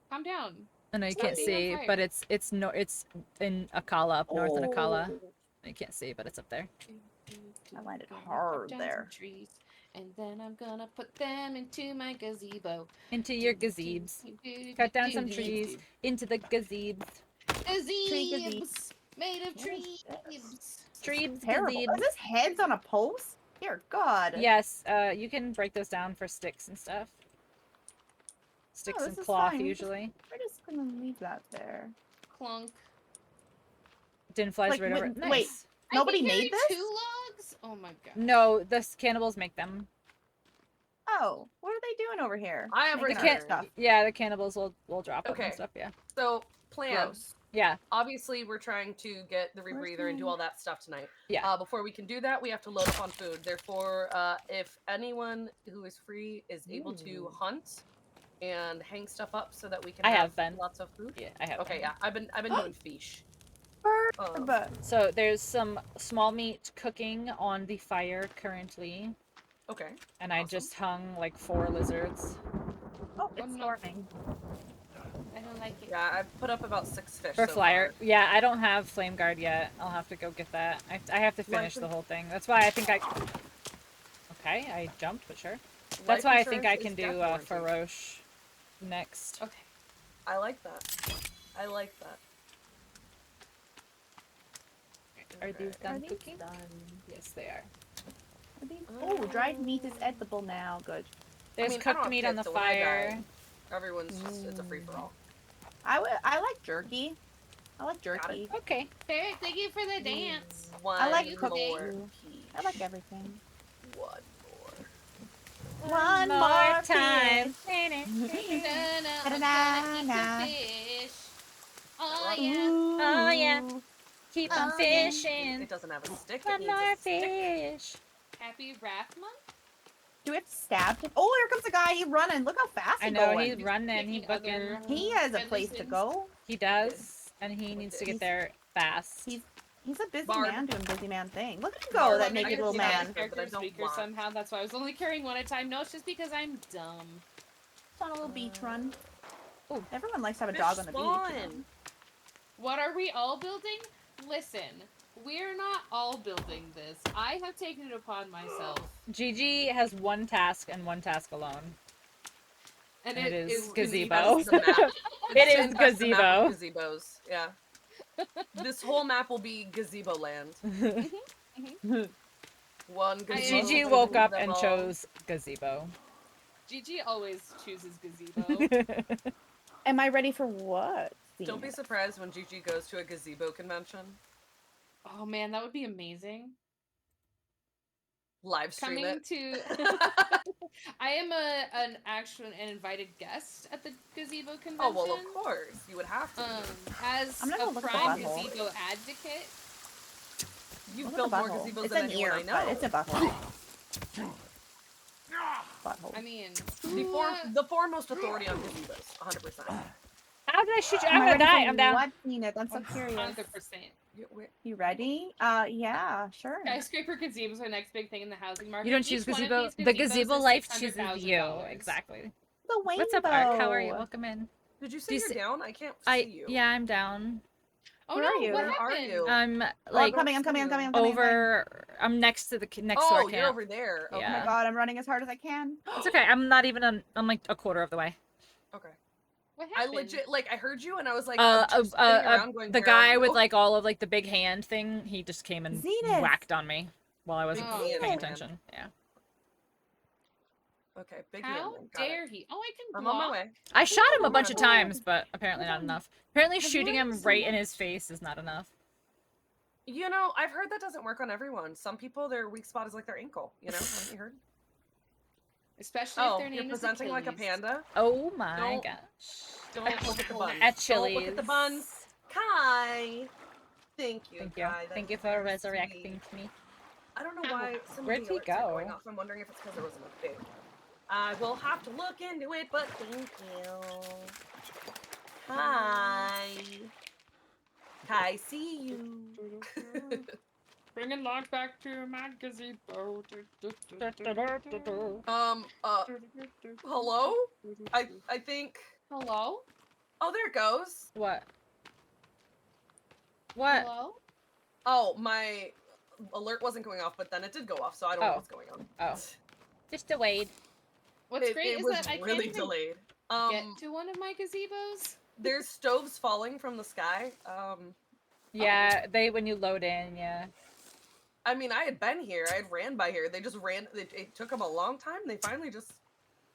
Calm down. I know you Stop can't being on see, fire. but it's in Akala, up north in Akala. Oh, You can't see, but it's up there. I landed Gonna hard cut down there. some trees, and then I'm gonna put them into my gazebo. Into your gazebes. Cut down some trees. Into the gazebes. Gazebes made of What is this? trees. Trees, Terrible. gazebes. Is this heads on a post? Dear God. Yes, you can break those down for sticks and stuff. Sticks this and is cloth, fine. usually. We're just gonna leave that there. Clunk. Din flies Like, right over. wait, Nice. wait. Nobody I can carry made this? 2 logs? Oh my god. No, the cannibals make them. Oh, what are they doing over here? I have Making our returned. stuff. Yeah, the cannibals will drop them Okay. and stuff, yeah. So, plan. Gross. Yeah, Obviously, we're trying to get the rebreather and do all that stuff tonight. Yeah. Before we can do that, we have to load up on food. Therefore, if anyone who is free is able to Ooh. hunt and hang stuff up so that we can I have have been. lots of food. yeah, I have Okay, them. yeah, I've been doing fish. But So there's some small meat cooking on the fire currently, Okay. and I Awesome. just hung like 4 lizards. oh, it's I'm not- storming. I don't like it. Yeah, I put up about 6 fish For so flyer. far. Yeah, I don't have flame guard yet. I'll have to go get that. I have to finish the whole thing. That's why I think I... Okay, I jumped, but sure. That's Life why I think I insurance can is do death warranty. Faroche next. Okay. I like that. I like that. Are these Okay. done Are these cooking? done? Yes, they are. Are these- Oh, dried meat is edible now. Good. There's mean, I don't cooked have meat kids, on the so when I die, fire. Everyone's just, it's a free for all. I like jerky. I like jerky. Okay. Parrot, thank you for the dance. One I like more cooking. piece. I like everything. One more. One more time. I'm Na-na-na. gonna eat some fish. Oh yeah. Oh, yeah. Ooh. Keep Oh, on yeah. fishing. It doesn't have a stick. It One needs more a stick. fish. Happy Wrath Month. Do we have to stab him? Oh, here comes a guy. He's running. Look how fast I he's know, going. he's running. He Picking booking. other- He has a Deadly place to sins. go. He does. And he needs to get He's- there fast. He's a busy Barb. man doing busy man thing. Look at him Barb, go, that I'm naked gonna little see man. that. Character But I don't speaker want. somehow. That's why I was only carrying 1 at a time. No, it's just because I'm dumb. It's on a little beach run. Ooh. Everyone likes to have a Fish dog on the beach. spawn. You know? What are we all building? Listen, we're not all building this. I have taken it upon myself. Gigi has 1 task and 1 task alone. And It is Gazebo. gazebo. That's the map. It is Sin, that's the map of gazebo. Gazebos. Yeah. This whole map will be gazebo land. One gazebo. Gigi to woke rule up them and all. chose gazebo. Gigi always chooses gazebo. Am I ready for what? Don't be surprised when Gigi goes to a gazebo convention. Oh man, that would be amazing. Live stream Coming it. to I am an invited guest at the gazebo convention. Oh well, of course you would have to. As I'm gonna a go look at the prime butthole. gazebo advocate. You've Look at built the more butthole. gazebos It's than an anyone ear, I know. but it's a butthole. Butthole. I mean, The foremost authority on gazebos, 100%. How did I shoot you? Am I'm I gonna ready die. for I'm down. What, Nina? I'm so curious. 100%. You ready? Yeah, sure. Skyscraper gazebo is our next big thing in the housing market. You don't Each choose one of gazebo. these The gazebos gazebo is life chooses you. $600,000. Exactly. The rainbow. What's up, Ark? How are you? Welcome in. Did you Do say you you're see- down? I can't see you. Yeah, I'm down. Oh Where no, are you? what Where are happened? you? I'm Oh, like I'm coming. over. I'm next to the next to our Oh, you're camp. over there. Okay. Oh my Yeah. god, I'm running as hard as I can. It's okay. I'm not even. I'm like a quarter of the way. Okay. What I happened? legit I heard you and I was like The going, guy "Where are with you?" like all of like the big hand thing. He just came and Zenith. whacked on me while I wasn't Oh. paying Zenith. attention. Yeah. Okay, big How hand. Got dare it. he? Oh, I can I'm block. on my way. I shot him a bunch of Hold on. times, but apparently not enough. Apparently Have you shooting him learned right so in his face is not enough. You know, I've heard that doesn't work on everyone. Some people, their weak spot is like their ankle. You know, haven't you heard? Especially Oh, if their you're name is presenting like a Achilles. panda. Oh my Don't- gosh. Don't look at the buns. At Don't look at the Chili's. buns. Kai. Thank you, Thank you. Kai. Thank That's you for very resurrecting sweet. me. I don't know why some Where'd of the he alerts are go? going off. I'm wondering if it's because there wasn't a big. I will have to look into it, but thank you. Hi. Hi, see you. Bringing logs back to my gazebo. Hello? I think. Hello? Oh, there it goes. What? What? Hello? Oh, my alert wasn't going off, but then it did go off, so I don't know Oh. what's going on. Oh. Just delayed. What's it, great it is was that I can't really even delayed. get to one of my gazebos. There's stoves falling from the sky. Yeah, they when you load in, yeah. I mean, I had been here. I had ran by here. They just ran. It took them a long time. They finally just.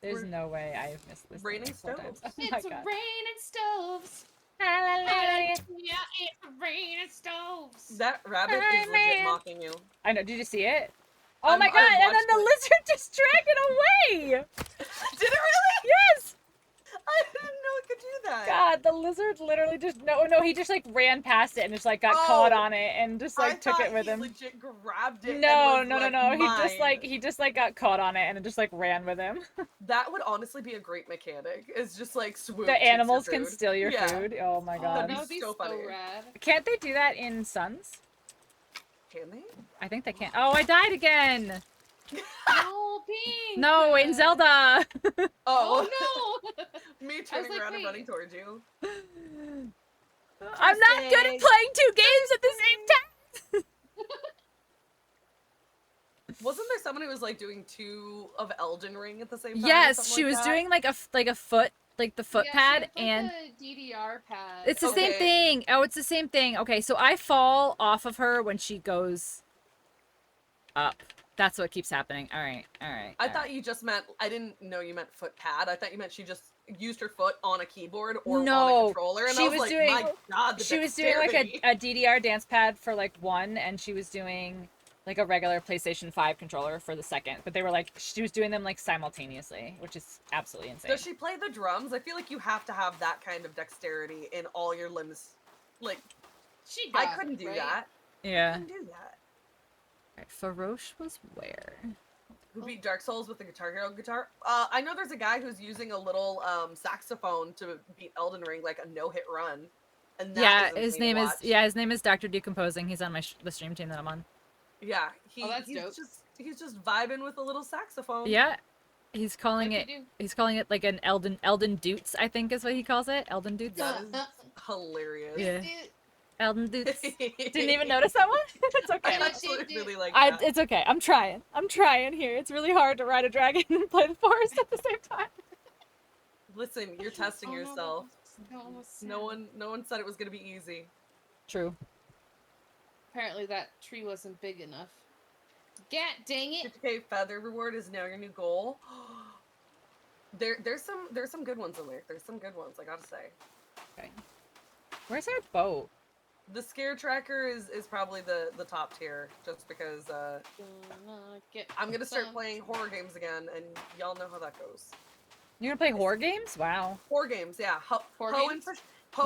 There's We're no way I've missed this. raining like 4 times. stoves. Oh my It's god. raining stoves. Hallelujah. Yeah, it's raining stoves. That rabbit is legit man. mocking you. I know. Did you see it? Oh I'm- my I god! And then watched the it. lizard just dragged it away. Did it really? Yes. I didn't know it could do that. God, the lizard literally just no, he just like ran past it and just like got caught Oh, on it and just I like took thought it with he him. legit grabbed it. No, and no, was no, like, no. Mine. He just like got caught on it and it just like ran with him. That would honestly be a great mechanic. It's just like swoop. The takes your animals can food. steal your Yeah. food. Oh my Oh, god. that would be so so funny. rad. Can't they do that in Suns? Can they? I think they can. Oh, I died again. No, Pink. No, in Zelda. Oh, Oh no. me turning like, around and wait. running towards you. I'm not good at Thursday. playing 2 games at the same time. Wasn't there someone who was like doing 2 of Elden Ring at the same time? or Yes, something she like was that? doing like a foot, like the foot Yeah, pad, she has, like, and the DDR pad. it's the same Okay. thing. Oh, it's the same thing. Okay, so I fall off of her when she goes up. That's what keeps happening. All right, all right. I thought you just meant. I didn't know you meant foot pad. I thought you meant she just used her foot on a keyboard or on No, a controller. And she I was was like, doing- my god, the she was doing like dexterity. a DDR dance pad for like 1, and she was doing like a regular PlayStation 5 controller for the 2nd. But they were like, she was doing them like simultaneously, which is absolutely insane. Does she play the drums? I feel like you have to have that kind of dexterity in all your limbs. Like, She I got couldn't it, do right? that. I Yeah. couldn't do that. Right, Faroche was where? Who beat Dark Souls with the Guitar Hero guitar? I know there's a guy who's using a little saxophone to beat Elden Ring, like a no-hit run. And that Yeah, is his insane to name is watch. his name is Dr. Decomposing. He's on my the stream team that I'm on. Yeah, Oh, that's he's dope. he's just vibing with a little saxophone. Yeah, he's calling Like you it. do. He's calling it like an Elden Doots, I think is what he calls it. Elden Doots. That is hilarious. Yeah. Dude, Elden Doots. Didn't even notice that one. It's I okay. actually Dude. really like that. It's okay. I'm trying here. It's really hard to ride a dragon and play the forest at the same time. Listen, you're testing oh, no, yourself. no, almost No sad. one said it was gonna be easy. True. Apparently that tree wasn't big enough. God dang it! 50K feather reward is now your new goal. There's some good ones in there. There's some good ones, I gotta say. Okay. Where's our boat? The scare tracker is probably the top tier, just because I'm gonna start playing horror games again, and y'all know how that goes. You're gonna play horror games? Wow. Horror games, yeah. Horror Hoeing games?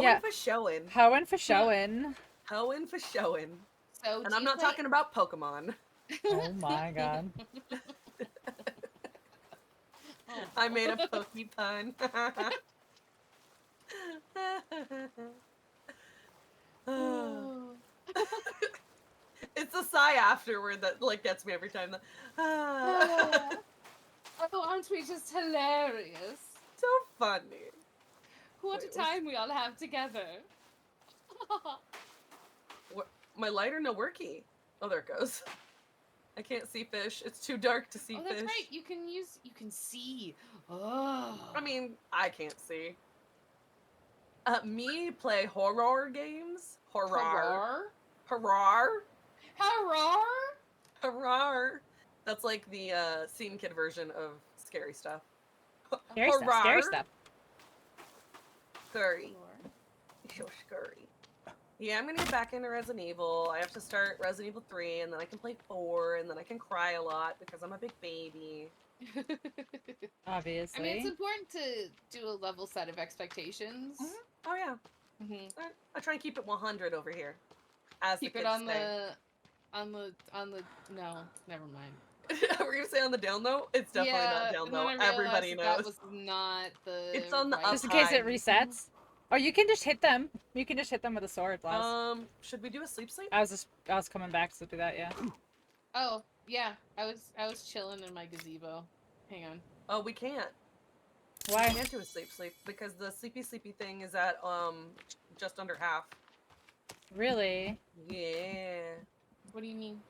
Yeah. for showing. Hoeing for showing. Hoeing for showing. So And do I'm you not play- talking about Pokemon. Oh my god. Oh, I made a Poke pun. oh. It's a sigh afterward that like gets me every time. Oh, aren't we just hilarious? So funny. What Wait, a time we all have together. My lighter no worky. Oh, there it goes. I can't see fish. It's too dark to see Oh, fish. that's right. You can see. Oh. I mean, I can't see. Me play horror games. Horror. Horror. Horror. Horror. Horror. That's like the Scene Kid version of scary stuff. Scary stuff. Scary stuff. Scary. So scary. Yeah, I'm gonna get back into Resident Evil. I have to start Resident Evil 3, and then I can play 4, and then I can cry a lot because I'm a big baby. Obviously. I mean, it's important to do a level set of expectations. Oh yeah, Mhm. I try and keep it 100 over here. As Keep the it kids on say. the. No, never mind. We're gonna say on the down low. It's definitely not down and then low. I realized Everybody that knows. was not the. It's on the right up Just in case it high. resets. Oh, you can just hit them. You can just hit them with a sword, Laz. Should we do a sleep? I was coming back to do that, yeah. Oh yeah, I was chilling in my gazebo. Hang on. Oh, we can't. We Why? can't do a sleep because the sleepy thing is at just under half. Really? Yeah. What do you mean?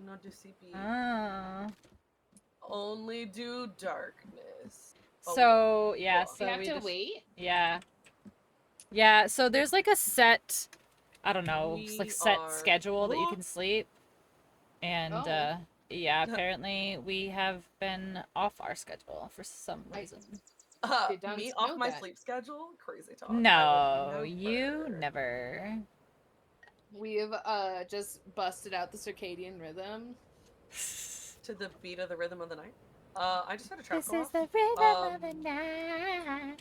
No do CP. Oh. Only do darkness. So yeah, Cool. so We have we to just wait? yeah. Yeah, so there's like a set I don't know, We like set are- schedule that you Ooh. can sleep. And Oh. yeah, apparently we have been off our schedule for some reason. Did not Me know off my that. sleep schedule? Crazy talk. No, you never. We've just busted out the circadian rhythm. To the beat of the rhythm of the night. I just had a trap This go is off. the rhythm of the night.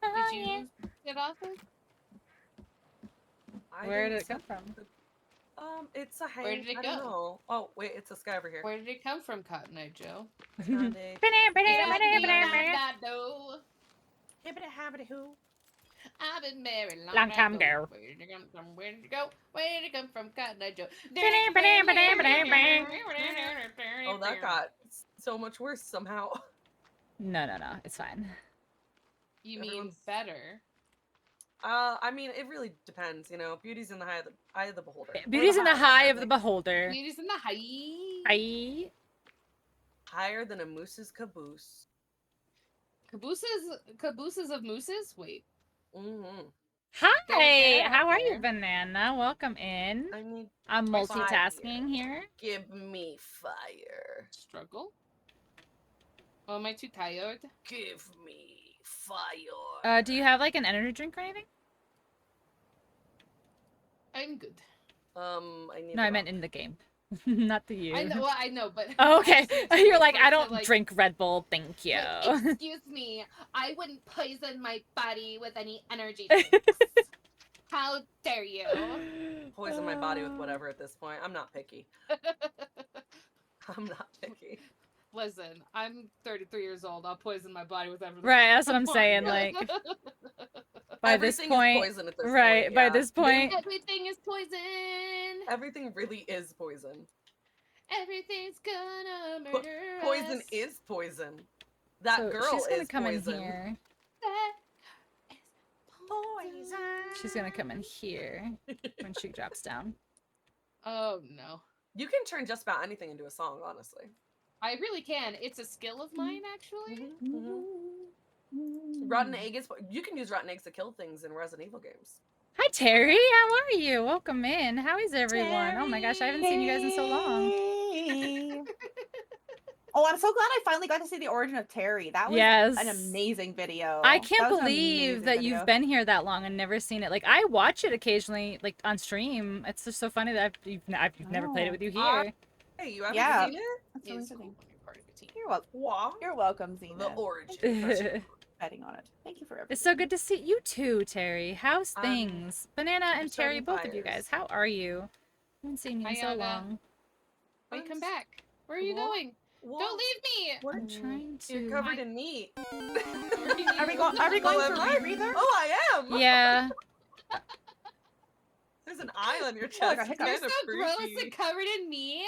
Oh, Did yeah. you get off it? I Where didn't did it come set from? the- It's a hang. Where did it I don't go? know. Oh wait, it's a guy over here. Where did it come from, Cotton Eye Joe? I found it. Hibbity habbity hoo. I've been married Long time ago. Where did it come from? Where did it go? Where did it come from, Cotton Eye Joe? Oh, that got so much worse somehow. No, it's fine. You mean Everyone's- better? I mean, it really depends. You know, beauty's in the eye of the beholder. Or Beauty's in the high of the apparently. beholder. Beauty's in the high. Aye. Higher than a moose's caboose. Cabooses of mooses? Wait. Mm-hmm. Hi, there, how are you, there. Banana? Welcome in. I need I'm fire. multitasking here. Give me fire. Struggle? Oh, am I too tired? Give me fire. Do you have like an energy drink or anything? I'm good. I need. No, I a meant rock. in the game. Not the you. I know, well, I know, but Oh, okay. I just You're like, for it I to, don't like- drink Red Bull, thank you. like, excuse me, I wouldn't poison my body with any energy drinks. How dare you? Poison my body with whatever at this point. I'm not picky. I'm not picky. Listen, I'm 33 years old. I'll poison my body with everything. Right, that's what I I'm want. saying. Like, by Everything this point, is poison at this right? point. By yeah. this point, Everything is poison. Everything really is poison. Everything's gonna murder Poison us. is poison. That so girl she's gonna is come poison. in here. That is poison. She's gonna come in here when she drops down. Oh no. You can turn just about anything into a song, honestly. I really can. It's a skill of mine, actually. Rotten egg is. You can use rotten eggs to kill things in Resident Evil games. Hi Terry, how are you? Welcome in. How is everyone? Oh my gosh, I haven't seen you guys in so long. Hey. Oh, I'm so glad I finally got to see the origin of Terry. That was Yes. an amazing video. I That can't was an believe amazing that video. you've been here that long and never seen it. Like I watch it occasionally, like on stream. It's just so funny that you've never played it with you here. Hey, you haven't Yeah. seen it? That's really It's cool funny. when you're part of a team. You're welcome. Wow. You're welcome, Zena. The origin. It's Betting on it. Thank you for everything. so good to see you too, Terry. How's Um, things? Banana and Terry, starting both of you fires. guys. How are you? I haven't seen you in Hi, so Yaga. long. Wait, come back. Where are you What? going? What? Don't leave me! What? I'm trying to. You're covered in meat. Are we going Oh, through am I? rebreather? Oh, I am. Yeah. There's an eye on your Oh, like chest. a It's hiccup. You're kind so of gross creepy. and covered in meat.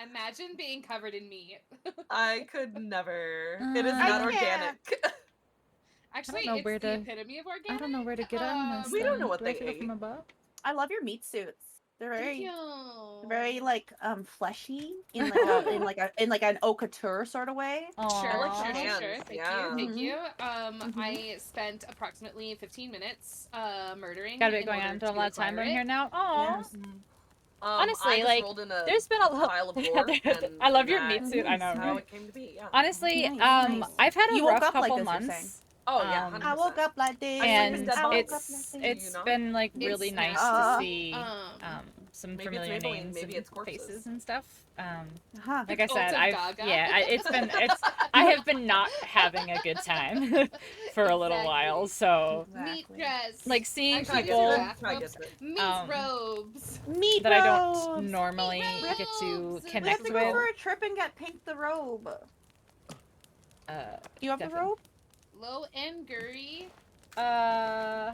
Imagine being covered in meat. I could never. It is I not can't. organic. Actually, know it's where the to- epitome of organic. I don't know where to get on this. We don't know thing. what Do I they have to go from ate. above? I love your meat suits. They're Thank very, you. very like fleshy in like in like an haute couture sort of way. I like Aw. your hands, Sure. Thank yeah. you. Thank Mhm. you. Mhm. I spent approximately 15 minutes murdering. Got a bit in going order on. to Don't a lot of time acquire on here it. now. Oh. Yes. Honestly, I just like, rolled in a There's been a lot. pile of gore. and I love your that meat suit. I is know. how right? it came to be. Yeah. Honestly, Nice. I've had a You woke rough up like couple this, you're saying? months. Oh yeah. Um, 100%. I woke up like this. And dead I woke bodies. up like this. it's you know? been like It's really nice not. to see Um, some maybe it's familiar Maybelline, names maybe and it's corpses. faces and stuff. Huh. Like I Cult said, of I've Gaga. it's I have been not having a good time for a little Exactly. while. So Meat Exactly. dress. like seeing Actually, Try these people are gets it. Try bathrobes. gets it. Meat Um, robes. Meat that I robes. don't normally Meat get to robes. We have connect to go with. for a trip and get Pink the robe. Uh, Do you have the Definitely. robe? Low and gurry. I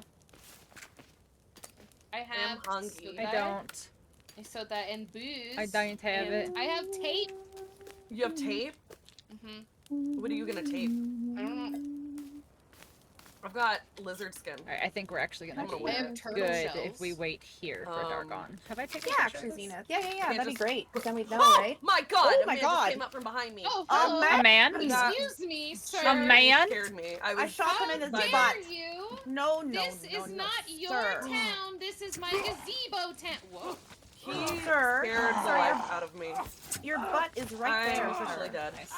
I have hungry. soda. don't. Soda and booze. I don't have and it. I have tape. You have tape? Mm-hmm. What are you gonna tape? I don't know. I've got lizard skin. Alright, I think we're actually gonna I'm gonna be wear I have it. turtle good shells. if we wait here for Dargon. Have I taken Yeah, a picture actually, of this? Zenith. Yeah, Can't that'd be just- great. Because then we'd know, Oh right? my god! Oh A my man God. just came up from behind me. Oh, A hello. man? A man? That- Excuse me, sir. A man? Scared me. I was shot him in How his by dare butt. you? No, This no, is no, not your sir. town. This is my gazebo tent. Whoa. He Sir, scared the sir, life out of me. Your butt is right there, I'm officially sir. dead. Nice.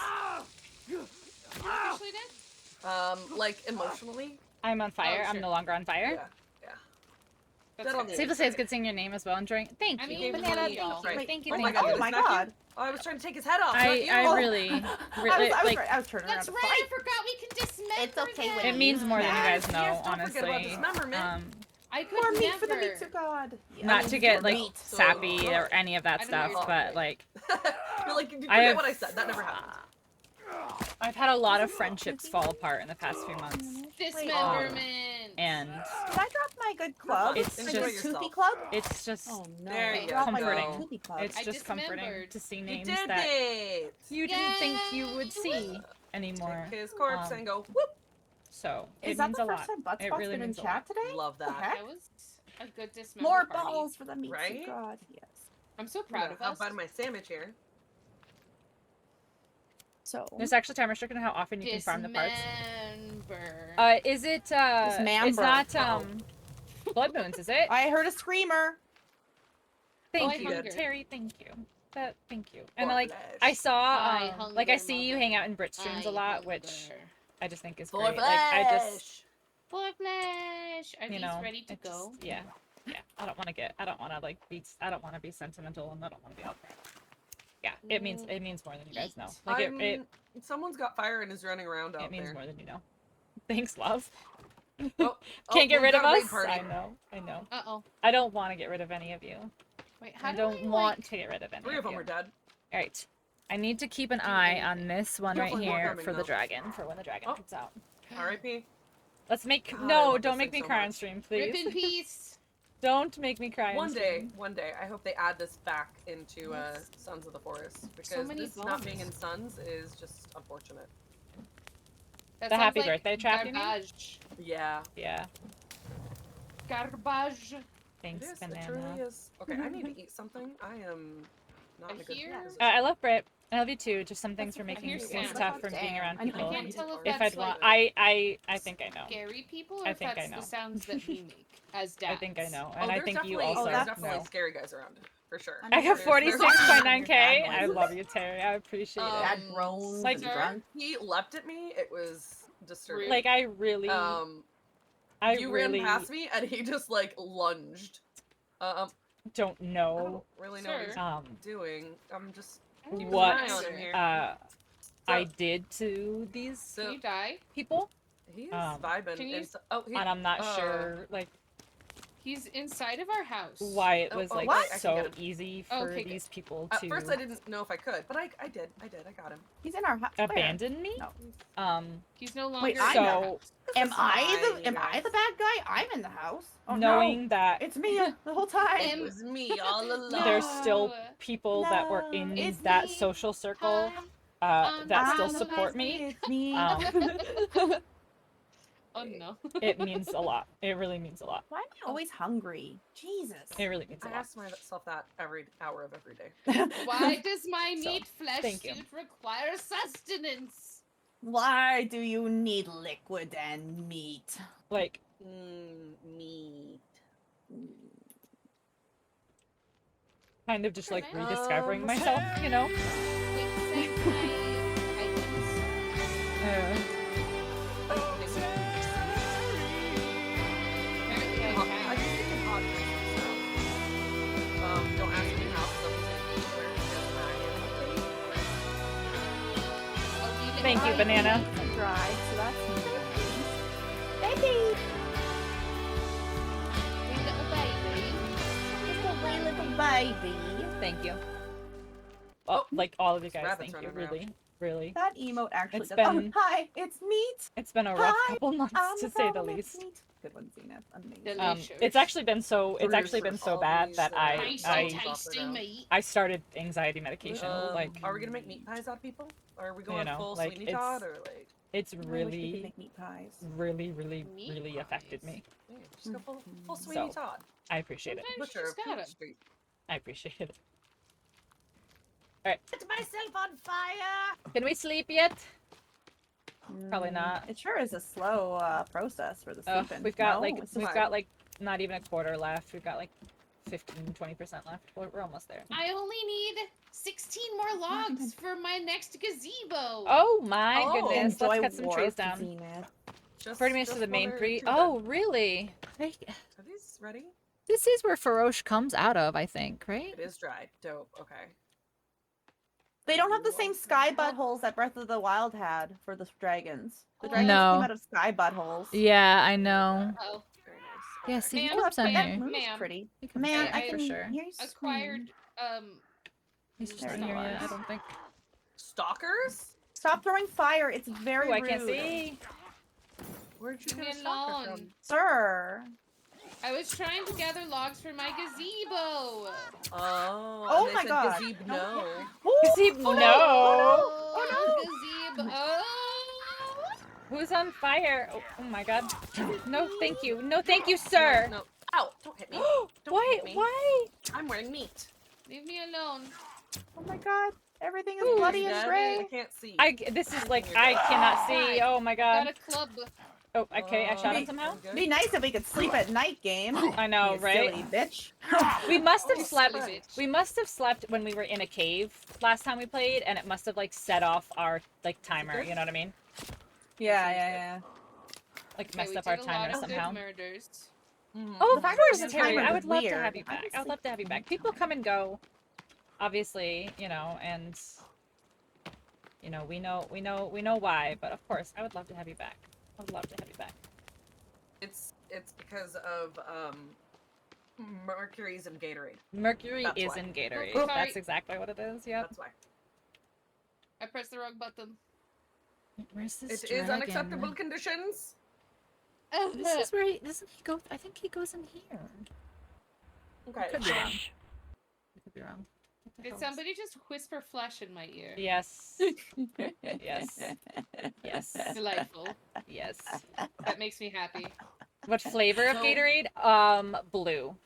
You're officially dead? Like emotionally. I'm on fire. Oh, I'm sure. no longer on fire. Yeah. That's Dead on good. the Safe to say it's inside. good seeing your name as well. Enjoying. Thank I you, mean, Banana. we Thank all- you. Right. Thank you. Oh my Thank god! you. did Oh I my smack you? god. Oh, I was trying to take his head off. not you. I Oh. really, I really was like. turning around That's to right. fight. I forgot we can dismember It's okay them. with It means more than you Yes, guys know, yes, don't forget about honestly. dismemberment. I could More meat never. for the meat to God. Not to get like meat. sappy or any of that I don't know what stuff, you're but talking. like You're like, you I forget have- what I said. That never happened. I've had a lot of friendships fall apart in the past few months, Dismemberment. and Did I drop my good club? It's my just- good toothy yourself. club? it's just Oh no. There I you dropped my go. toothy club. it's I just comforting dismembered. to see You names did that it. you didn't think you would see anymore. Take his corpse Um, and go whoop. So Is it that means the a first lot. time Buttspot's It really been in means a chat lot. today? Love The that. heck? That was a good dismember More party. balls for the meat Right? to God. Yes. I'm so proud of How us. about my sandwich here? So. There's actually time restricted on how often you can farm the parts. Dismember. Is it it's Dismember. not Uh-oh. blood moons, is it? I heard a screamer. Thank I you, hunger. Terry. Thank you. Thank you. And Poor like flesh. I saw, I like I hunger, see you mother. hang out in Brit streams a I lot, hunger. which I just think is For great. flesh. Like I just, For flesh. Are you these know, ready to it just- go? yeah. I don't want to like be. I don't want to be sentimental, and I don't want to be out there. Yeah, it means more than you guys know. Like Someone's got fire and is running around out it means there. more than you know. Thanks, love. Oh, Can't get we've rid of got a raid us. party. I know. Uh-oh. I don't want to get rid of any of you. Wait, how I do don't I, want like... to get rid of any 3 of them you. are dead. All right. I need to keep an eye on this one right Definitely more here coming, for the though. dragon, for when the dragon Oh. comes out. R.I.P. Let's make God, I no, love don't this make thing me so cry on much. stream, Rip please. in peace. Don't make me cry on One day, stream. I hope they add this back into Sons of the Forest because many this not being bombs. in Sons is just unfortunate. That The sounds happy like birthday trap, you mean? garbage. Yeah, Yeah. Garbage. it Thanks, is. It banana. truly is. Okay, I need to eat something. I am not in a good Here? position. I love Brit. I love you too. Just some things That's for okay. making Here's things Sam. tough from being around I people. I can't tell if If that's I'd want, like I think I know. scary people or I if think I that's know. the sounds that we make as dads. I think I know, Oh, and I there's think you definitely- also there's that's- definitely know. scary guys around, for sure. I'm I have There's- 46.9k. I Bad love you, Terry. I appreciate it. Bad groans Like- and Sir? drunk. He leapt at me. It was disturbing. Like I really, You ran past me and he just like lunged. don't I know don't really know what he's Sir? doing. I'm just keeping an what eye on him here. I did to these Can you die? people, He's um, vibing. can you- and so- oh, he, and I'm not sure like He's inside of our house. why it Oh, was oh, like wait, I can so get him. easy for Okay, good. these people At to first, I didn't know if I could, but I did. I got him. He's in our house. abandon me. No. He's no longer I'm in our so house. Am This is I mine, am I guys. the bad guy? I'm in the house. Oh knowing no. that It's me the whole time. It was me all along. there's still No. people that were No, in it's that me. social circle I'm that still the support me. It's me. Oh no. It means a lot. It really means a lot. Why am I always hungry? Jesus. It really means a I lot. ask myself that every hour of every day. Why does my So, meat flesh thank you. suit require sustenance? Why do you need liquid and meat? Like Meat. kind of just like Um, rediscovering myself, you know. Wait, same items. Apparently I I can. just think in hot drinks and stuff. Don't ask me how, because I'm just where Oh, even Thank you, I- banana. Dried, so that's baby. Wee little baby. Just a wee little baby. Thank you. Oh, like all of you There's guys, rabbits thank you. running around. Really, really. That emote actually It's does. been- Oh, hi, it's meat. It's been a rough Hi, couple months I'm to the say the problem, it's least. meat. Good one, Zenith. Amazing. Delicious. It's actually been so. It's Bruce actually been with so all bad these, that Tasty, I tasty meat. I started anxiety medication. Are Like we gonna make meat pies out of people? Or are we going You know, full like, Sweeney it's- Todd or like? It's I wish we could really, make meat pies. really Meat affected pies. me. Yeah, just go full Sweeney So- Todd. I appreciate it. Sometimes you Butcher just of Coop gotta. Street. I appreciate it. Set myself on fire! Can we sleep yet? Probably not. It sure is a slow process for the Ugh, sleeping. we've got No? like It's we've just- got like not even a quarter left. We've got like 15-20% left. We're almost there. I only need 16 more logs for my next gazebo. Oh my Oh. goodness! Enjoy Let's cut some trees warped down. zenith. Just, Pretty much to just the one main or tree. two then. Oh really? Hey, Are these ready? this is where Faroche comes out of, I think, right? It is dry. Dope. Okay. They don't have the You same want sky some? buttholes that Breath of the Wild had for the dragons. The Oh. dragons No. came out of sky buttholes. Yeah, I know. Oh, Very nice. Yeah, Okay. see, he Ma'am, Oh, comes that, down that here. moon is Ma'am. pretty. He comes Man, down I here can for sure. hear you acquired. scream. He's just There not you here yet, are. I don't think. Stalkers? Stop throwing fire. It's very Ooh, I rude. can't see. Where'd you Leave get me a stalker alone. from? Sir. I was trying to gather logs for my gazebo. Oh, Oh and they my said God. gazebo no. Gazebo, Oh, no. Oh, Gazebo. Oh. Who's on fire? Oh my god. No, thank you. No, thank you, sir. No. Ow! Don't hit me. Don't Why? hit me. Why? I'm wearing meat. Leave me alone. Oh my God. Everything is Ooh. bloody Dead? and I gray. can't see. This is like, I cannot see. Oh my Got god. a club. Oh, okay, I shot him Be- somehow. Good. Be nice if we could sleep at night, game. I know, You right? Silly bitch. We must have Oh, slept. silly bitch. We must have slept when we were in a cave last time we played, and it must have like set off our like timer. good? You know what I mean? Yeah. Like Okay, messed we up our did a lot timer of good somehow. murders. Mhm. Oh, The of fact course, that the Terry. timer I was would love to weird. have you I back. would I would love to have you sleep- back. People come and go, obviously, you know, and you know, we know why. But of course, I would love to have you back. I would love to have you back. It's because of Mercury's in Gatorade. Mercury That's is why. in Gatorade. Sorry. That's exactly what it is. Yep. That's why. I pressed the wrong button. Where's this It is dragon? unacceptable conditions. This is where he doesn't he go? I think he goes in here. Okay. Could be wrong. I could be wrong. What the Did hell is- somebody just whisper flesh in my ear? Yes. Yes. Yes. Delightful. Yes. That makes me happy. What flavor of So- Gatorade? Blue.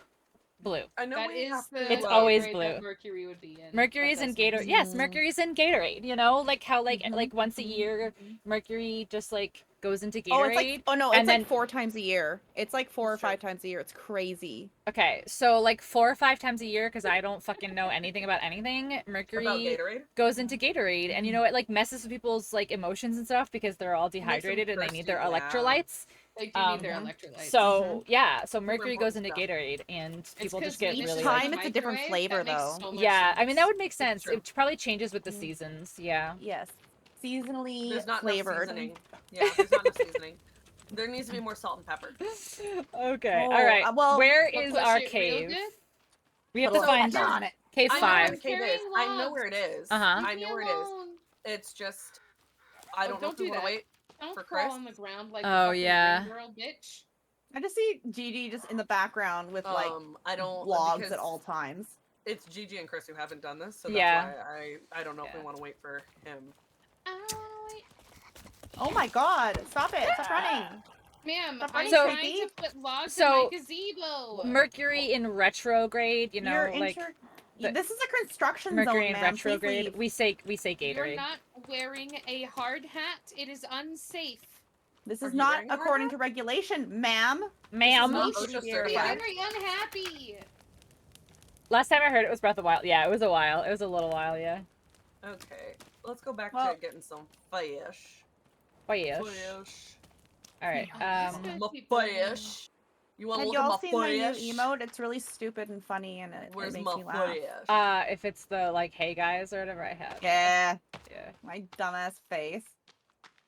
Blue. I know That we is have the to. It's always Gatorade blue. that Mercury would be in. Mercury's That in does make Gatorade. sense. Yes, Mercury's in Gatorade. You know, like how Mhm. like once a year, Mercury just like goes into Gatorade. Oh, it's like no, and it's then- like 4 times a year. It's like 4 or That's true. 5 times a year. It's crazy. Okay, so like 4 or 5 times a year, because I don't fucking know anything about anything. Mercury About Gatorade. goes into Gatorade, and you know it like messes with people's like emotions and stuff because they're all Makes them dehydrated and they need their thirsty, yeah. electrolytes. They do need their electrolytes. So yeah, so Mercury goes into important Gatorade, and It's people 'cause just get each really time like, it's a different microwave, flavor, that makes though. so much yeah. I mean that would make It's sense. true. It probably changes with the Mhm. seasons. Yeah. Yes. Seasonally There's not flavored. enough seasoning. Yeah, there's not enough seasoning. There needs to be more salt and pepper. Okay. Oh, all right. well, where But is push our it real cave? good? We have to Put a find pepper on it. cave I know where 5. the cave is. Carrying I know logs. where it is. Uh-huh. I Leave know me where it is. alone. It's just I Oh, don't know don't if we do want to that. wait. Don't For crawl Chris? on the ground like Oh, a fucking yeah. brain girl, bitch. I just see Gigi just in the background with like I don't logs because at all times. It's Gigi and Chris who haven't done this, so that's Yeah. why I don't know if we Yeah. want to wait for him. Ow. Oh my God! Stop it! Stop running! Ma'am, Stop I'm running, So- trying to put logs so- in my gazebo. Mercury in retrograde, you know, You're like the- This is a construction Mercury zone, in ma'am. Please retrograde. leave. We say You're Gatorade. not wearing a hard hat. It is unsafe. This Are is you not wearing a hard according hat? to regulation, ma'am. Ma'am. not This is OSHA not You're certified. very unhappy. Last time I heard it was Breath of the Wild. Yeah, it was a while. It was a little while, yeah. Okay, let's go back Well- to getting some fish. Oh yeah. Fish. All right. Yeah. My People- fish. You want to Have look at y'all my seen my new fish? emote? It's really stupid and funny, and it Where's makes my me laugh. fish? If it's the like hey guys or whatever I have. Yeah, Yeah. my dumbass face.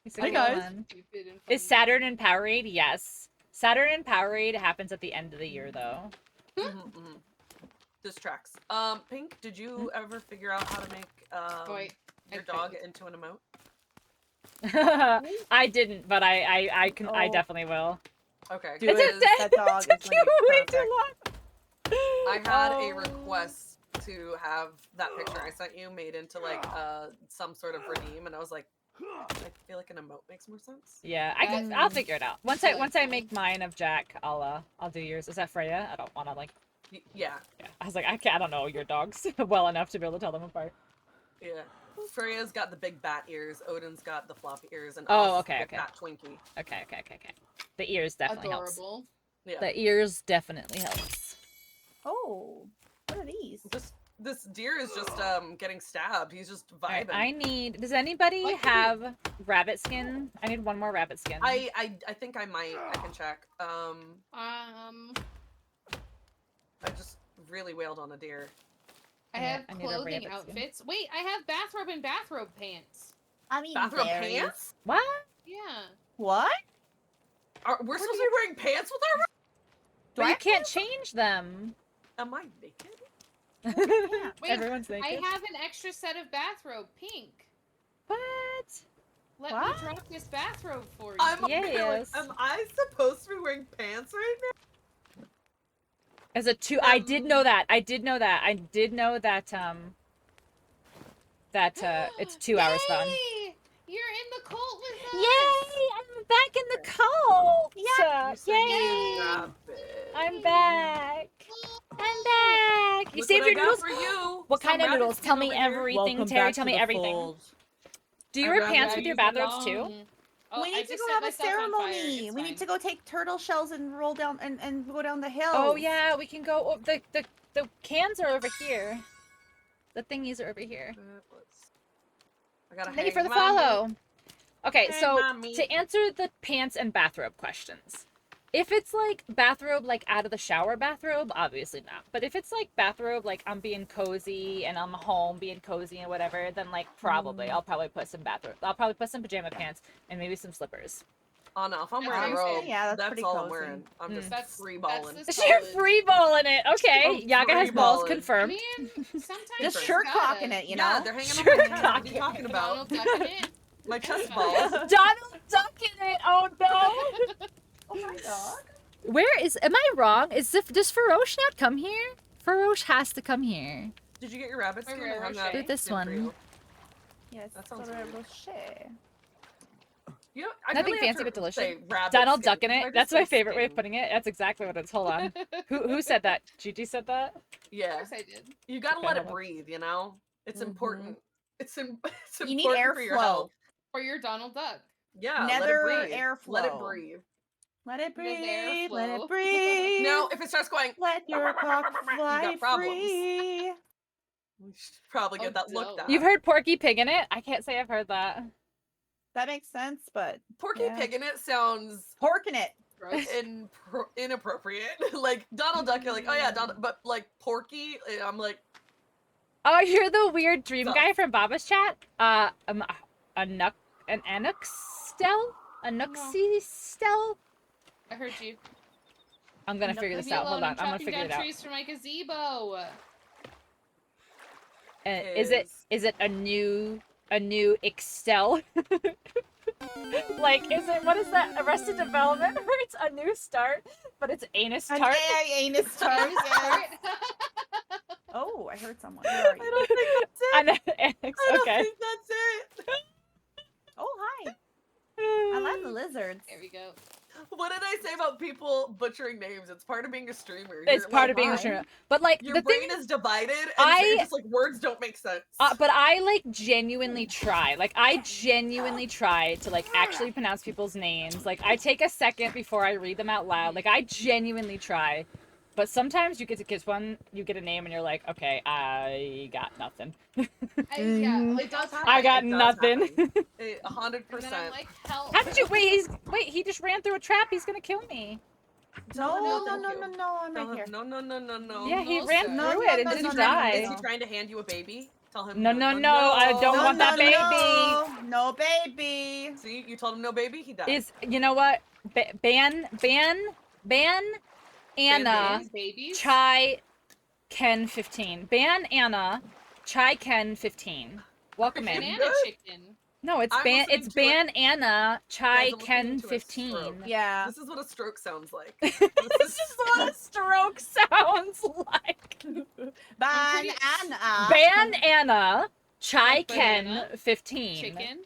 He's a Hey, good guys. one. Stupid and Is funny. Saturn in Powerade? Yes. Saturn in Powerade happens at the end of the year though. Mhm. This tracks. Pink, did you ever figure out how to make Wait, your I dog couldn't. into an emote? I didn't, but I can I Oh. definitely will. Okay. Do it. because That dog is It gonna took be way perfect. too long. I had a Oh. request to have that picture I sent you made into like some sort of redeem, and I was like, I feel like an emote makes more sense. Yeah, I'll figure it out. Once I make mine of Jack, I'll do yours. Is that Freya? I don't want to like. Yeah. Yeah. I was like, I don't know your dogs well enough to be able to tell them apart. Yeah. Freya's got the big bat ears. Odin's got the floppy ears, and Oh, Us okay, is the okay. fat Twinkie. Okay. The ears definitely Adorable. helps. Yeah. The ears definitely helps. Oh, what are these? This deer is just getting stabbed. He's just Alright, vibing. I need. Does anybody What do have rabbit skin? I need one more rabbit skin. I think I might. I can check. I just really wailed on a deer. I Yeah, have I need a clothing rabbit skin. outfits. Wait, I have bathrobe and bathrobe pants. I mean, Bathrobe berries. pants? What? Yeah. What? We're supposed to be wearing pants with our. But I you have can't change them. Am I naked? Wait, Everyone's naked. I have an extra set of bathrobe, pink. What? Let What? me drop this bathrobe for you. I'm Yes. Am I supposed to be wearing pants right now? As a two, I did know that. I did know that. It's 2 hours fun. Yay! You're in the cult with us. Yay! I'm back in the cult. Yeah. You said Yay! you rabbit. I'm back. I'm back. You Look saved what I your got noodles. for you. What Some kind of rabbit noodles? skin Tell me over here. everything, Welcome Terry. back Tell to me the everything. fold. Do you I'd wear rather pants I with your use bathrobes the too? long- Oh, We I need to just go set have a myself on fire. ceremony. It's We fine. need to go take turtle shells and roll down and go down the hill. Oh yeah, we can go. Oh, the cans are over here. The thingies are over here. I gotta Thank you for hang the my meat. follow. Okay, Hang so my meat. to answer the pants and bathrobe questions, if it's like bathrobe, like out of the shower bathrobe, obviously not. But if it's like bathrobe, like I'm being cozy and I'm home being cozy and whatever, then like probably I'll probably put some bathrobe. I'll probably put some pajama pants and maybe some slippers. Oh no, if I'm That's wearing a what I'm robe, saying. Yeah, that's that's pretty all I'm cozy. wearing. I'm just That's free balling. this You're solid. free balling it. Okay, I'm Yaga has balls free-balling. confirmed. Man, sometimes Just you shirt gotta. cocking it, you know. Yeah, they're hanging Sure, on my chest. What are you cock talking about? Donald ducking it. My chest That's balls. Donald ducking it. Oh no. Oh my god. Where is? Am I wrong? Does Faroche not come here? Faroche has to come here. Did you get your rabbit skin? Wait, I have where- that Do this skin for one. you. Yes, That sounds adorable weird. shit. You know, I Nothing really have fancy to but delicious. say rabbit Donald skin. ducking I it. just That's my said favorite way of skin. putting it. That's exactly what it is. Hold on. Who said that? Gigi said that? Of Yeah, course I did. you gotta Okay, let hold it on. breathe. You know, it's Mhm. important. It's You need important for your airflow. health. For your Donald Duck. Yeah, Nether let it breathe. airflow. Let it breathe. Let it The breathe. Let airflow. it breathe. Now, if it starts going, Let your cock you fly got problems. free. We should probably get Oh, that looked don't. at. You've heard Porky Pig in it? I can't say I've heard that. That makes sense, but Porky yeah. Pig in it sounds porking it. Gross. inappropriate. Like Donald Duck, you're like, oh yeah, Donald, but like Porky, I'm like, Oh, you're the weird dream Sup? guy from Baba's chat? A Anuxstel? Anuxistel? I heard you. I'm gonna No, figure Leave this me out. alone. Hold on. I'm I'm gonna chopping figure down it out. trees for my gazebo. Is it a new Excel? Like, is it, what is that, Arrested Development, where it's a new start, but it's anus An tart? AI anus tart. yes. Oh, I heard someone. Where are I you? don't think that's it. Annex, I don't okay. think that's it. Oh, hi. I love the lizards. There we go. What did I say about people butchering names? It's part of being a streamer. It's You're, part like, of being a fine. streamer. But like, Your the brain thing, is divided, and I- you're just like words don't make sense. but I like genuinely try. Like, I genuinely try to like actually pronounce people's names. Like, I take a second before I read them out loud. Like, I genuinely try. But sometimes you get to kiss one, you get a name, and you're like, okay, I got nothing. Yeah, Mhm. it does happen. I got It does nothing. happen. And 100%. then I'm like, help. How did you wait? He just ran through a trap. He's gonna kill me. No, no, thank no, you. no, no, I'm Tell right here. him, no. Yeah, he No, ran sir. through No, it no, and no, Is didn't he, no, trying, die. is he trying to hand you a baby? Tell him No, I don't No, want that no, baby. no, no, baby. See, you told him no baby, he died. Is, you know what? Ban Anna These babies. Chai Ken 15. Ban Anna Chai Ken 15. Welcome in. Banana Good. chicken. No, it's I'm ban listening to Ban Anna Chai Guys, I'm Ken listening to a 15. stroke. Yeah. This is what a stroke sounds like. This is what a stroke sounds like. Banana. Ban Anna Chai Like Ken banana? 15. Chicken.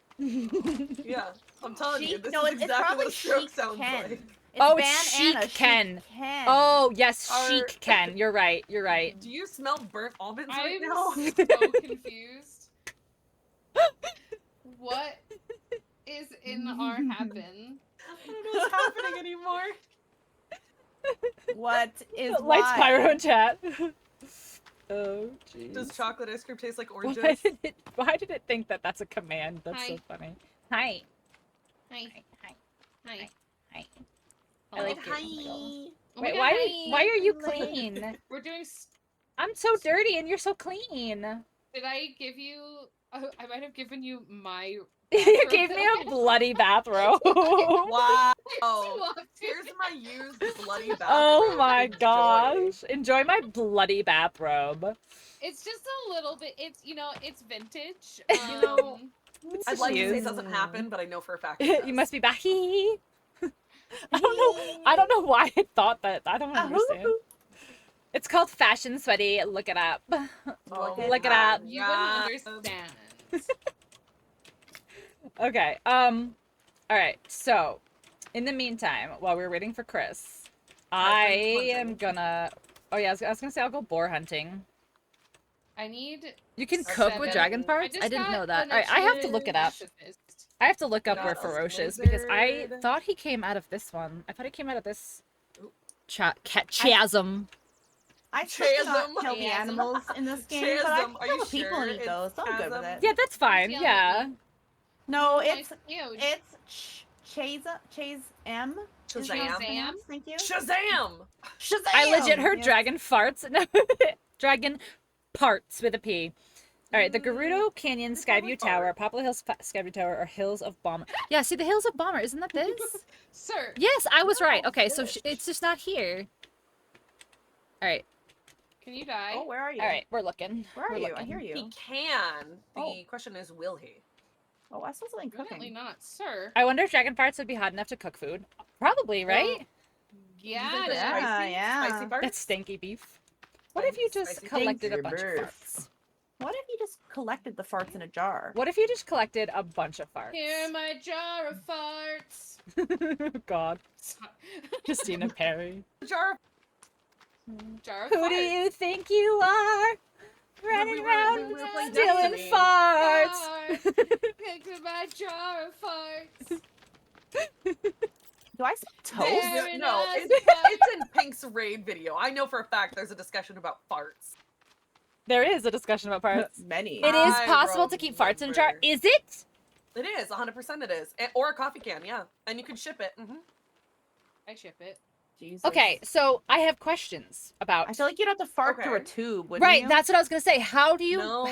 Yeah, I'm telling you, Chic? this No, is it's exactly probably what a stroke Chic sounds Ken. like. It's Oh, Ban it's Chic Anna, Ken. Ken. Oh, yes, Are- chic Ken. You're right. You're right. Do you smell burnt almonds right I'm now? so confused. What is in our happen? I don't know what's happening anymore. What is Lights why? pyro in chat. Oh, jeez. Does chocolate ice cream taste like Why oranges? why did it think that that's a command? That's so Hi. funny. Hi. Hi. Hi. Hi. Hi. I Hello. like it. Hi. Oh my Wait, God, why hi. are you Hello. clean? We're doing. I'm so dirty and you're so clean. Did I give you? I might have given you my. You gave me a bloody bathrobe. Wow. You want to? Here's my used bloody bathrobe. Oh my Enjoy. gosh. Enjoy my bloody bathrobe. It's just a little bit. It's it's vintage. You know, It's I'd just like to say it used. doesn't happen, but I know for a fact it You does. must be back. I don't know why I thought that. I don't understand. It's called fashion sweaty. Look it up. Oh Look it my up. You God. wouldn't understand. Okay. All right. So, in the meantime, while we're waiting for Chris, I am gonna. Oh yeah, I was gonna say I'll go boar hunting. I need. You can Okay. cook with dragon I farts? I didn't know that. All right, I I have to look it up. I have to look up Got where a ferocious because I lizard. thought he came out of this one. I thought he came out of this Oop. chasm. I still cannot Chasm. kill the Chasm. animals in this game, but I Chasm, can are kill you the people sure and eat it's those. So I'm good with chasm? it. Yeah, that's fine. yelling Yeah. at me. No, It's Chase M. Is Shazam. how it's pronounced. Thank you. Shazam! Shazam! I legit heard Yes. dragon farts. No, dragon parts with a P. All right, the Gerudo Canyon They probably Skyview Tower, fart. Poplar Hills Skyview Tower, or Hills of Bomber. Yeah, see the Hills of Bomber, isn't that this? Sir. Yes, I was right. No, Okay, so fish. it's just not here. All right, Can you die? Oh, where are you? all right, we're looking. Where are We're you? looking. I hear you. He can. The Oh. question is, will he? Oh, I saw something Definitely cooking. not, sir. I wonder if dragon farts would be hot enough to cook food. Probably, right? Yeah. You think they're Yeah, spicy? yeah. Spicy parts? That's stinky beef. What if you just Spicy collected a stinky bunch of beef. farts? What if you just collected the farts in a jar? What if you just collected a bunch of farts? Here, my jar of farts. God, Sorry. Christina Perry. Jar. Jar of Who farts. do you think you are? Running we were around playing stealing Destiny. farts. Into my jar of farts. Do I smell This- toast? Very no, nice it's in Pink's raid video. I know for a fact there's a discussion about farts. There is a discussion about farts. Many. It is I possible to keep farts in a jar. remember. Is it? It is, 100% it is. Or a coffee can, yeah. And you can ship it. I ship it. Jesus. Okay, so I have questions about. I feel like you'd have to fart through a Okay. tube, wouldn't Right, you? that's what I was gonna say. How do you No,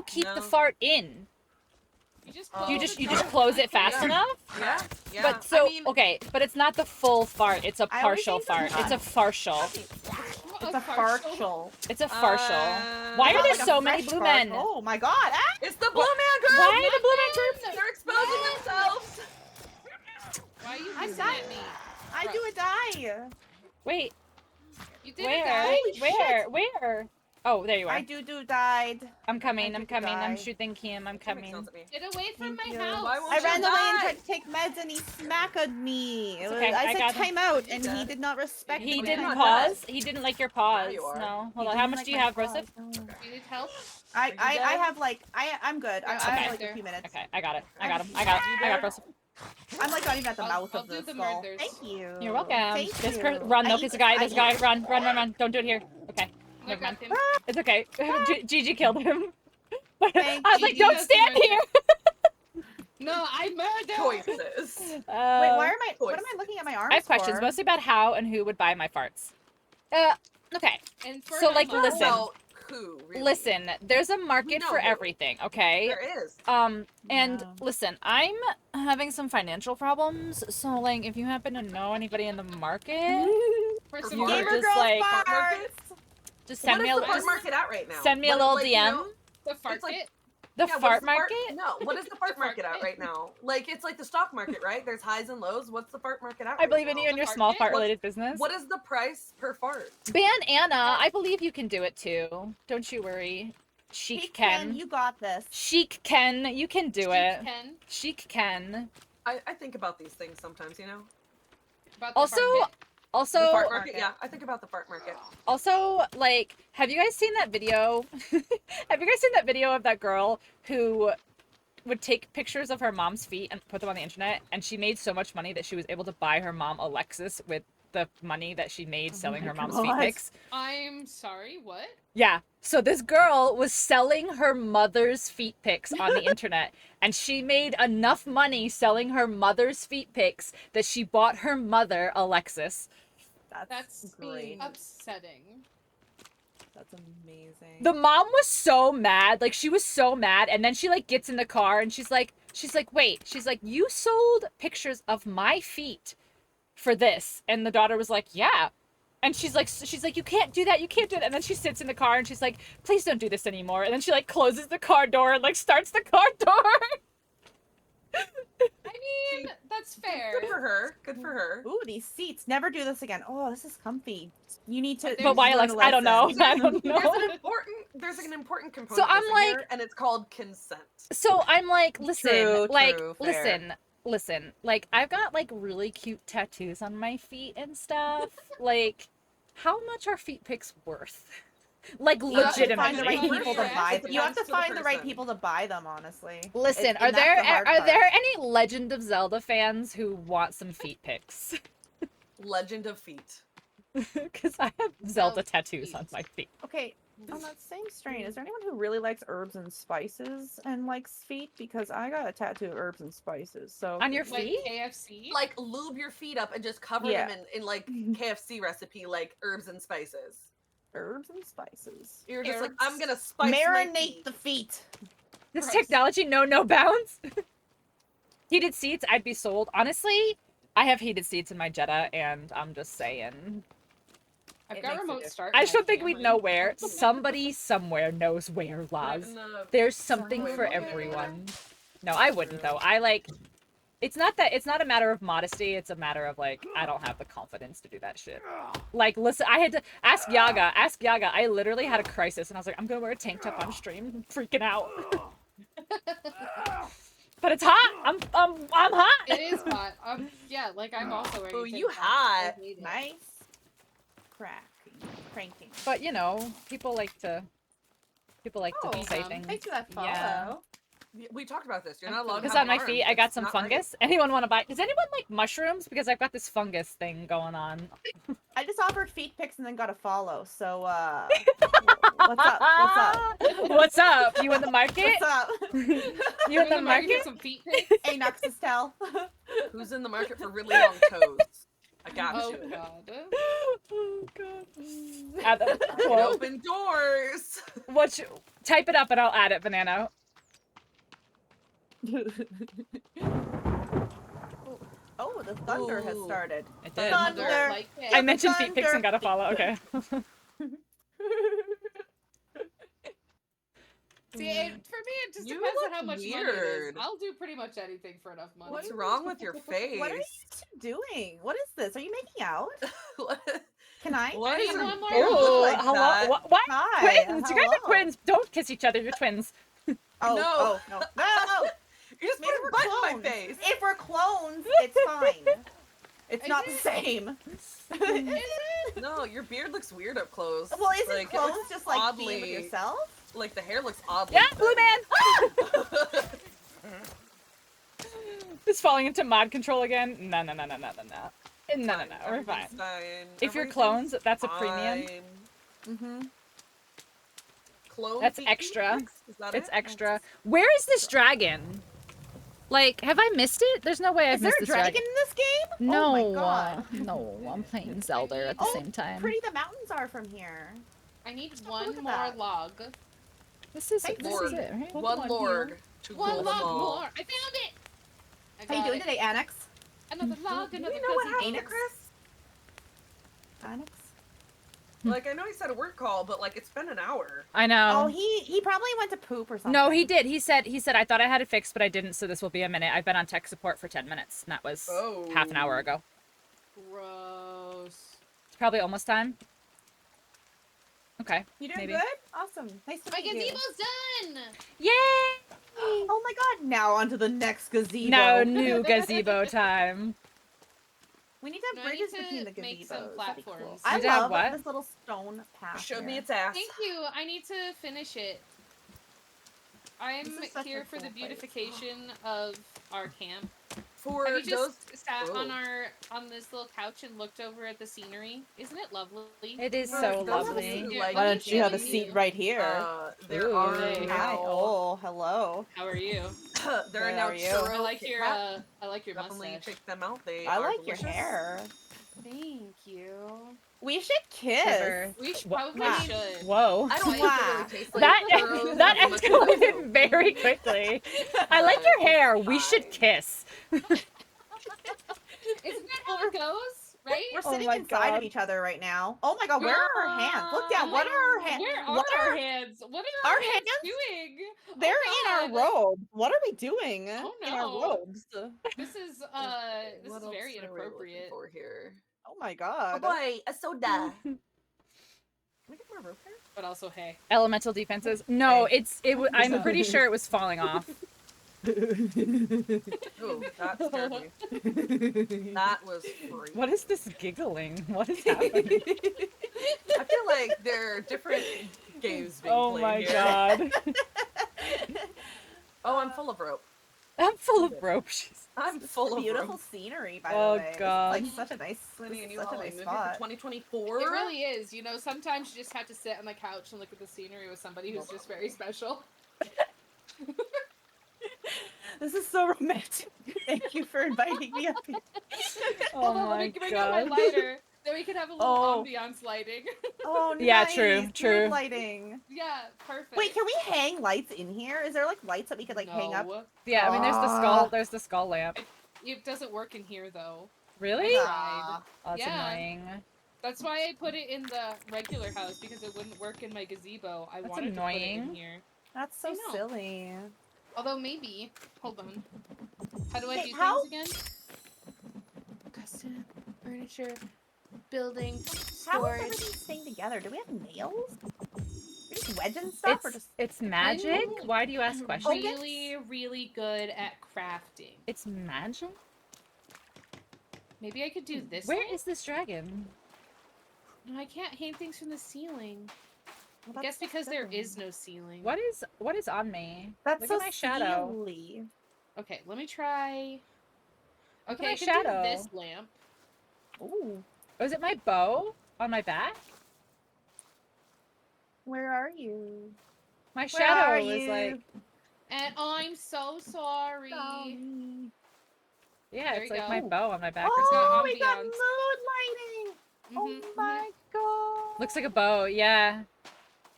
keep the no. fart in? You just Oh. close You the just jar. close it fast Yeah. enough? Yeah, yeah. But so I mean, okay, but it's not the full fart. It's a I always partial think fart. that's It's a partial. It's a fartial. It's a partial. Why are Not there like a so many fresh blue fart. men? Oh my god! Ah! it's the Blue Man Group! Why are the blue men group? They're exposing themselves! Why are you I'm hissing dying. at me? I do a die. Wait, You did where? die? Holy Where? shit. Where? Oh, there you are. I died. I'm coming. I I'm did coming. I'm die. shooting him. I'm That makes coming. sense to me. Get away from Thank my you. house. Why won't I you ran away and die? tried to take meds and he smacked me. It's It okay, was, I I said got him. time out and Yeah. he did not respect He the didn't time not out. pause. He didn't like your pause. you are. No. He Hold on. How didn't much like do you my have, pause, Broseph? no. Do you need help? I you I dead? have like I'm good. I Okay. have like There. a few minutes. Okay, I got it. I got him. I got it. I got Broseph. I'm like not even at the I'll mouth do of the the skull. murders. Thank you. You're welcome. Thank This you. run though. I There's a eat- guy. I There's a guy. eat- Run. Don't do it here. Okay. I Never mind. got him. It's okay. Gigi killed him. But Thank I was like, Gigi don't does stand murder. here. No, I murdered. Choices. Wait, why am I? What am choice. I looking at my arms I have questions, for? mostly about how and who would buy my farts. Okay. And for So, how like, much? listen. Well, who, really? Listen, there's a market know for who. everything, okay? There is. And Yeah. listen, I'm having some financial problems, so like if you happen to know anybody in the market, For For some farts? you Gamer just girl like Fart market? farts. just What send is me a the fart just market at right now? send me a What- little like, DM. you know, the fart It's like- kit. The yeah, what is fart the market? No, what is the fart market at right now? Like, it's like the stock market, right? There's highs and lows. What's the fart market at I right believe in now? you and your fart small kit? fart related business. What is the price per fart? Ban Anna, I believe you can do it too. Don't you worry. Chic Chic Ken. you got this. Chic Ken, you can do it. Ken, Chic Ken. I think about these things sometimes, you know? about the Also, market. The also, fart market. market, yeah. I think about the fart market. also, like, have you guys seen that video? Have you guys seen that video of that girl who would take pictures of her mom's feet and put them on the internet, and she made so much money that she was able to buy her mom a Lexus with the money that she made selling my her mom's feet God. pics? I'm sorry, what? Yeah. So this girl was selling her mother's feet pics on the internet, and she made enough money selling her mother's feet pics that she bought her mother a Lexus. That's great. upsetting. That's amazing. The mom was so mad, like she was so mad, and then she like gets in the car and she's like, wait, she's like, you sold pictures of my feet for this, and the daughter was like, yeah. And she's like, you can't do that, you can't do that. And then she sits in the car and she's like, please don't do this anymore. And then she like closes the car door and like starts the car door. I mean, that's fair. Good for her. Good for her. Ooh, these seats. Never do this again. Oh, this is comfy. You need to. But why, learn Alex? a I don't know. lesson. I don't know. There's an important component So I'm missing like- here, and it's called consent. So I'm like, listen, True, like, true, fair. listen. Like, I've got like really cute tattoos on my feet and stuff. Like, how much are feet pics worth? Like, You have to find the right legitimately. people to Yeah, buy. it You have depends to to the find the right person. people to buy them. Honestly. Listen, And are that's there the hard are part. there any Legend of Zelda fans who want some feet pics? Legend of feet. Because I have Zelda Zelda tattoos feet. on my feet. Okay, on that same strain, is there anyone who really likes herbs and spices and likes feet? Because I got a tattoo of herbs and spices. So On your Like feet? KFC? Like lube your feet up and just cover Yeah. them in like KFC recipe, like herbs and spices. herbs and spices. You're just like, Herbs. I'm gonna spice my Marinate feet. the feet. This Gross. technology, no bounds. Heated seats, I'd be sold. Honestly, I have heated seats in my Jetta, and I'm just saying. I've It got makes a remote difference. start. I in just my don't think we'd Camry. know where. Somebody somewhere knows where, Laz. Put it in the- There's something Somewhere for over everyone. No, I wouldn't though. I like. It's not a matter of modesty. It's a matter of like I don't have the confidence to do that shit. Like, listen, I had to ask Yaga. Ask Yaga. I literally had a crisis, and I was like, I'm gonna wear a tank top on stream. I'm freaking out. But it's hot. I'm hot. It is hot. Yeah, like I'm also wearing. Ooh, a tank you top. hot. I hate it. Nice. Cranking. But you know, people like to Oh, say um, things. Thanks for that follow. Yeah. We talked about this. You're not allowed to Because have on my arms. feet, I got It's some not right. fungus. Anyone want to buy? Does anyone like mushrooms? Because I've got this fungus thing going on. I just offered feet pics and then got a follow. So what's up? What's up? What's up? You in the market? What's up? You in the Get market? some feet pics. Hey, Noxustel. Who's in the market for really long toes? I got Oh you. god. Oh god. Add that It quote. open doors. Type it up and I'll add it, Banana. Oh, the thunder has Ooh. started. It did. Thunder. Like it. I mentioned feet pics and Thunder. got a follow. Okay. See, for me, it just You depends on look how much money it is. weird. I'll do pretty much anything for enough money. What's wrong with your face? What are you two doing? What is this? Are you making out? Can I? What I is need your one more beard look Oh, like hello. that? What? Hi. Twins. You guys are hello. twins. Don't kiss each other. You're twins. Oh, No. oh, no. No. You just Maybe put we're a butt in clones. my face. If we're clones, it's fine. It's not the same. No, your beard looks weird up close. Well, isn't Like, it clones looks just like oddly, being with yourself? Like the hair looks oddly. Yeah, blue man. Just falling into mod control again. No. No. We're fine. If you're clones, that's a premium. Mm-hmm. Clone That's feet extra. pics? Is that It's it? extra. Where is this dragon? Like, have I missed it? There's no way I've Is there missed a this dragon in this game? No, Oh my god. no, I'm playing Zelda at the Oh, same time. Pretty the mountains are from here. I need Look one at more that. log. This is Thanks, it, Lord. right? One lord to One rule log them all. more. I found it. I How you got doing it. today, Annex? Another log, Do another we know what cousin happened to Annex. Chris? Annex? Like, I know he said a work call, but like, it's been an hour. I Oh, know. he probably went to poop or something. No, he did. He said I thought I had it fixed, but I didn't. So this will be a minute. I've been on tech support for 10 minutes, and that was half an hour Oh. ago. Gross. It's probably almost time. Okay. You doing Maybe. good? Awesome. Nice to My meet you. gazebo's done! Yay! Oh my god, now on to the next gazebo. No new gazebo time. We need to No, have I need bridges to between the make some gazebos. That'd be cool. platforms. I Need to have love what? this little stone path. Showed me here. its ass. Thank you. I need to finish it. I'm This is such a here for cool the place. beautification of our camp. For Have you those, just sat Whoa. on this little couch and looked over at the scenery? Isn't it lovely? It is For so those lovely. who Yeah, like Why don't you have a gaming, seat right here? There Ooh. are Hey. Hi. now Oh, hello. How are you? there are Good, now how are you? churro I like Kit your Kats. I like your Definitely mustache. check them out. They I are like delicious. your hair. Thank you. We should kiss. Shiver. We should, Wha- probably Wow. should. Whoa. I don't think Wow. it really tastes like That churros that as much as I escalated do. very quickly. I like your hair. We should Fine. kiss. Isn't that how it goes? Right? We're Oh sitting my inside God. of each other right now. Oh my god, where are our hands? Look down. What are our hands? Where are What our are hands? What are our our hands hands? doing? They're Oh, in God. our robes. What are we doing Oh, in our no. robes? This is What else very are we looking inappropriate. for here? Oh my Oh god. boy, a soda. Can we get more rope here? But also, hey. Elemental defenses. No, Hey. I'm up? pretty sure it was falling off. Ooh, that scared me. That was freaky. What is this giggling? What is happening? I feel like there are different games being Oh played my here. god. Oh, I'm full of rope. I'm full of rope. She's- I'm full of Beautiful rope. scenery, by Oh, the way. God. This is like such a nice, Living a this is new such a Halloween nice movie for spot. 2024. It really is. You know, sometimes you just have to sit on the couch and look at the scenery with somebody who's just very special. This is so romantic. Thank you for inviting me up here. Oh Hold on, let my me bring out my god. lighter. Then we can have a little Oh. ambiance lighting. Oh, Yeah, nice. true, Mood true. lighting. Yeah, perfect. Wait, can we hang lights in here? Is there like lights that we could like hang up? No. Yeah, I mean there's the skull. There's the skull lamp. It doesn't work in here though. Really? Nah. Oh, that's Yeah. annoying. That's why I put it in the regular house because it wouldn't work in my gazebo. I That's wanted to put it in annoying. here. That's so I know. silly. Although maybe, hold on. How do I Hey, do how- things again? Custom furniture, building, How is storage. everything staying together? Do we have nails? We just wedging stuff or It's just it's magic. I'm Why do you ask questions? Really, really good at crafting. It's magic. Maybe I could do this. Where one? is this dragon? No, I can't hang things from the ceiling. Well, I guess that's so because there silly. is no ceiling. What is on me? That's Look so at my shadow. silly. Okay, let me try. Look at Okay, my I can shadow. do this lamp. Ooh, Oh, is it my bow on my back? where are you? My Where shadow are is you? like And I'm so sorry. Sorry. yeah, There it's you like go. my bow on my back or Oh, something. we got ambiance. mood lighting. Oh Mhm, my god. Looks like a bow. Yeah,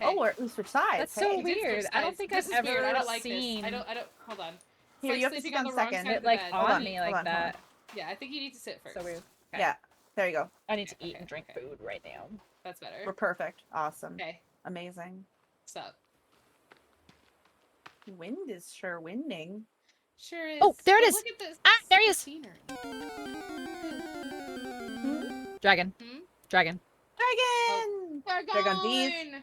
Oh, or at least for sides. That's so hey. We did switch weird. I don't sides. think this I've is weird. I ever don't like seen- this. I don't. Hold on. It's Here, like you have to sleeping sit on down the wrong second. side of it the like bed. Hold on on, me hold like on, hold that. Yeah, I think you need to sit first. So weird. Okay. Yeah, there you go. I need to Okay, eat okay, and drink okay. food right now. That's better. We're perfect. Awesome. Okay. Amazing. What's up? Wind is sure winding. Sure is. Oh, there it But is. Look at this. Ah, there he the is. Scenery. Dragon. Hmm? Dragon. Dragon! Dragon bees. Dragon!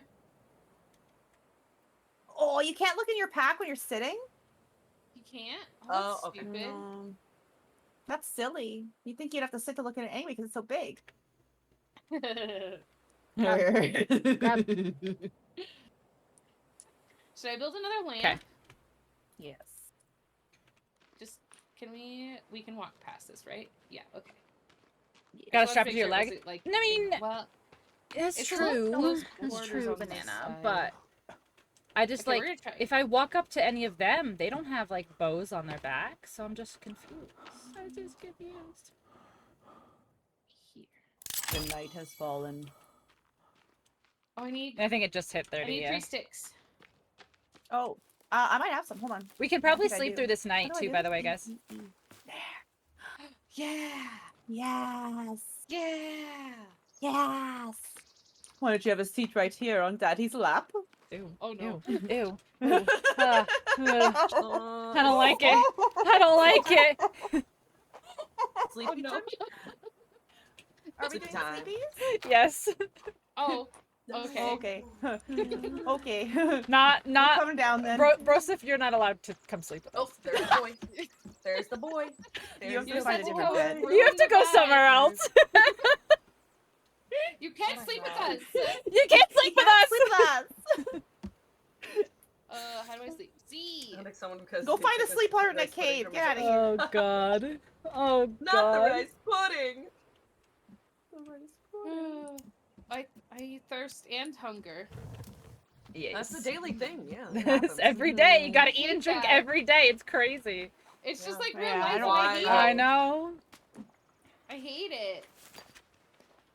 Oh, you can't look in your pack when you're sitting? You can't. Oh, That's okay. stupid. No. That's silly. You think you'd have to sit to look at it anyway because it's so big. Grab. Should I build another lamp? Okay. Yes. Just we can walk past this, right? Yeah. Okay. Gotta I just wanted strap it make to your sure leg. wasn't, like, I mean, well, it's it's a little true. close It's quarters true, on this banana. side. But I just okay, we're like gonna try. if I walk up to any of them, they don't have like bows on their back, so I'm just confused. I'm just confused. Here. The night has fallen. Oh, I need. I think it just hit I 30. need Yeah. 3 sticks. Oh, I might have some. Hold on. We can I probably think I sleep do. through this How night do I too, do by the this? way, guys. Yeah. Yes. Yeah. Yes. Why don't you have a seat right here on Daddy's lap? Ew. Oh no. Ew. Ew. Ew. I I don't like it. I don't like it. Sleepy Oh no. time? Are we It's doing time. sleepies? Yes. Oh. Okay. Okay. Okay. Not We're coming down then. Broseph, you're not allowed to come sleep with Oh, us. there's the boy. There's the boy. You have There's to the find a boy. different bed. You have to go somewhere else. You can't Oh my sleep God. with us. You can't sleep with us. Sleep with us. How do I sleep? Z. I think someone because Go they find a took sleep this partner in a rice pudding cave. from Get his outta own- here. Oh god. Oh Not the god. rice pudding. The rice pudding. I thirst and hunger. Yes. That's a daily thing. Yeah. It Yes, happens. every day. You gotta I eat hate and drink that. every day. It's crazy. It's just Yeah. like real Yeah, I life, don't- and I hate I it. know. I hate it.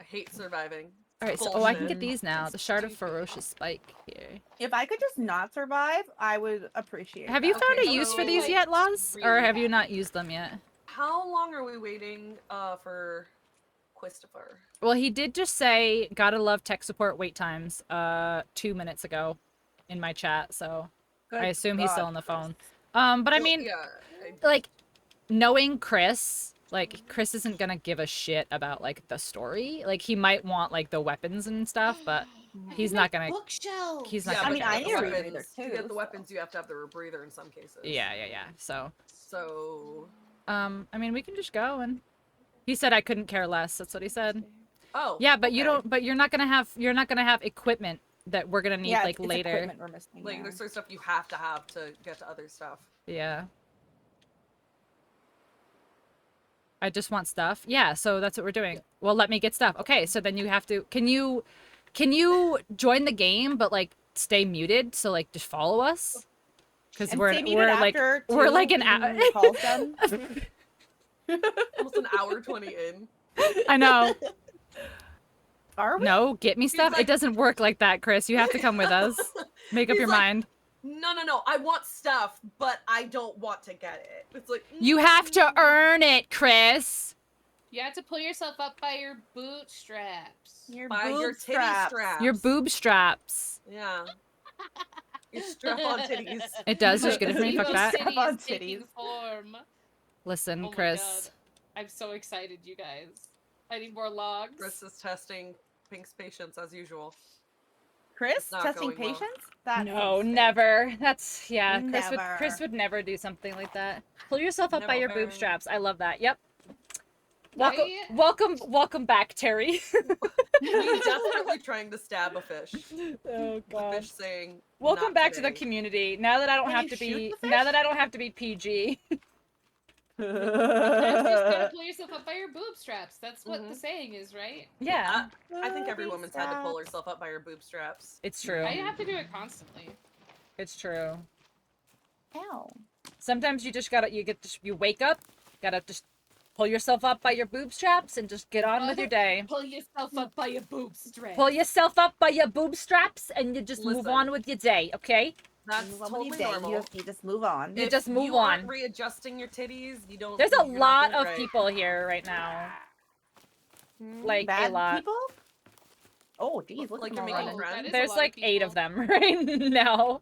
I hate surviving. Alright, so I can get these now. The shard of ferocious spike here. If I could just not survive, I would appreciate Have you that. found Okay, a use for so- these yet, Laz? Or Really have you bad. not used them yet? How long are we waiting for Christopher? Well, he did just say, gotta love tech support wait times, 2 minutes ago in my chat, so I assume he's still on the phone. But I Well, mean, yeah. like, knowing Chris, like, Chris isn't gonna give a shit about, like, the story. Like, he might want, like, the weapons and stuff, but he's not gonna, Bookshelf. he's not Yeah, gonna I mean, care I about need the a story. rebreather weapons, to too, get the so. weapons, you have to have the rebreather in some cases. Yeah. So, So. I mean, we can just go and... He said I couldn't care less, that's what he said. Oh. Yeah, but you okay. don't, but you're not gonna have equipment that we're gonna need, Yeah, like, it's later. equipment we're missing, Like, yeah. there's certain stuff you have to get to other stuff. Yeah. I just want stuff. Yeah, so that's what we're doing. Well, let me get stuff. Okay, so then you have to... Can you join the game, but, like, stay muted? So, like, just follow us? Because And we're stay muted like... after, We're too, like an when hour... the call's done. Almost an hour 20 in. I know. Are we? No, get me stuff? like- It doesn't work like that, Chris. You have to come with us. Make up He's your like, mind. No. I want stuff, but I don't want to get it. It's like You have to earn it, Chris. You have to pull yourself up by your bootstraps. Your buy your boob titty straps. straps. Your boob straps. Yeah. Your strap-on titties. It does. Just get it for me. Fuck Evo's that. city is Strap-on taking titties. form. Listen, Oh my Chris. God. I'm so excited, you guys. I need more logs. Chris is testing Pink's patience as usual. Chris, It's not testing going well. patience? That's No, insane. never. That's yeah. Never. Chris would never do something like that. Pull yourself up by your Never. boob straps. I love that. Yep. I- Welcome back, Terry. He's desperately trying to stab a fish. Oh The fish saying, Welcome "Not back to the today." community. Now that I don't Can have you to shoot be the now fish? that I don't have to be PG. Sometimes you just gotta pull yourself up by your boob straps. That's what the Mhm. saying is, right? Yeah, I think every woman's had to pull herself up by her boob straps. it's true. I have to do it constantly. It's true. Ow. Sometimes you just gotta you wake up, gotta just pull yourself up by your boob straps and just get on with your day. Pull yourself up by your boob straps. Pull yourself up by your boob straps and you just move Listen. on with your day, okay? That's Move on with your totally day. normal. You just move on. You If just move you aren't on. readjusting your titties, you don't. There's a you're not lot doing of it right. people here right now. Like Bad a lot. people? Oh, geez, look Like at you're them making running. friends? that is a There's lot like of 8 of people. them right now.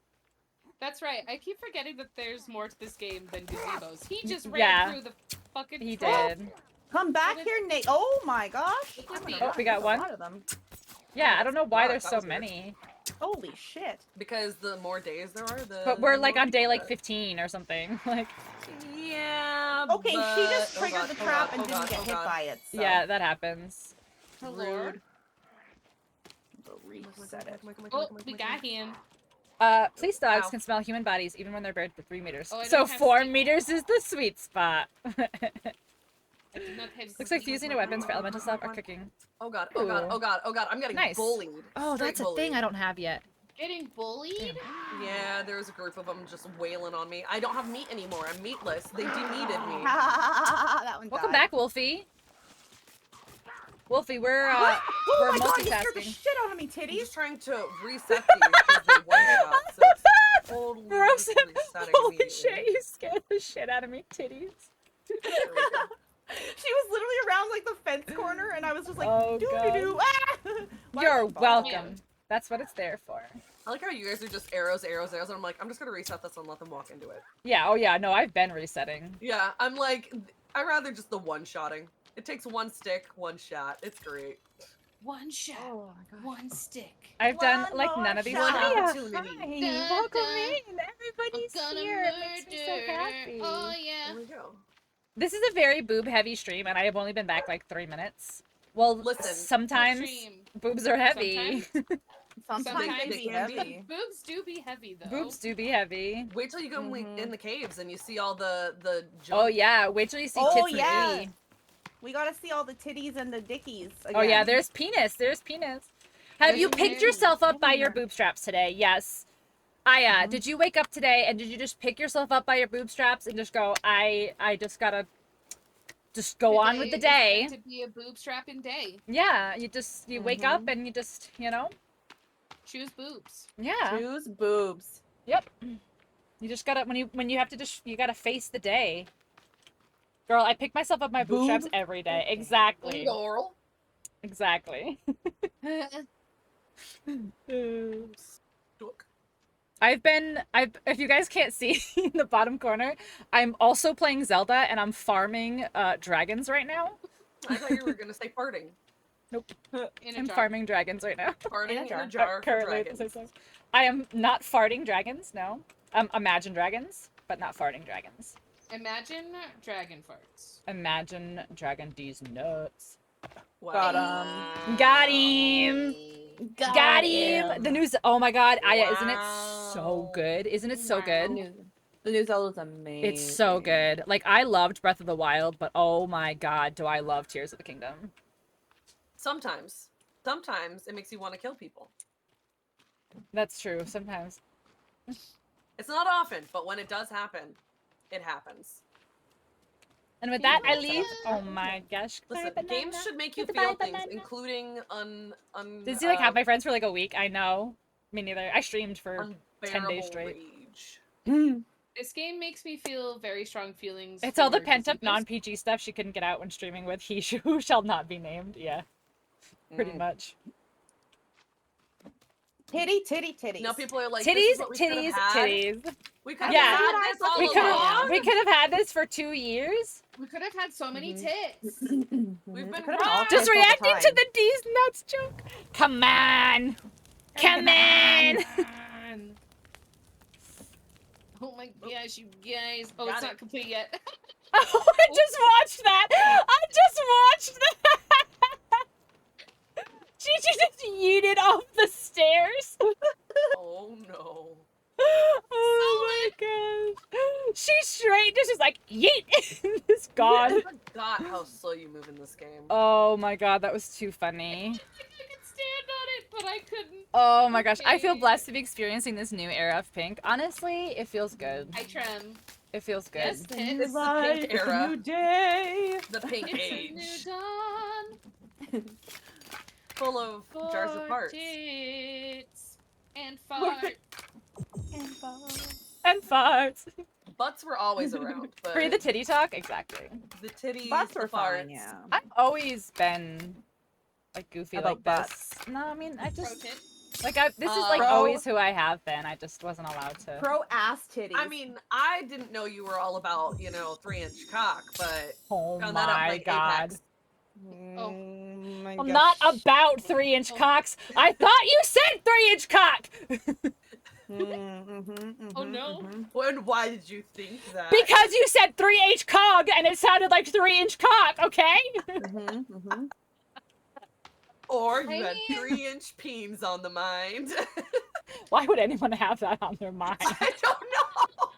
That's right. I keep forgetting that there's more to this game than gazebos. He just ran Yeah. through the fucking. He troll. did. Come back here, Nate. Oh my gosh. Look at I'm me. gonna Oh, we die. got There's one. A lot of them. Yeah, I don't know why God, there's that so was weird. many. Holy shit. Because the more days there are, the. But we're the like more on day people like there. 15 or something. Like Yeah. Okay, she just but- triggered God, the oh trap God, and oh didn't God, get oh hit God. by it. So. yeah, that happens. Oh, Lord. Go reset it. Oh, we got him. Police dogs Ow. can smell human bodies even when they're buried for 3 meters. Oh, I So don't have 4 stick- meters is the sweet spot. I did not have Looks like fusing to weapons for elemental stuff or cooking. Oh God, oh God, Ooh. oh God, oh God, I'm getting Nice. bullied. Oh, Straight that's a bullied. thing I don't have yet. Getting bullied? Yeah, there was a group of them just wailing on me. I don't have meat anymore. I'm meatless. They demeated me. that one Welcome died. back, Wolfie. Wolfie, we're Oh we're my god, you scared the multitasking. shit out of me, I'm titties. just trying to reset these because they one shot, so it's totally Gross. just resetting Holy immediately. shit, you scared the shit out of me, titties. There we go. She was literally around like the fence corner, and I was just like, Oh, doo God. doo doo. Ah! Why You're would you fall? welcome. That's what it's there for. I like how you guys are just arrows, arrows, arrows, and I'm like, I'm just gonna reset this and let them walk into it. Yeah, oh yeah, no, I've been resetting. Yeah, I'm like, I'd rather just the one-shotting. It takes one stick, one shot. It's great. One shot. Oh my god. One stick. I've done One like more none of these. shot. Hiya, Opportunity. hi, Da, welcome da. in. Everybody's here. It makes me so happy. Oh There yeah. we go. This is a very boob heavy stream, and I have only been back like 3 minutes. Well, Listen, sometimes Stream. boobs are heavy. Sometimes They they be can be. heavy. Boobs do be heavy though. Boobs do be heavy. Wait till you go Mhm. in the caves and you see all the Oh junk. yeah, wait till you see Oh, tits yeah. and titty. We gotta see all the titties and the dickies again. Oh yeah, there's penis. There's penis. Have you picked Very yourself up by your everywhere. boobstraps today? Yes. Aya, did you wake up today and did you just pick yourself up by your boobstraps and just go, I just gotta just go on with the day? Is meant to be a boob strapping day. Yeah, you wake up and you just, Choose boobs. yeah. Choose boobs. Yep. You just gotta when you have to you gotta face the day. Girl, I pick myself up my bootstraps Boob every day. face. Exactly. Girl. Exactly. Look. If you guys can't see in the bottom corner, I'm also playing Zelda and I'm farming dragons right now. I thought you were gonna say farting. In a I'm jar. farming dragons right now. Farting in a jar. jar for Currently at the dragons. same time. I am not farting dragons, no. Imagine dragons, but not farting dragons. Imagine dragon farts. Imagine dragon D's nuts. Wow. Got Got him! Got Got him! The news. Oh my god, Aya, isn't it so Wow. good? Isn't it so good? The new Zelda's amazing. It's so good. Like, I loved Breath of the Wild, but oh my god, do I love Tears of the Kingdom. Sometimes it makes you want to kill people. That's true, sometimes. It's not often, but when it does happen, it happens. And with that, I leave. Oh my gosh. Listen, goodbye, games banana. should make you Goodbye, feel things, banana. including Did you see, like, half my friends for like a week? I know. Me neither. I streamed for 10 days unbearable straight. rage. This game makes me feel very strong feelings. It's all the for pent-up diseases. non-PG stuff she couldn't get out when streaming with He Who Shall Not Be Named. Yeah, pretty much. Titties. Now people are like, Titties, this is what we could've titties, had. titties. We could have Yeah. had this all We could along. have we could have had this for 2 years. We could have had so many tits. We've been Could've been all wrong. Just types all the reacting to time. the D's nuts joke. Come on. Come on. Man. Oh my gosh, you guys. Oh, Got it's it. not complete yet. Oh, I just watched that. I just watched that. Gigi just yeeted off the stairs. Oh no. Oh my gosh. She's straight, just like yeet. It's gone. I forgot how slow you move in this game. Oh my god, that was too funny. I could stand on it, but I couldn't. Oh my gosh, I feel Okay. blessed to be experiencing this new era of pink. Honestly, it feels good. I trem. It feels good. Yes, It's tits. the pink era. New day. The pink It's a age. new dawn. Full of jars of For parts. tits and fart. And farts. Butts were always around, but Free the titty talk? Exactly. the titties, Butts the were fine, farts. yeah. I've always been like goofy About like this. No, I mean I Pro just tit. like this is like Pro- always who I have been. I just wasn't allowed to. Pro ass titties. I mean, I didn't know you were all about, 3-inch cock, but Oh found that out my playing god. Apex. my I'm not about 3-inch cocks. I thought you said 3-inch cock Oh no. And why did you think that? because you said 3H cog and it sounded like 3-inch cock. Okay. Or you I had mean- 3-inch peens on the mind. Why would anyone have that on their mind? I don't know.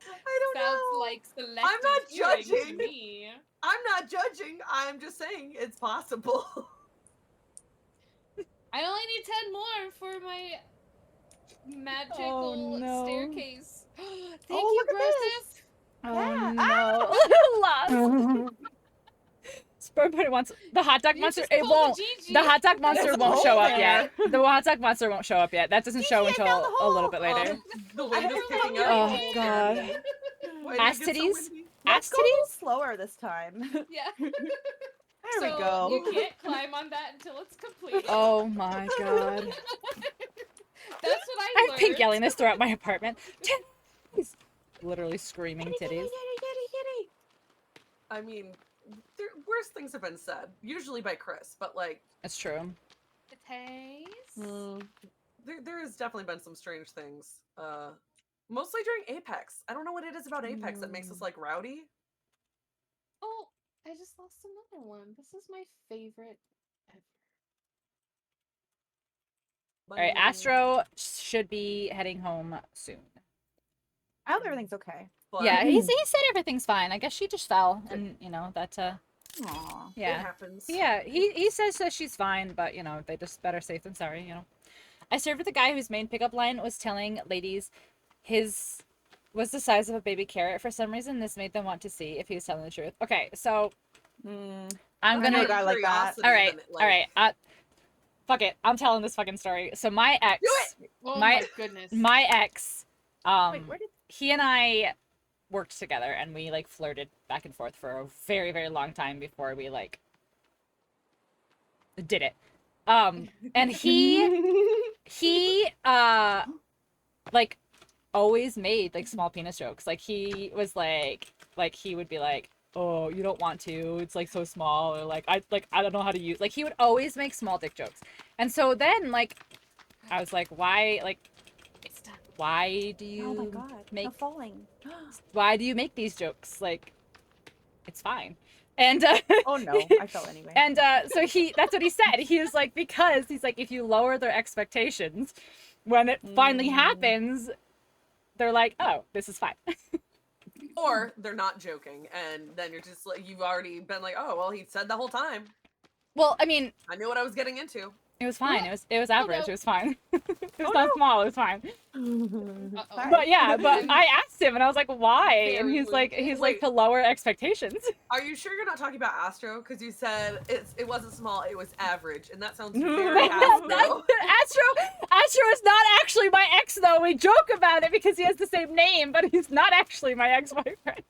I don't Sounds know. like selective I'm not eating to judging. me. I'm not judging. I'm just saying it's possible. I only need 10 more for my magical Oh, no. staircase. Thank Oh, you, look at this. Oh no. Lost. Sperm Bunny wants the hot dog You monster. just It pulled won't. Gigi. The hot dog monster There's a won't show hole up there. yet. The hot dog monster won't show up yet. That doesn't show Gigi, I until found the a little bit hole. later. The wind is picking up. Oh god. Why did Ass it get so titties? windy? Let's Ass go a little titties? slower this time. There Yeah. we So go. You can't climb on that until it's complete. Oh my god. That's what I I have learned. pink yelliness throughout my apartment. Titties! Literally screaming titties. I mean, worse things have been said, usually by Chris, but like It's true. The taste. there has definitely been some strange things. Mostly during Apex. I don't know what it is about Apex that makes us like rowdy. Oh, I just lost another one. This is my favorite ever. All right, Astro should be heading home soon. I hope everything's okay. But Yeah, he said everything's fine. I guess she just fell, and you know that. Aw. it Yeah, happens. yeah. He says that she's fine, but you know they just better safe than sorry. You know. I served with a guy whose main pickup line was telling ladies his was the size of a baby carrot. For some reason, this made them want to see if he was telling the truth. Okay, so I'm I know gonna. a guy like that. All right, all right. Fuck it. I'm telling this fucking story. So my ex, Oh my my goodness. my ex, Wait, where did he and I worked together, and we like flirted back and forth for a very, very long time before we like did it. And he like always made like small penis jokes. Like he was like he would be like, oh, you don't want to, it's like so small, or like I don't know how to use, like he would always make small dick jokes. And so then like I was like, why do Oh my you god. make No falling. why do you make these jokes? Like it's fine. And Oh no, I fell anyway. and so that's what he said. He was like, because he's like, if you lower their expectations, when it finally happens, they're like, oh, this is fine. Or they're not joking, and then you're just like, you've already been like, oh well, he said the whole time. Well, I mean, I knew what I was getting into. it was fine. It was average. no. It was fine. It was not small. It was fine. Uh-oh. But yeah, but I asked him, and I was like, why? And Very he's like, Wait. to lower expectations. Are you sure you're not talking about Astro? Because you said it wasn't small, it was average, and that sounds That's- very Astro. Astro is not actually my ex, though. We joke about it because he has the same name, but he's not actually my ex-boyfriend.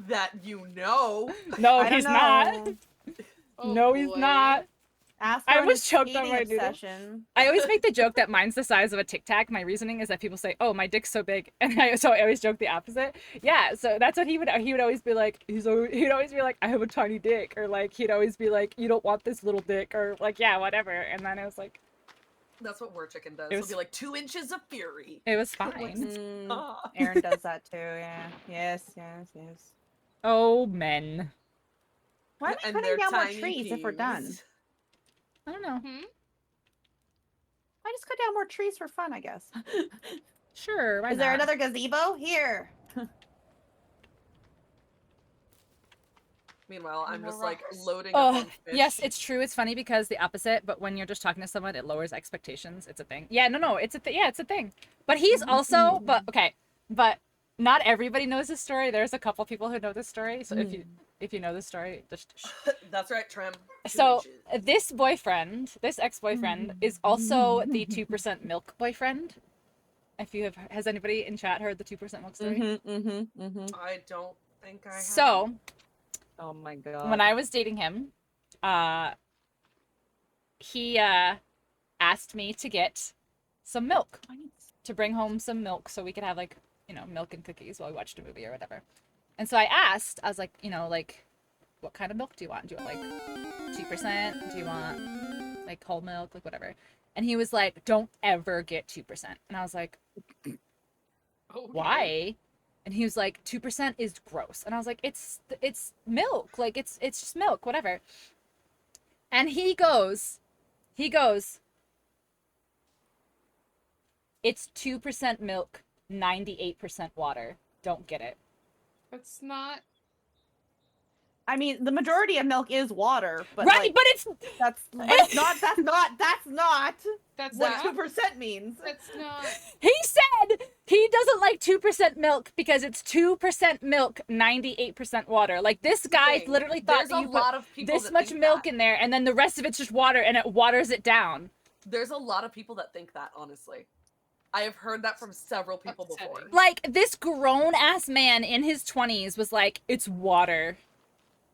That you know. No, I don't he's not. know. Oh, No, he's boy. not. Astro I and was his choked on skating my noodle. obsession. I always make the joke that mine's the size of a Tic Tac. My reasoning is that people say, "Oh, my dick's so big," and so I always joke the opposite. Yeah, so that's what he would always be like. He'd always be like, "I have a tiny dick," or like he'd always be like, "You don't want this little dick," or like, yeah, whatever. And then it was like, That's what War Chicken does. It He'll was- be like 2 inches of fury. it was fine. Ah. Aaron does that too, yeah. Yes. Oh, men. Why are we And cutting their down more tiny trees if we're done? peas. I don't know. Hmm? I just cut down more trees for fun, I guess. Sure. Why Is there not? another gazebo? Here. Meanwhile, I'm More just like rocks. loading up Oh, on fish. yes, it's true. It's funny because the opposite, but when you're just talking to someone, it lowers expectations. It's a thing. Yeah, no, it's a thing. Yeah, it's a thing. But he's also, but not everybody knows this story. There's a couple people who know this story. So if you know this story, just That's right, Trim. 2 so inches. this ex-boyfriend is also the 2% milk boyfriend. If you has anybody in chat heard the 2% milk story? I don't think I have. So Oh my god. when I was dating him, he asked me to get some milk, to bring home some milk so we could have like, you know, milk and cookies while we watched a movie or whatever. And so I was like, you know, like, what kind of milk do you want? Do you want like 2%? Do you want like whole milk? Like whatever. And he was like, don't ever get 2%. And I was like, Okay. why? And he was like, 2% is gross. And I was like, it's milk. Like it's just milk, whatever. And he goes, it's 2% milk, 98% water. Don't get it. That's not. I mean, the majority of milk is water, but Right, like, but it's that's not That's what not. 2% means. That's not. he said he doesn't like 2% milk because it's 2% milk, 98% water. Like this guy thing. literally thought There's that a you put lot of people this that much think milk that. in there and then the rest of it's just water and it waters it down. There's a lot of people that think that, honestly. I have heard that from several people Upsetting. before. Like this grown ass man in his 20s was like, it's water.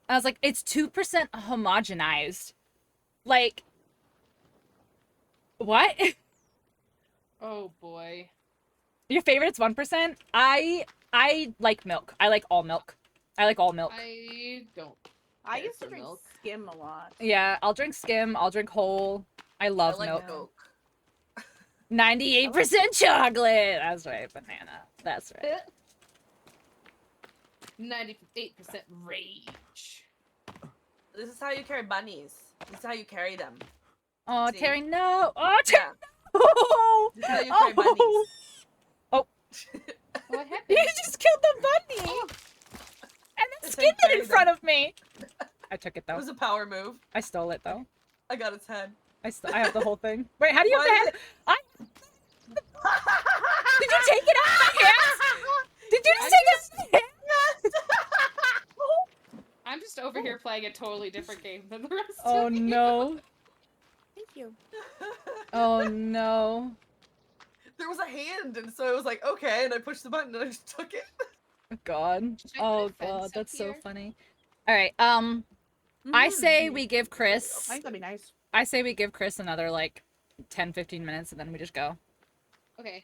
I was like, it's 2% homogenized. Like, what? Oh boy. Your favorite's 1%? I like milk. I like all milk. I like all milk. I don't. I care used to for drink milk. skim a lot. Yeah, I'll drink skim. I'll drink whole. I I love like milk. Coke. 98% chocolate. That's right, banana. That's right. 98% rage. This is how you carry bunnies. This is how you carry them. Oh, See? Terry, no. Oh, Terry, Yeah. no. This is how you carry bunnies. What happened? You just killed the bunny. Oh. And then It's skinned like it in front of me. I took it It though. was a power move. I stole it though. I got its head. I have the whole thing. Wait, how do you have Why the head? Did you take it out of my hands? Did you just take it out of my hands? I'm just over here playing a totally different game than the rest Oh of you. no. Thank you. Oh no. There was a hand, and so I was like, okay, and I pushed the button and I just took it. Oh god. Should I put a Oh fence god, up that's so here? funny. Alright, I say we give I Chris think that'd be nice. I say we give Chris another like 10-15 minutes and then we just go. Okay.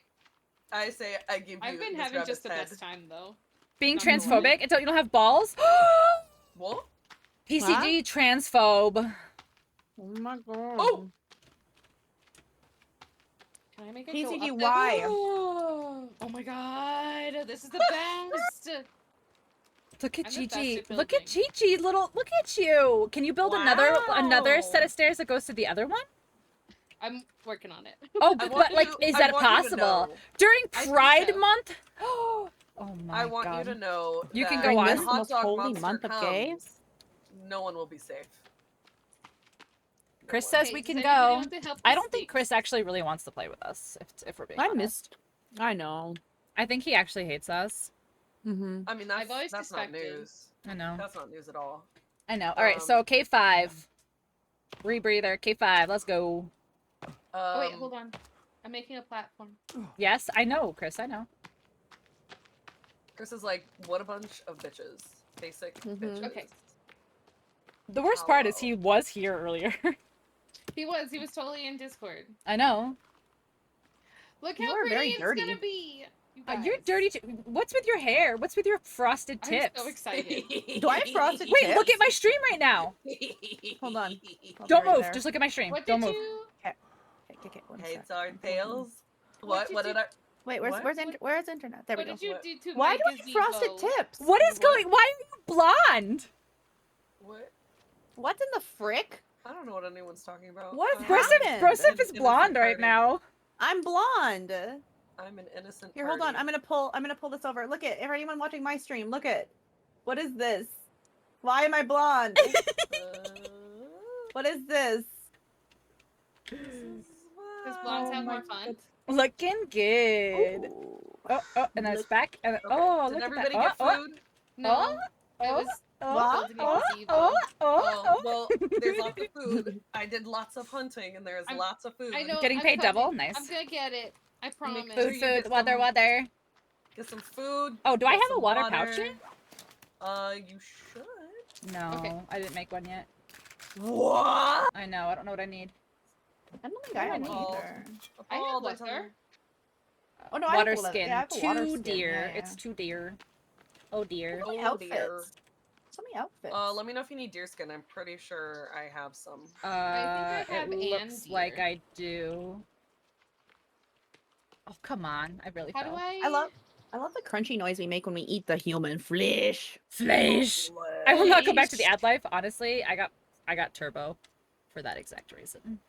I say I give you. I've been this having just rabbit's the head. best time though. Being Not gonna lie. transphobic until you don't have balls? What? PCG transphobe. Oh my god. Oh! Can I make it PCG, go up why? Oh my god, this is the best. Look at I'm the best Gigi. at Look at building. Gigi, look at you. Can you build another Wow. set of stairs that goes to the other one? I'm working on it. Oh, I but want like, you- is I that want you to possible? know- During I think Pride so. Month? Oh my I want god. you to know You can that go During on. when this Hot most Dog holy Monster month of gay? comes, no one will be safe. No Chris one. says Hey, we does can anybody go. want to help I the don't think stakes? Chris actually really wants to play with us, if we're being I honest. missed. I know. I think he actually hates us. Mm-hmm. I mean, I've always that's not suspected. news. I know. That's not news at all. I know. Alright, so K5. Rebreather, K5, let's go. Oh wait, hold on. I'm making a platform. Yes, I know, Chris, I know. Chris is like, what a bunch of bitches. Basic Mhm. bitches. Okay. The worst part is Hello. he was here earlier. He was totally in Discord. I know. Look You how are pretty very it's dirty. gonna be. You You're guys. dirty too. What's with your hair? What's with your frosted I'm tips? so excited. Do I have frosted Wait, look tips? at my stream right now. Hold on. I'll be Don't right move. there. Just look at my stream. What Don't did move. you? Okay, one Heads sec. are I'm tails. What What? did What you- did I? Wait, What? where's internet? There we What go. did you What? do to Why my do I have frosted gazebo? tips? What is What? going? Why are you blonde? What? What in the frick? I don't know what anyone's talking about. What I'm happened? Broseph is Innocent blonde right party. now. I'm blonde. I'm an innocent. Here, hold on. party. I'm gonna pull this over. Look at for anyone watching my stream. Look at. What is this? Why am I blonde? What is this? Because blondes have my more fun. God. Looking good. Ooh. Oh, and then it's Look- back. And then, Okay. oh, Did look everybody at that. get food? No, it oh, was oh, building a oh, gazebo. oh, Oh, oh. well, there's lots of food. I did lots of hunting, and there's I'm- lots of food. I know. Getting I'm paid double? coming. Nice. I'm gonna get it. I promise. sure Food, you food, get water, some- water. Get some food. Oh, do I get have a some water pouch yet? You should. No, Okay. I didn't make one yet. What? I know. I don't know what I need. I don't think I have one Oh. either. I have Oh, don't tell liquor. me. Oh no, I have Water a skin. Yeah, I have a water Too skin. dear. Yeah, yeah. It's too dear. Oh dear. So many Oh, dear. outfits. So many outfits. Let me know if you need deer skin. I'm pretty sure I have some. I have it looks and like deer. I do. Oh come on! I really How do fell. I love the crunchy noise we make when we eat the human flesh. Flesh. I will not go back to the Flesh. ad life. Honestly, I got turbo for that exact reason.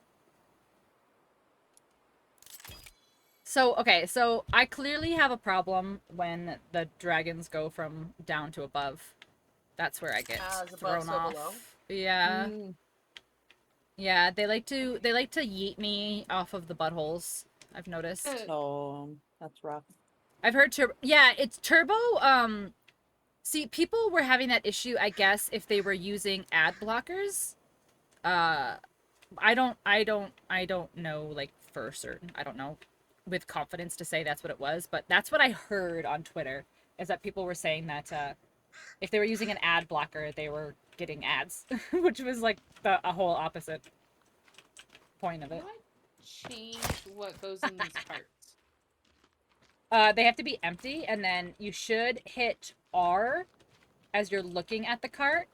So, okay, so I clearly have a problem when the dragons go from down to above. That's where I get As above, thrown so off. below? Yeah. Mm. Yeah, they like to yeet me off of the buttholes. I've noticed. Oh, that's rough. I've heard turbo. Yeah, it's turbo. See, people were having that issue, I guess, if they were using ad blockers. I don't know, like, for certain. I don't know with confidence to say that's what it was, but that's what I heard on Twitter, is that people were saying that if they were using an ad blocker, they were getting ads, which was like a whole opposite point of it. What change what goes in these carts? They have to be empty, and then you should hit R as you're looking at the cart,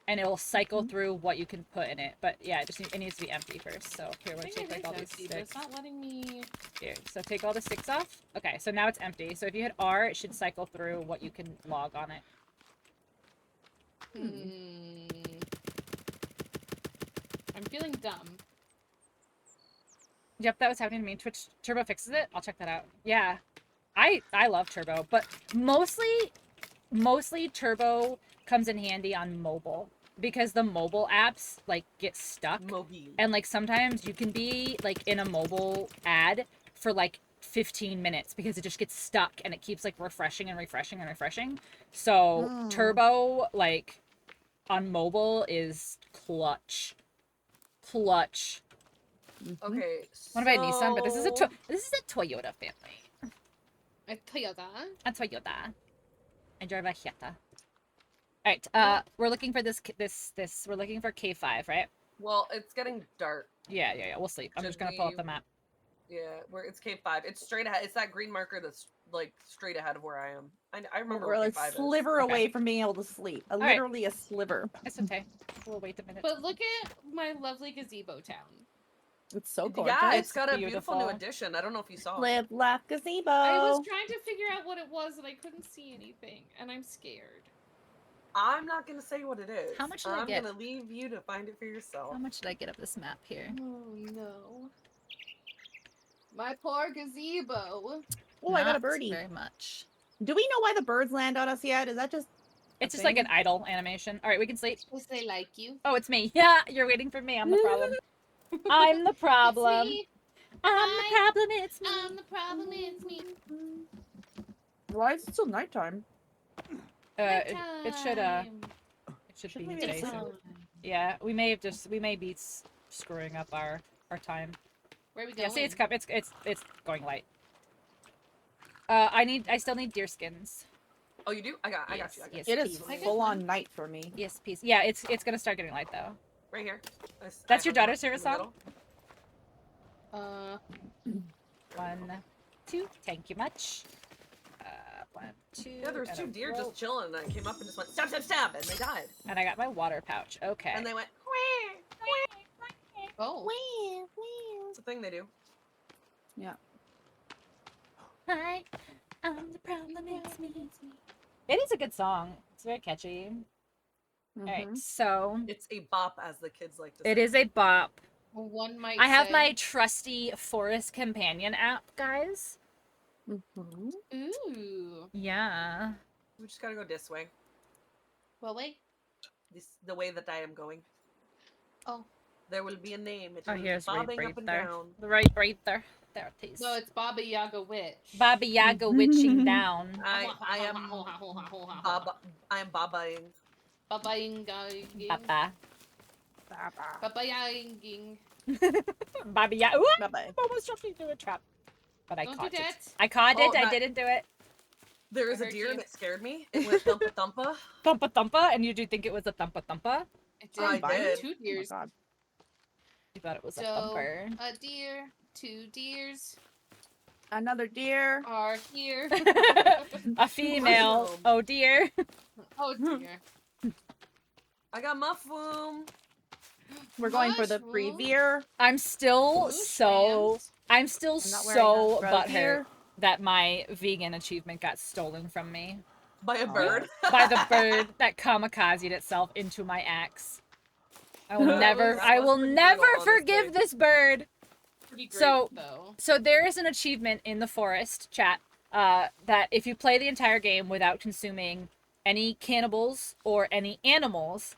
and it'll cycle through what you can put in it. But yeah, it needs to be empty first. So here, we're I gonna think take it like all is these empty, but sticks. it's not letting me. Here, so take all the sticks off. Okay, so now it's empty. So if you hit R, it should cycle through what you can log on it. I'm feeling dumb. Yep, that was happening to me. Twitch Turbo fixes it. I'll check that out. Yeah, I love Turbo, but mostly Turbo comes in handy on mobile because the mobile apps like get stuck. Mobile. And like sometimes you can be like in a mobile ad for like 15 minutes because it just gets stuck and it keeps like refreshing and refreshing and refreshing. So Turbo like on mobile is clutch. Clutch. Okay. What about Nissan? But this is a so- Toyota family. A Toyota. A Toyota. I drive a Jetta. Alright, we're looking for this we're looking for K5, right? Well, it's getting dark. Yeah, we'll sleep. I'm Should just gonna pull up we- the map. Yeah, where it's K5. It's straight ahead. It's that green marker that's like straight ahead of where I am. I remember We're where a K5 is. sliver Okay. away from being able to sleep. right. Literally a sliver. It's okay. We'll wait a minute. But look at my lovely gazebo town. It's so gorgeous. Yeah, it's got a beautiful new beautiful. addition. I don't know if you saw. Live, laugh, gazebo. I was trying to figure out what it was and I couldn't see anything, and I'm scared. I'm not gonna say what it is. How much did I I'm get? gonna leave you to find it for yourself. How much did I get of this map here? Oh no. My poor gazebo. Oh, I got a Not birdie. Very much. Do we know why the birds land on us yet? Is that just It's a just like thing? an idle animation. All right, we can sleep. Because they like you. Oh, it's me. Yeah, you're waiting for me. I'm the problem. I'm the problem. It's me. I'm the problem. It's me. I'm the problem, it's me. Why is it still nighttime? It should Nighttime. it should Should be we day make soon. some- Yeah, we may be screwing up our time. Where are we going? Yeah, see, it's going light. I still need deer skins. Oh, you do? I got you. Yes, I got yes, you. It is please. full on night for me. Yes, please. Yeah, it's gonna start getting light though. Right here. That's your have daughter's one in favorite the song? middle. 1, 2. Thank you much. 1, 2. Yeah, there was and two a deer rope. just chilling, and I came up and just went stab, stab, stab, and they died. And I got my water pouch. Okay. And they went. Oh. It's a thing they do. Hi, I'm the problem. It's me. It is a good song. It's very catchy. All right, so It's a bop, as the kids like to say. it is a bop. One might I have say. my trusty Forest Companion app, guys. Ooh. Yeah. We just gotta go this way. Well, wait. The way that I am going. Oh. There will be a name. It Oh, will be here's bobbing right up and there. down. Right there. There it is. No, it's Baba Yaga Witch. Baba Yaga witching down. I am Baba. I am babaing. Baba Yinging. Baba. Baba Yinging. Baba Yaga. Ooh, I Bye-bye. almost jumped into a trap. But I Don't caught do it. that. I caught Oh, it. I that- didn't do it. There is I a heard deer you. and it scared me. It went thumpa thumpa. Thumpa thumpa. And you do think it was a thumpa thumpa? It I did. did. 2 Oh my deers. god. You thought it was a So, thumper. a deer, 2 deers Another deer. are here. A female. Awesome. Oh dear. Oh dear. I got mushroom. We're going for the Mushroom. free beer. I'm still Mushrooms. I'm still I'm not wearing so a throat butthurt here. that my vegan achievement got stolen from me By a Oh. bird. by the bird that kamikazed itself into my axe. I will That never was- I that was will pretty never brutal, forgive honestly. this bird. Pretty great, So- though. So there is an achievement in the forest chat that if you play the entire game without consuming any cannibals or any animals,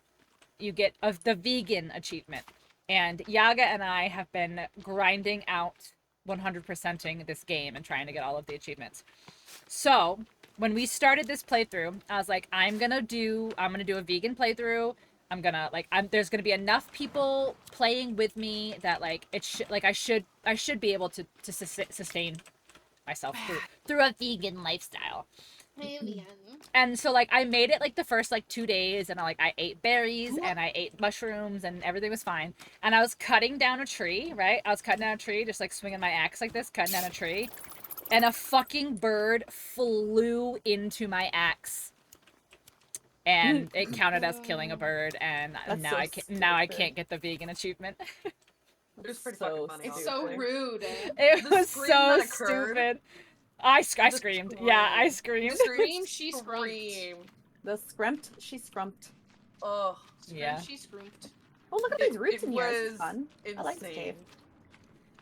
you get the vegan achievement. And Yaga and I have been grinding out 100%ing this game and trying to get all of the achievements. So when we started this playthrough, I was like, I'm gonna do a vegan playthrough. I'm gonna there's gonna be enough people playing with me that I should be able to sustain myself through a vegan lifestyle. And so I made it the first 2 days, and I ate berries and I ate mushrooms and everything was fine. And I was cutting down a tree, right? I was cutting down a tree, just swinging my axe like this, cutting down a tree, and a fucking bird flew into my axe. and it counted as killing a bird, and That's now so I stupid. can't get the vegan achievement. It was pretty So fucking funny. It's stupid. so honestly. rude. It The was scream so that occurred. stupid. I The screamed. Yeah, I screamed. scream. Scream, she scrumped. Scream. The scrumped, she scrumped. Ugh. Yeah. She scrumped. Oh, look at It- these roots it in here. This is was fun. I like this Insane. cave.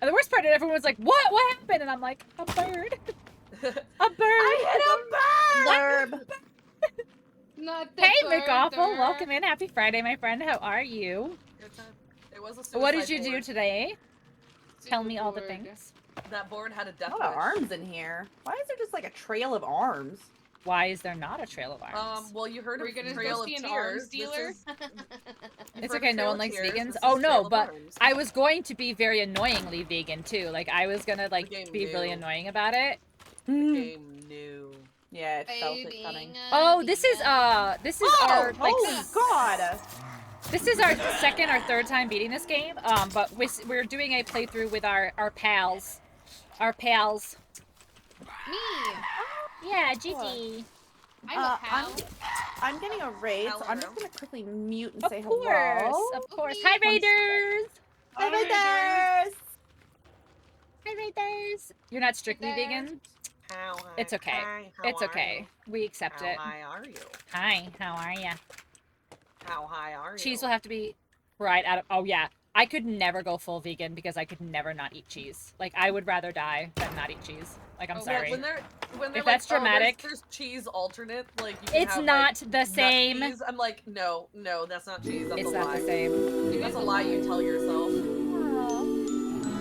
And the worst part is everyone was like, "What? What happened?" And I'm like, "A bird. A bird." I hit a bird! Not the Hey, bird, McAwful, er. welcome in. Happy Friday, my friend. How are you? Good time. It was a What did suicide you do board. today? Tell me all the Board. things. That board had a A death lot of wish. arms in here. Why is there just like a trail of arms? Why is there not a trail of arms? Well, you heard Are of we gonna Trail go of see an Tears. arms This dealer? is- you've It's heard of okay, no Trail one of likes Tears, vegans. this is Oh Trail no, of but Arms. I was going to be very annoyingly vegan too. Like I was gonna like game be really knew. annoying about it. The game knew. Yeah, it felt it coming. Oh, this is our like Holy God! this is our second or third time beating this game. But we're doing a playthrough with our pals. Our pals. Me. Yeah, Gigi. I'm a pal. I'm getting a raid, so I'm just Hello. gonna quickly mute and Of say course, hello. of course. Okay. Hi, One Raiders. Hi, Raiders! Hi, Raiders. You're not strictly Raiders. vegan. How high? It's okay. Hi, how It's are okay. We accept You? it. How high are you? Hi, how are ya? How high are you? Cheese will have to be right out of. Oh yeah, I could never go full vegan because I could never not eat cheese. Like I would rather die than not eat cheese. Like I'm Oh, sorry. When they're If like, that's "Oh, dramatic- there's cheese alternate. Like you can It's have, not like, the nut same. cheese." I'm like, no, that's not cheese. That's It's a not lie. the same. That's a lie you tell yourself.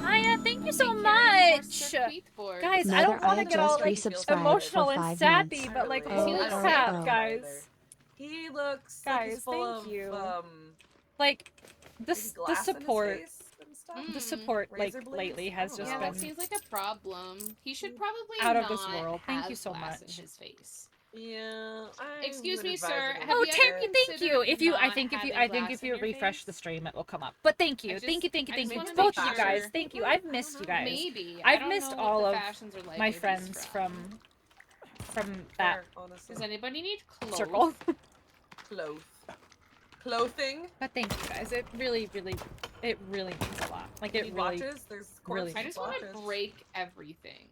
Hiya, thank you so Take care of your much. circuit board. Guys, I don't Mother, want to I get all just like resubscribed emotional for and 5 sappy, months. but like I holy don't Oh, crap, oh. guys. He looks like Guys, he's full thank of you. maybe Like the glass in his support, face and stuff. the Mm. support like Razor blades? lately I has don't just Yeah, know. that been seems like a problem. He should probably out of not this world. Thank you have so glass much. in his face. Yeah. I Excuse would me, advise sir, him have Oh, you against ever Terry, it. thank you. If you, I not think if you, having I think glass if in you your refresh face? the stream, it will come up. But thank you, I thank you, just- thank you, I thank just you, wanna both make you guys. sure. Thank you. I've missed you guys. Maybe. I I've don't missed know all what the of fashions are like my where he's friends from that Fair, honestly. Does anybody need clothes? circle. Clothing. But thank you guys. It really means a lot. Like You it need really. watches? There's really corpse I just want watches. to break everything.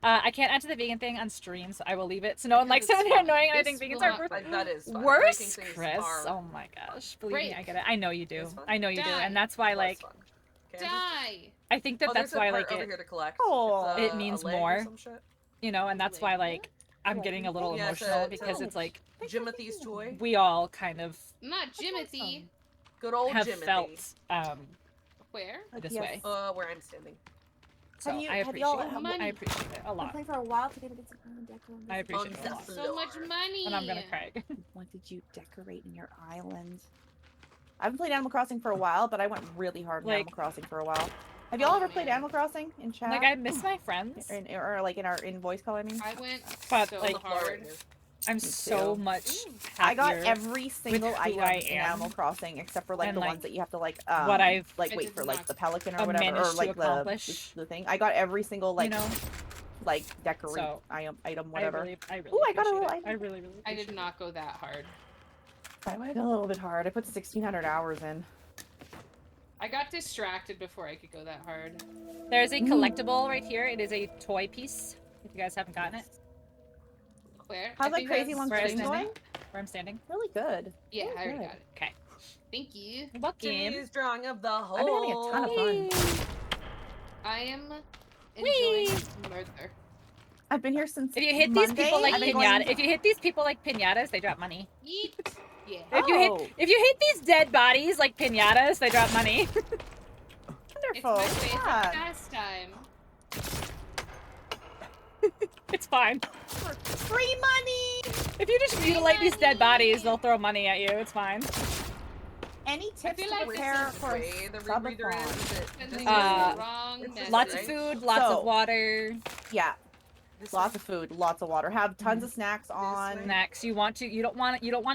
I can't answer the vegan thing on stream, so I will leave it. So no one Because likes it it's when they're fun. annoying, and I This think vegans will are not worth break. That is fun. worse, Breaking things Chris. are- Oh my gosh, believe me, I Break. get it. I know you do. It's fun. I know you do, Die. and that's why was like fun. Okay, Die! I think that that's there's a why part like over it, here to collect. Oh. It's It means a leg or more. some shit. you know, and that's why like I'm Yeah, getting a little yeah, it's emotional a- because it's it's like Jimothy's toy. we all kind of Not Jimothy. Good old have Jimothy. felt Where? this Yes. way. Where I'm standing. So Have you- I have appreciate y'all- it. have- Money. I appreciate it a I've been lot. playing for a while to get some decor. I appreciate it a On lot. the So much floor. money. And I'm gonna cry. What did you decorate in your island? I haven't played Animal Crossing for a while, but I went really hard in Like- Animal Crossing for a while. Have y'all Oh, ever played man. Animal Crossing in chat? Like I miss my friends. or like in our voice call, I mean. I went But, so like- hard. I'm Me so too. much I got happier every single who item I in am. Animal Crossing except for like And, the like, ones that you have to like what I've like I wait did for not like the pelican or whatever managed or to like accomplish. the thing. I got every single like you know. like decorate So, item whatever. I really Ooh, I got a appreciate little it. item. I really I appreciate did not go that hard. I went a little bit hard. I put 1,600 hours in. I got distracted before I could go that hard. it. There's a collectible right here. It is a toy piece. If you guys haven't gotten it, Where? How's I that think crazy that's- one where I stream stand going? where I'm standing. Really good. Yeah, Really I already good. got it. Okay. Thank you. Welcome. Jimmy's drawing of the whole. I've been having a ton of fun. Whee! I am Whee! enjoying murder. I've been here since If you hit these Monday. people like I've been going- pinata, if you hit these people like pinatas, they drop money. Yeet. Yeah. If you Oh. hit these dead bodies like pinatas, they drop money. It's Wonderful. my favorite Yeah. pastime. It's fine. Free money. If you just mutilate these dead bodies, they'll throw money at you. It's fine. Any tips feel to like this prepare is for way the rebreather subathon? is. Is it Sending this us Uh, the wrong it's message. Lots of Right. food, lots So- of water, Yeah, this lots of food, lots of water. Have tons of snacks on. way. snacks. You don't want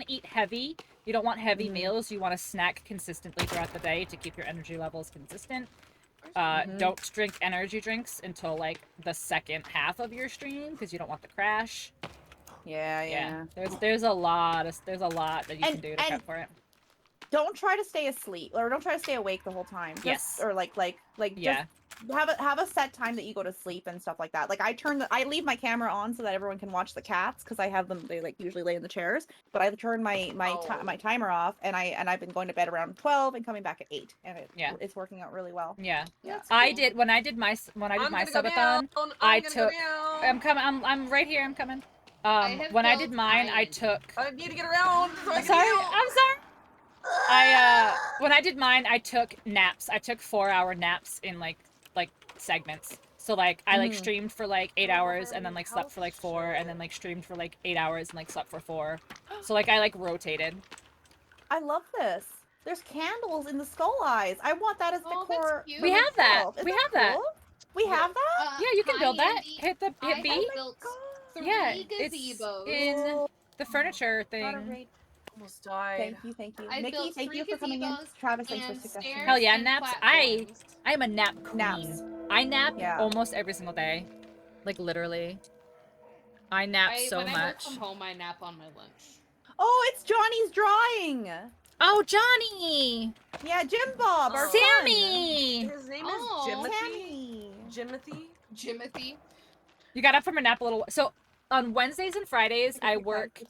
to eat heavy. You don't want heavy Mhm. meals. You want to snack consistently throughout the day to keep your energy levels consistent. Mhm. Don't drink energy drinks until like the second half of your stream because you don't want to crash. Yeah. There's a lot that you can do to prep for it. Don't try to stay asleep or don't try to stay awake the whole time. Just, Yes. Or like Yeah. just have a set time that you go to sleep and stuff like that. Like I leave my camera on so that everyone can watch the cats because I have them. They like usually lay in the chairs. But I turn my timer off and I've been going to bed around 12 and coming back at 8 and it's working out really well. Yeah. That's I cool. did when I did my subathon. I'm right here. I'm coming. When I did mine, I took. I need to get around. I'm sorry. When I did mine, I took naps. I took 4-hour naps in like segments. So like I like streamed for like 8 hours and then like slept for like 4 and then like streamed for like 8 hours and like slept for 4. So like I like rotated. I love this. There's candles in the skull eyes. I want that as decor. We have that. Is We that have that. cool? We have that? Yeah, you can build that. Andy. Hit B. I have built 3 Yeah, gazebos. it's in the furniture Gotta thing. rate. Almost died. Thank you. I Mickey, built thank 3 you for coming in. gazebos Travis, thanks for and suggesting. stairs Hell yeah, and naps. platforms. I am a nap queen. Naps. I nap Yeah. almost every single day. Like literally. I nap so when I work much. from home, I nap on my lunch. Oh, it's Johnny's drawing. Oh, Johnny! Yeah, Jim Bob, our Sammy! His name Oh, is Jimothy. Sammy. Jimothy. Jimothy. You got up from a nap a little. So on Wednesdays and Fridays, I work.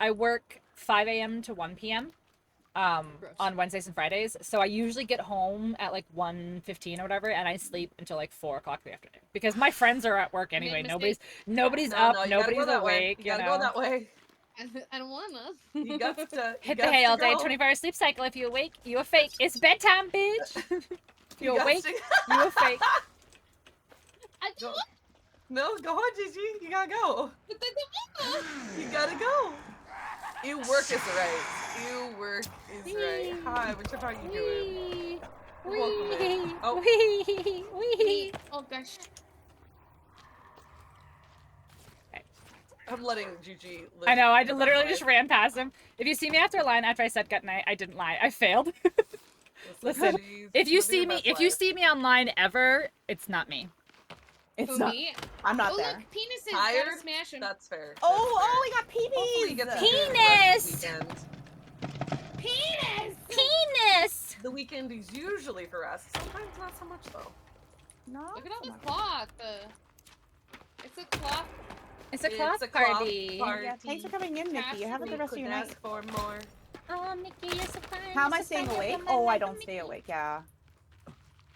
I work 5 a.m. to 1 p.m. On Wednesdays and Fridays. So I usually get home at like 1:15 or whatever, and I sleep until like 4 o'clock in the afternoon because my friends are at work anyway. Nobody's up. Nobody's awake. You gotta go that way. I don't wanna. You got to Hit the hay all day. 24-hour sleep cycle. If you awake, you a fake. It's bedtime, bitch. If you awake, you a fake. No, go on, Gigi. You gotta go. You gotta go. You work is right. You work is right. Hi, what are you doing? Wee. Oh. Wee. Oh gosh. I'm letting Gigi live. I know, I her literally life. just ran past him. If you see me after a line after I said good night, I didn't lie. I failed. Listen, Gigi's if you living her best see life. me online ever, it's not me. It's Who, not. me? I'm not Oh there. look, penises. Tired? Gotta smash 'em. That's fair. Oh, we got Hopefully you PBs. get some Penis! good rest weekend. Penis. Penis! The weekend is usually for us. Sometimes not so much though. No. Look at all the cloth. It's a cloth. It's a It's cloth a cloth party. party. Yeah, thanks for coming in, Mickey. Have a good rest of your night. Ask for more. Oh, Mickey, you're so fine. How am I staying awake? Oh, I don't stay awake. Yeah.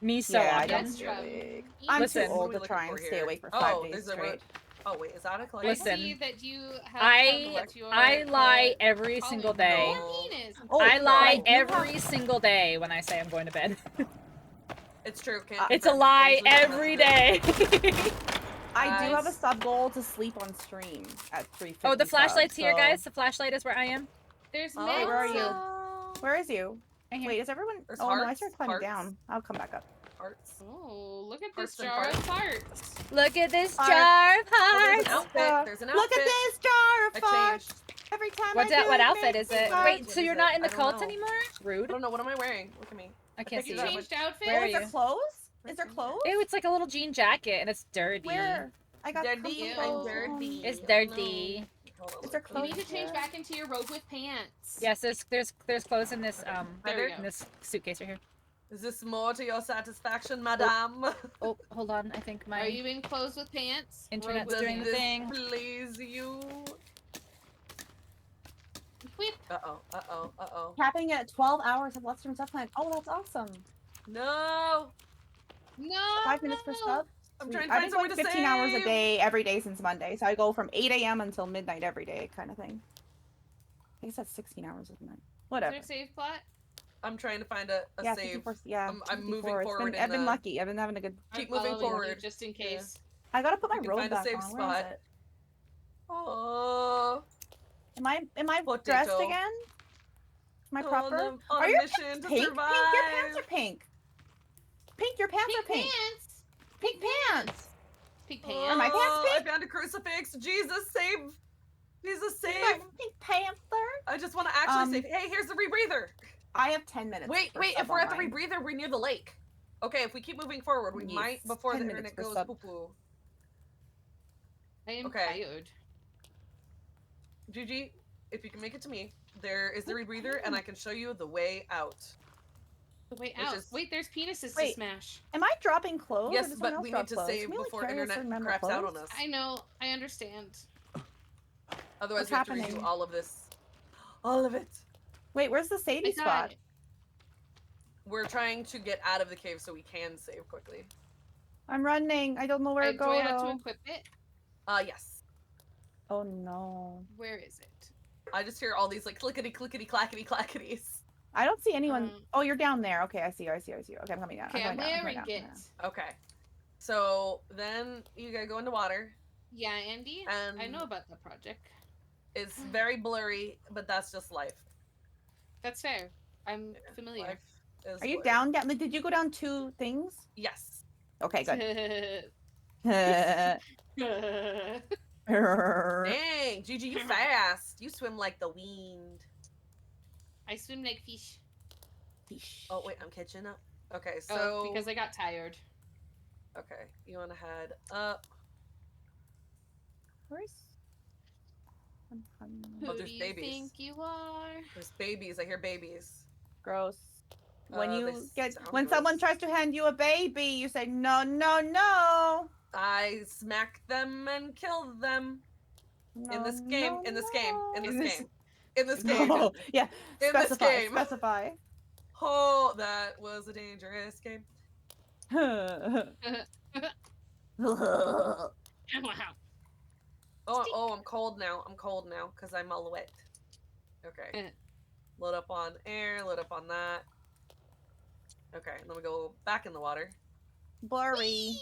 Me so yeah, I often. don't stay awake. I'm Listen. too old to What are we try and looking for stay here? awake for Oh, 5 days there's a straight. Oh wait, is that a collection? Listen. I see that you have I lie every single day. More penis. Oh, I lie you have- every single day when I say I'm going to bed. It's true. Can't It's a confirm. lie Usually every that's day. I do have a Guys. sub goal to sleep on stream at 3:50. Oh, the flashlight's subs, here, so- guys. The flashlight is where I am. There's Oh. men. Where are you? Where is you? Right here. Wait, is everyone? There's Oh no, I hearts, started climbing hearts. down. I'll come back up. Hearts. Oh, look at Hearts this and jar of farts. parts. Look at this Heart. jar of Oh, there's an hearts. outfit. There's an outfit. Look at this jar of I farts. changed. Every time What I do what it, outfit makes is me it? fart. Wait, so What you're is not it? in the I don't cult know. anymore? I Rude. don't know. What am I wearing? Look at me. I can't see You you. that Changed outfit. Where Oh, are is there you? clothes? Is there clothes? Ew, it's like a little jean jacket and it's dirty. Where? I got Dirty. comfy I'm clothes. dirty. It's Oh, dirty. no. Hold on, Is there look. You need to clothes change here? back into your robe with pants. Yes, there's clothes in this There we in go. this suitcase right here. Is this more to your satisfaction, madame? Oh, hold on. I think my Are you in clothes with pants? Internet's Robe with doing the Does thing. this please you? Whip. Uh-oh, uh-oh, uh-oh. Capping at 12 hours of Let's Stream Stuff Plan. Oh, that's awesome. No! No. 5 minutes per sub. I'm Sweet. trying to I've find been going somewhere to 15 hours a save. day every day since Monday. So I go from 8 a.m. until midnight every day, kind of thing. I guess that's 16 hours of night. Is Whatever. there a save plot? I'm trying to find a Yeah, save. 54, yeah. I'm moving 54. It's forward been, in I've been the- lucky. I've been having a good. Keep I'm moving following you forward. just in case. I gotta put my You can robe find a back safe on. Where is spot. it? Oh, Am I Potato. dressed again? Am I proper? on Are a your mission pants to pink? survive. Pink, your pants are pink. Pink, your pants Pink are pink. pants. Pink pants. Pink Oh, pants. Are my pants I pink? found a crucifix. Jesus, save. Jesus, save. Pink panther. I just want to actually save. Hey, here's the rebreather. I have 10 minutes. Wait, for wait. sub If we're at the online. rebreather, we're near the lake. Okay, if we keep moving forward, we Yes, might before 10 the minutes internet for goes sub. poo poo. I am Okay. tired. Gigi, if you can make it to me, there is the rebreather, and I can show you the way out. The way Which out. is- Wait, there's penises to Wait. smash. Am I dropping clothes? Or Yes, does someone but else we drop need to clothes? save Can we, like, before carry a internet certain amount of craps out on clothes? us. I know. I understand. Otherwise, What's we have to happening? redo all of this. All of it. Wait, where's the I savey got spot? it. We're trying to get out of the cave so we can save quickly. I'm running. I don't know where to Do go I have to though. equip it? Yes. Oh no. Where is it? I just hear all these like clickety clickety clackety clackities. I don't see anyone. Um, Oh, you're down there. Okay, I see you. I see you. I see you. Okay, I'm coming down. Okay, I'm I'm going down. wearing I'm coming it. down. Okay. So then you gotta go into water. Yeah, Andy. And I know about that project. it's very blurry, but that's just life. That's fair. I'm familiar. Life is Are you blurry. down? Down? Like, did you go down 2 things? Yes. Okay, good. Dang, Gigi, you fast. You swim like the wind. I swim like fish. Oh wait, I'm catching up. Okay, so Oh, because I got tired. okay, you want to head up. Where's? Oh, Who there's do you babies. think you are? There's babies. I hear babies. Gross. When They you get sound when someone gross. tries to hand you a baby, you say no, no, no. I smack them and kill them. No, In this game, no, in this game, in no. this game, in this game. No. Yeah. In this Specify. game. Specify. Oh, that was a dangerous game. Wow. Oh, I'm cold now. I'm cold now because I'm all wet. Okay. Eh. Load up on air, load up on that. Okay, let me go back in the water. Blurry.